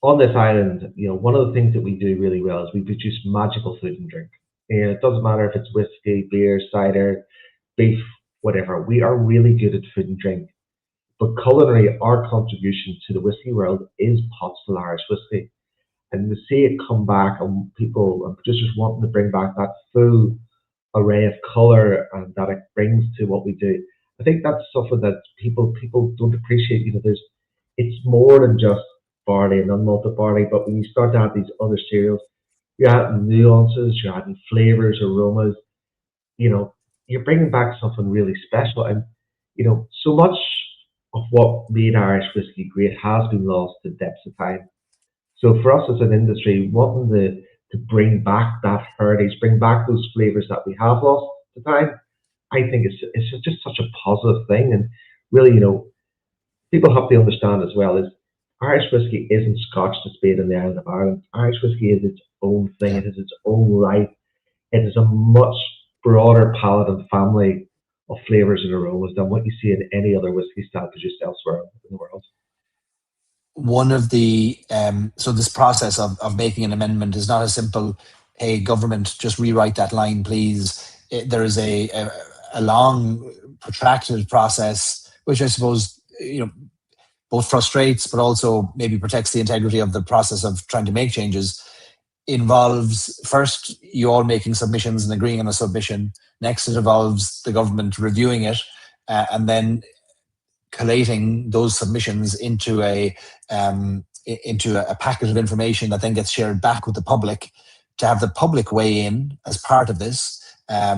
on this island, you know, one of the things that we do really well is we produce magical food and drink. And it doesn't matter if it's whiskey, beer, cider, beef, whatever. We are really good at food and drink. But culinary, our contribution to the whiskey world is pot still Irish whiskey. And to see it come back and people and producers wanting to bring back that full array of colour and that it brings to what we do, I think that's something that people don't appreciate. You know, it's more than just barley and unmalted barley, but when you start to add these other cereals, you're adding nuances, you're adding flavours, aromas, you know, you're bringing back something really special. And, you know, so much of what made Irish whiskey great has been lost to depths of time. So for us as an industry, wanting to bring back that heritage, bring back those flavours that we have lost to time, I think it's just such a positive thing. And really, you know, people have to understand as well is Irish whiskey isn't Scotch that's made in the island of Ireland. Irish whiskey is its own thing. It is its own life. It is a much broader palette and family of flavours and aromas than what you see in any other whiskey style produced elsewhere in the world. One of the, so this process of making an amendment is not a simple, hey, government, just rewrite that line, please. There is a long, protracted process, which I suppose, you know, both frustrates, but also maybe protects the integrity of the process of trying to make changes. Involves first you all making submissions and agreeing on a submission. Next, it involves the government reviewing it, and then collating those submissions into a packet of information that then gets shared back with the public to have the public weigh in as part of this.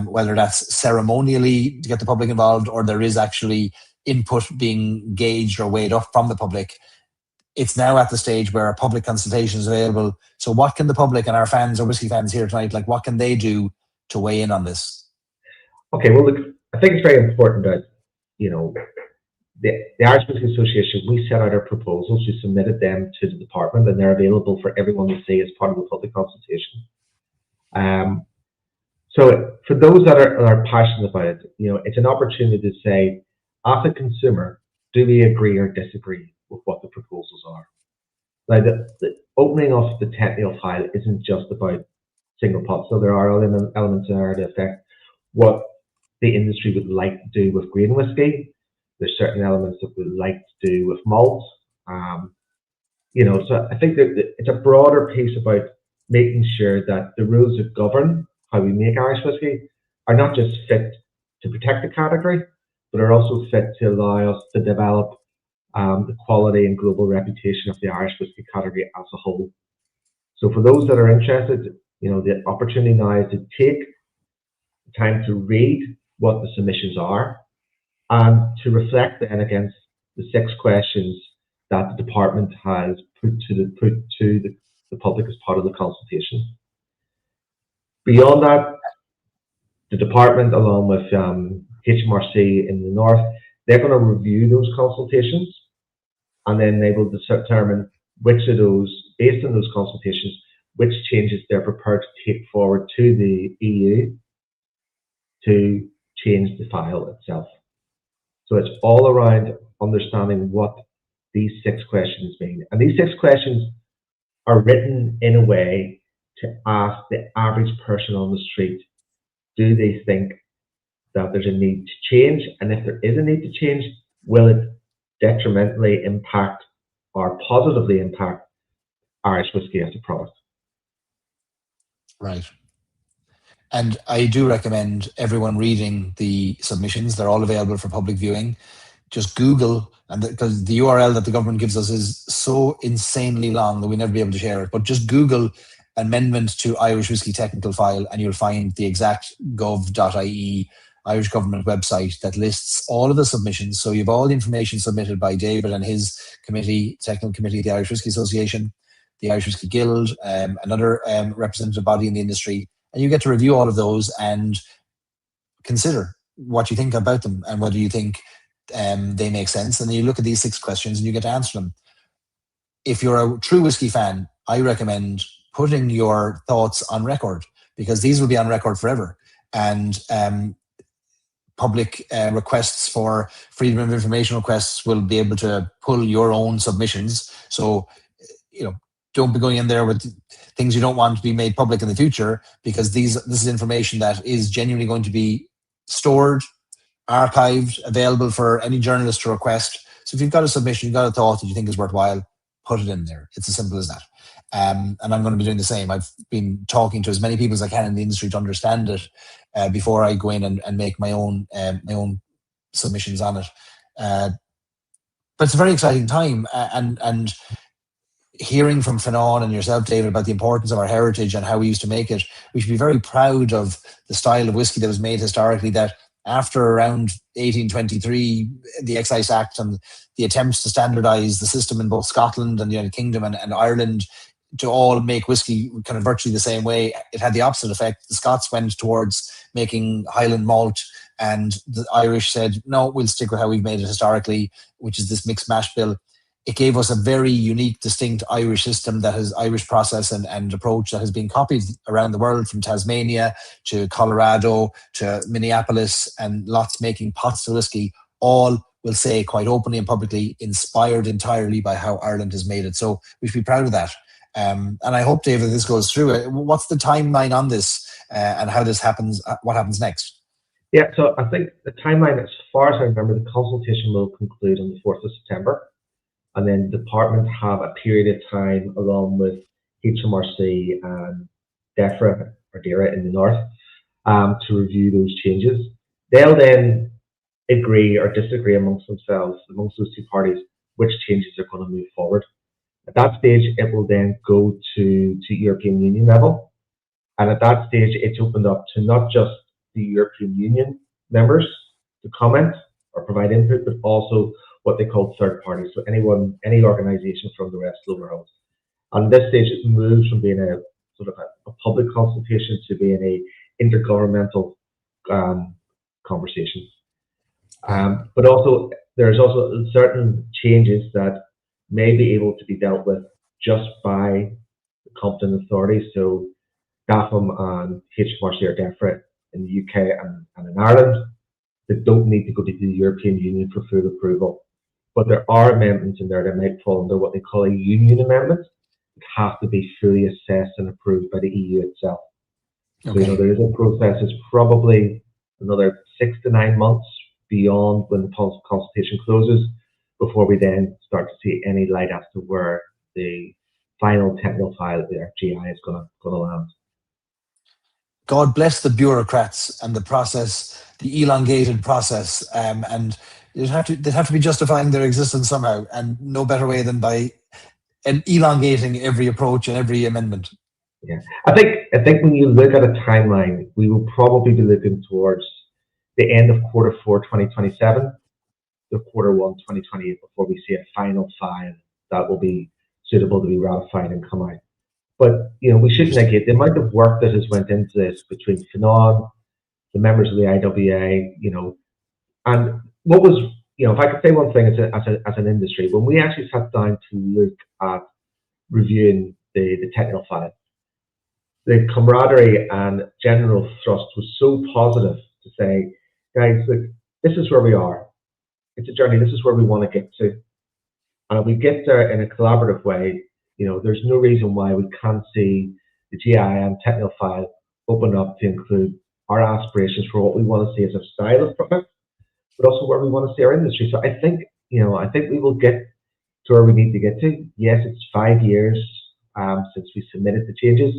Whether that's ceremonially to get the public involved or there is actually input being gauged or weighed up from the public. It's now at the stage where a public consultation is available. So what can the public and our fans or whiskey fans here tonight, like what can they do to weigh in on this? Okay, well, look, I think it's very important that, you know, the Irish Whiskey Association, we set out our proposals, we submitted them to the department and they're available for everyone to see as part of the public consultation. So for those that are passionate about it, you know, it's an opportunity to say, as a consumer, do we agree or disagree with what the proposals are? Now, the opening of the technical file isn't just about single pot, so there are elements in there that affect what the industry would like to do with grain whiskey. There's certain elements that we like to do with malt. You know, so I think that it's a broader piece about making sure that the rules that govern how we make Irish whiskey are not just fit to protect the category, but are also fit to allow us to develop the quality and global reputation of the Irish whiskey category as a whole. So for those that are interested, you know, the opportunity now is to take the time to read what the submissions are and to reflect then against the 6 questions that the department has put to the public as part of the consultation. Beyond that, the department, along with HMRC in the north, they're going to review those consultations, and then they will determine which of those, based on those consultations, which changes they're prepared to take forward to the EU to change the file itself. So it's all around understanding what these 6 questions mean. And these 6 questions are written in a way to ask the average person on the street, do they think that there's a need to change? And if there is a need to change, will it detrimentally impact or positively impact Irish whiskey as a product? Right. And I do recommend everyone reading the submissions. They're all available for public viewing. Just Google, and because the URL that the government gives us is so insanely long that we never be able to share it, but just Google amendment to Irish whiskey technical file and you'll find the exact gov.ie Irish government website that lists all of the submissions. So you have all the information submitted by David and his committee, technical committee of the Irish Whiskey Association, the Irish Whiskey Guild, another representative body in the industry, and you get to review all of those and consider what you think about them and whether you think they make sense. And then you look at these 6 questions and you get to answer them. If you're a true whiskey fan, I recommend putting your thoughts on record, because these will be on record forever. And public requests for freedom of information requests will be able to pull your own submissions. So, you know, don't be going in there with things you don't want to be made public in the future, because this is information that is genuinely going to be stored, archived, available for any journalist to request. So if you've got a submission, you've got a thought that you think is worthwhile, put it in there. It's as simple as that. And I'm going to be doing the same. I've been talking to as many people as I can in the industry to understand it before I go in and make my own submissions on it. But it's a very exciting time, and hearing from Fionnán and yourself, David, about the importance of our heritage and how we used to make it, we should be very proud of the style of whiskey that was made historically, that after around 1823, the Excise Act and the attempts to standardise the system in both Scotland and the United Kingdom and Ireland to all make whiskey kind of virtually the same way, it had the opposite effect. The Scots went towards making Highland malt, and the Irish said, no, we'll stick with how we've made it historically, which is this mixed mash bill. It gave us a very unique, distinct Irish system that has Irish process and approach that has been copied around the world, from Tasmania to Colorado to Minneapolis, and lots making pots of whiskey, all will say quite openly and publicly, inspired entirely by how Ireland has made it. So we should be proud of that. And I hope, David, this goes through. What's the timeline on this and how this happens? What happens next? Yeah, so I think the timeline, as far as I remember, the consultation will conclude on the 4th of September. And then the department have a period of time, along with HMRC and DEFRA or DERA in the north, to review those changes. They'll then agree or disagree amongst themselves, amongst those 2 parties, which changes are going to move forward. At that stage, it will then go to European Union level. And at that stage, it's opened up to not just the European Union members to comment or provide input, but also what they call third parties. So anyone, any organization from the rest of the world. On this stage, it moves from being a sort of a public consultation to being a intergovernmental conversation. But also, there's also certain changes that may be able to be dealt with just by the competent authorities. So DAFM and HMRC or DEFRA in the UK and in Ireland, that don't need to go to the European Union for full approval. But there are amendments in there that might fall under what they call a union amendment. It have to be fully assessed and approved by the EU itself. Okay. So, you know, there is a process. It's probably another 6 to 9 months beyond when the consultation closes before we then start to see any light as to where the final technical file, the GI, is going to land. God bless the bureaucrats and the process, the elongated process, and they'd have to be justifying their existence somehow, and no better way than by elongating every approach and every amendment. Yeah, I think when you look at a timeline, we will probably be looking towards the end of Q4 2027, to Q1 2028 before we see a final file that will be suitable to be ratified and come out. But we shouldn't negate the amount of work that has went into this between Finan, the members of the IWA, and what was, if I could say one thing as an industry, when we actually sat down to look at reviewing the technical file, the camaraderie and general thrust was so positive to say, guys, look, this is where we are. It's a journey. This is where we want to get to. And if we get there in a collaborative way, there's no reason why we can't see the GI and technical file open up to include our aspirations for what we want to see as a style of product, but also where we want to see our industry. So I think we will get to where we need to get to. Yes, it's 5 years since we submitted the changes,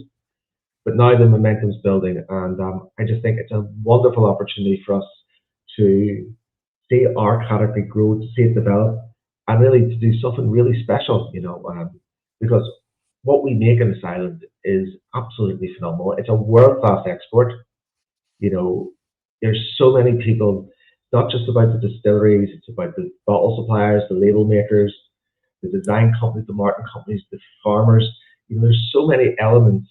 but now the momentum's building, and I just think it's a wonderful opportunity for us to see our category grow, to see it develop, and really to do something really special, because what we make in this island is absolutely phenomenal. It's a world-class export. There's so many people, not just about the distilleries, it's about the bottle suppliers, the label makers, the design companies, the marketing companies, the farmers. There's so many elements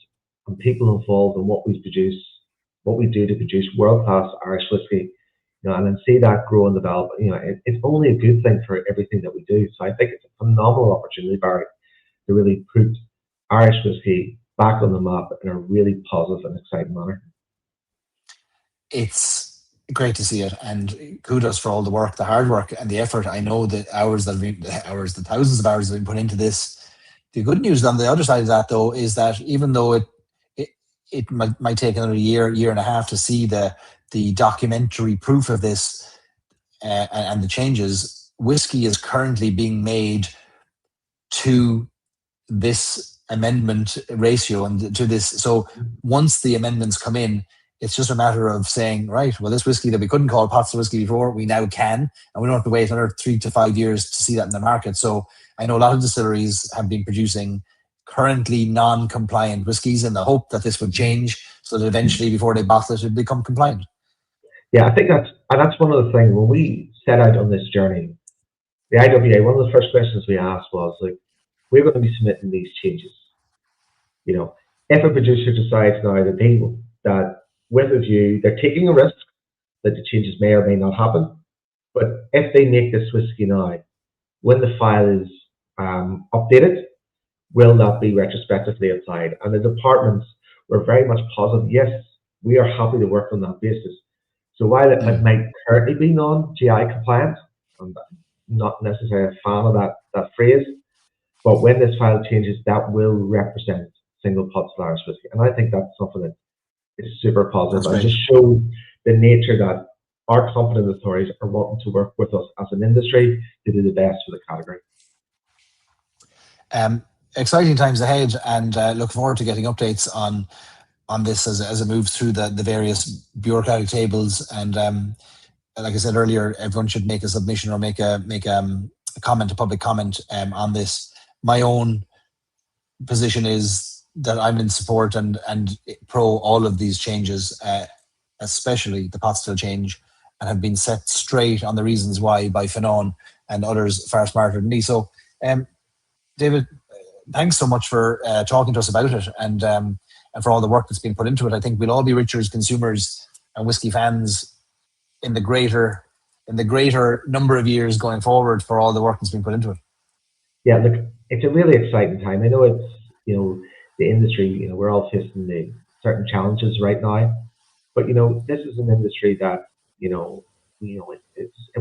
and people involved in what we produce, what we do to produce world-class Irish whiskey. And then see that grow and develop. It's only a good thing for everything that we do. So I think it's a phenomenal opportunity, Barry, to really put Irish whiskey back on the map in a really positive and exciting manner. It's great to see it, and kudos for all the work, the hard work, and the effort. I know the thousands of hours that have been put into this. The good news on the other side of that, though, is that even though it might take another year and a half to see the documentary proof of this and the changes, whiskey is currently being made to this amendment ratio and to this. So once the amendments come in, it's just a matter of saying, right, well, this whiskey that we couldn't call pots of whiskey before, we now can, and we don't have to wait another 3 to 5 years to see that in the market. So I know a lot of distilleries have been producing currently non-compliant whiskies in the hope that this would change so that eventually before they bottle it would become compliant. Yeah, I think that's one of the things when we set out on this journey. The IWA, one of the first questions we asked was, like, we're going to be submitting these changes. If a producer decides now that with a view, they're taking a risk that the changes may or may not happen, but if they make this whiskey now, when the file is updated, will that be retrospectively applied? And the departments were very much positive. Yes, we are happy to work on that basis. So while it might currently be non-GI compliant, I'm not necessarily a fan of that phrase, but when this file changes, that will represent single pot Irish whiskey. And I think that's something that is super positive and just shows the nature that our competent authorities are wanting to work with us as an industry to do the best for the category. Exciting times ahead, and look forward to getting updates on this as it moves through the various bureaucratic tables. And like I said earlier, everyone should make a submission or make a comment, a public comment on this. My own position is that I'm in support and pro all of these changes, especially the pot still change, and have been set straight on the reasons why by Finan and others far smarter than me. So, David, thanks so much for talking to us about it and for all the work that's been put into it. I think we'll all be richer as consumers and whiskey fans in the greater number of years going forward for all the work that's been put into it. Yeah, look, it's a really exciting time. I know it's, the industry, we're all facing the certain challenges right now, but, this is an industry that, it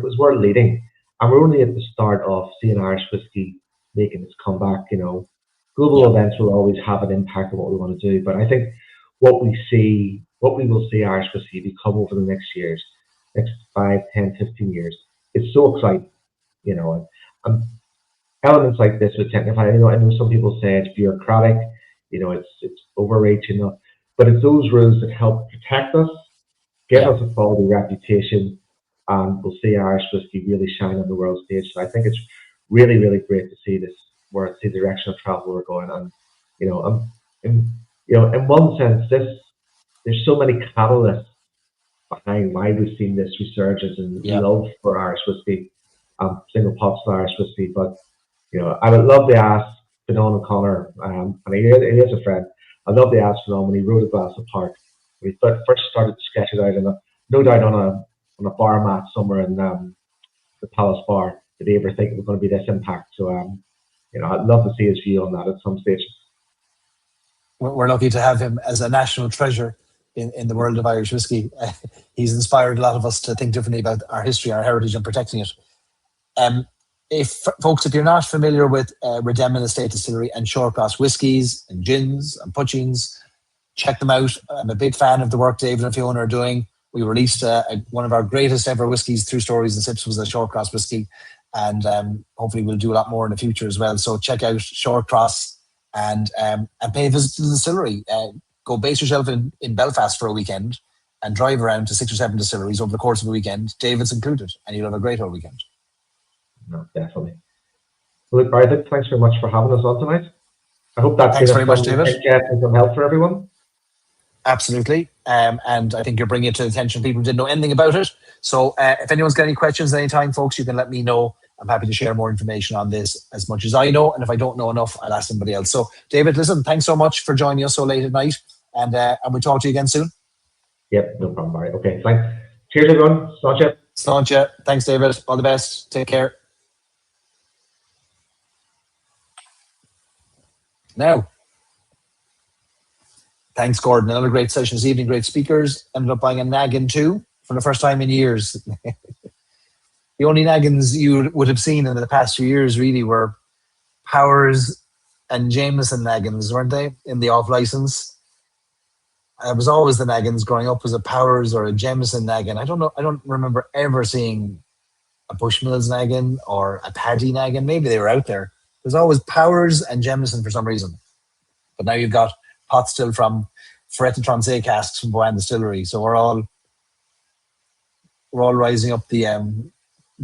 was world leading, and we're only at the start of seeing Irish whiskey making its comeback. Global events will always have an impact on what we want to do, but I think what we see what we will see Irish whiskey become over the next years, next 5, 10, 15 years. It's so exciting, you know, and elements like this with technify. I know some people say it's bureaucratic, you know, it's overreaching, but it's those rules that help protect us, give us a quality reputation, and we'll see Irish whiskey really shine on the world stage. So I think it's really, really great to see this, where it's the direction of travel we're going. And in one sense, there's so many catalysts behind why we've seen this resurgence and love for Irish whiskey, single pot Irish whiskey. But I would love to ask Fionnán O'Connor, and he is a friend. I'd love to ask Fionnán when he wrote A Glass of Park. When he first started to sketch it out, no doubt on a bar mat somewhere in the Palace Bar, did he ever think it was going to be this impact? So, I'd love to see his view on that at some stage. We're lucky to have him as a national treasure in the world of Irish whiskey. He's inspired a lot of us to think differently about our history, our heritage, and protecting it. If you're not familiar with Redemnon Estate Distillery and Shorecross whiskies and gins and putchings, check them out. I'm a big fan of the work David and Fiona are doing. We released one of our greatest ever whiskies through Stories and Sips was a Shorecross whiskey, and hopefully we'll do a lot more in the future as well. So check out Shorecross and pay a visit to the distillery. Go base yourself in Belfast for a weekend and drive around to 6 or 7 distilleries over the course of a weekend, David's included, and you'll have a great whole weekend. No, definitely. Well, look, Barry, thanks very much for having us on tonight. I hope that's thanks very much, David. And some help for everyone. Absolutely. And I think you're bringing it to the attention of people who didn't know anything about it. So if anyone's got any questions at any time, folks, you can let me know. I'm happy to share more information on this as much as I know. And if I don't know enough, I'll ask somebody else. So, David, listen, thanks so much for joining us so late at night. And we'll talk to you again soon. Yep, no problem, Barry. Okay, thanks. Cheers, everyone. Slàinte. Slàinte. Thanks, David. All the best. Take care. Now, thanks, Gordon. Another great session this evening. Great speakers. Ended up buying a naggin too for the first time in years. The only naggins you would have seen in the past few years really were Powers and Jameson naggins, weren't they? In the off license. It was always the naggins growing up, was a Powers or a Jameson naggin. I don't know. I don't remember ever seeing a Bushmills naggin or a Paddy naggin. Maybe they were out there. There's always Powers and Jameson for some reason. But now you've got pot still from Ferret Transe casks from Bohan Distillery. So we're all rising up the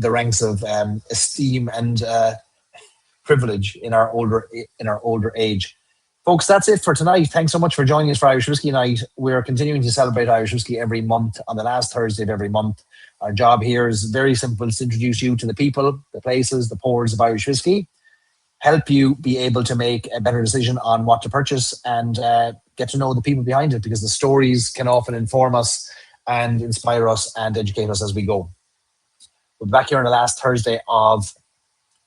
ranks of esteem and privilege in our older age. Folks, that's it for tonight. Thanks so much for joining us for Irish Whiskey Night. We're continuing to celebrate Irish Whiskey every month on the last Thursday of every month. Our job here is very simple. It's to introduce you to the people, the places, the pours of Irish whiskey, help you be able to make a better decision on what to purchase, and get to know the people behind it, because the stories can often inform us and inspire us and educate us as we go. We'll be back here on the last Thursday of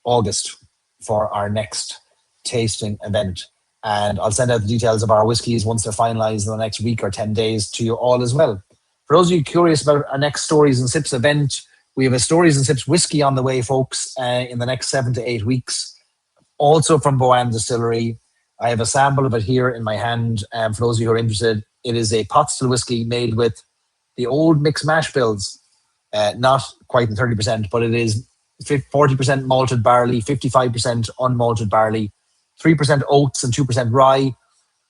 August for our next tasting event. And I'll send out the details of our whiskies once they're finalized in the next week or 10 days to you all as well. For those of you curious about our next Stories and Sips event, we have a Stories and Sips whiskey on the way, folks, in the next 7 to 8 weeks. Also from Bohan Distillery. I have a sample of it here in my hand. For those of you who are interested, it is a pot still whiskey made with the old mixed mash bills. Not quite the 30%, but it is 40% malted barley, 55% unmalted barley, 3% oats and 2% rye.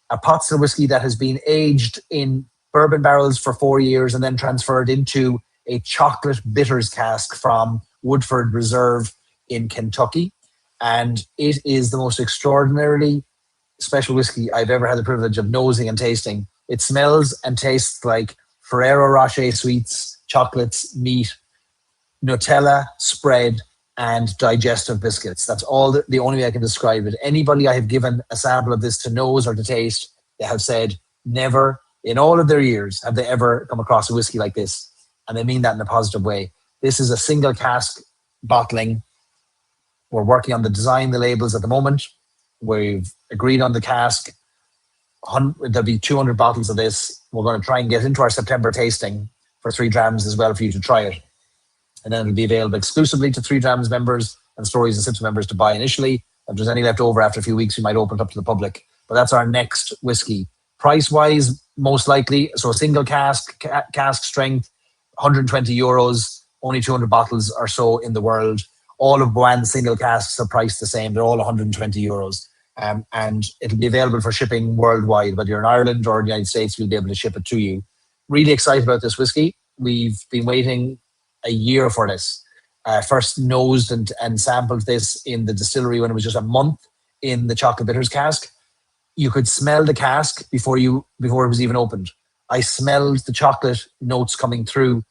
A pot still whiskey that has been aged in bourbon barrels for 4 years and then transferred into a chocolate bitters cask from Woodford Reserve in Kentucky. And it is the most extraordinarily special whiskey I've ever had the privilege of nosing and tasting. It smells and tastes like Ferrero Rocher sweets, chocolates, meat, Nutella spread, and digestive biscuits. That's all the only way I can describe it. Anybody I have given a sample of this to nose or to taste, they have said never in all of their years have they ever come across a whiskey like this. And they mean that in a positive way. This is a single cask bottling. We're working on the design, the labels at the moment. We've agreed on the cask. There'll be 200 bottles of this. We're going to try and get into our September tasting for 3 Drams as well for you to try it. And then it'll be available exclusively to 3 Drams members and Stories and Sips members to buy initially. If there's any left over after a few weeks, we might open it up to the public. But that's our next whiskey. Price-wise, most likely. So single cask, cask strength, 120 euros, only 200 bottles or so in the world. All of Boan's single casks are priced the same. They're all 120 euros. And it'll be available for shipping worldwide. Whether you're in Ireland or the United States, we'll be able to ship it to you. Really excited about this whiskey. We've been waiting a year for this. First nosed and sampled this in the distillery when it was just a month in the chocolate bitters cask. You could smell the cask before it was even opened. I smelled the chocolate notes coming through.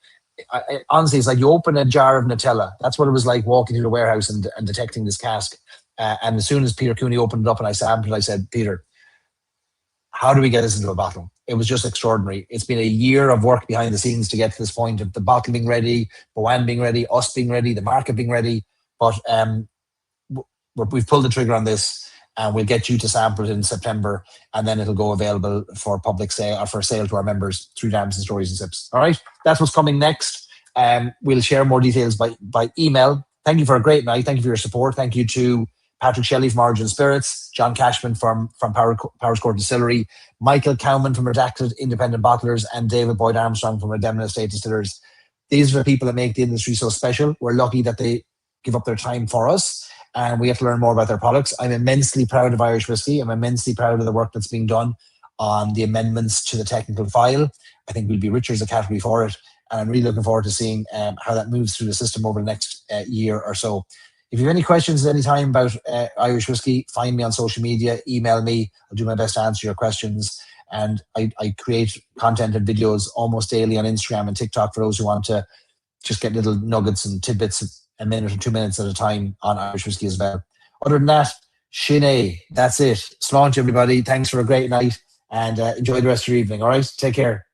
Honestly, it's like you open a jar of Nutella. That's what it was like walking through the warehouse and detecting this cask. And as soon as Peter Cooney opened it up and I sampled, I said, Peter, how do we get this into a bottle? It was just extraordinary. It's been a year of work behind the scenes to get to this point of the bottle being ready, Boan being ready, us being ready, the market being ready. But we've pulled the trigger on this, and we'll get you to sample it in September, and then it'll go available for public sale or for sale to our members through Drams and Stories and Sips. All right, that's what's coming next. We'll share more details by email. Thank you for a great night. Thank you for your support. Thank you to Patrick Shelley from Origin Spirits, John Cashman from Powers Court Distillery, Michael Cowman from Redacted Independent Bottlers, and David Boyd Armstrong from Redemna Estate Distillers. These are the people that make the industry so special. We're lucky that they give up their time for us, and we get to learn more about their products. I'm immensely proud of Irish whiskey. I'm immensely proud of the work that's being done on the amendments to the technical file. I think we'll be richer as a category for it, and I'm really looking forward to seeing how that moves through the system over the next year or so. If you have any questions at any time about Irish whiskey, find me on social media, email me. I'll do my best to answer your questions. And I create content and videos almost daily on Instagram and TikTok for those who want to just get little nuggets and tidbits, a minute or 2 minutes at a time on Irish whiskey as well. Other than that, Sinead, that's it. Slán, everybody. Thanks for a great night, and enjoy the rest of your evening. All right, take care.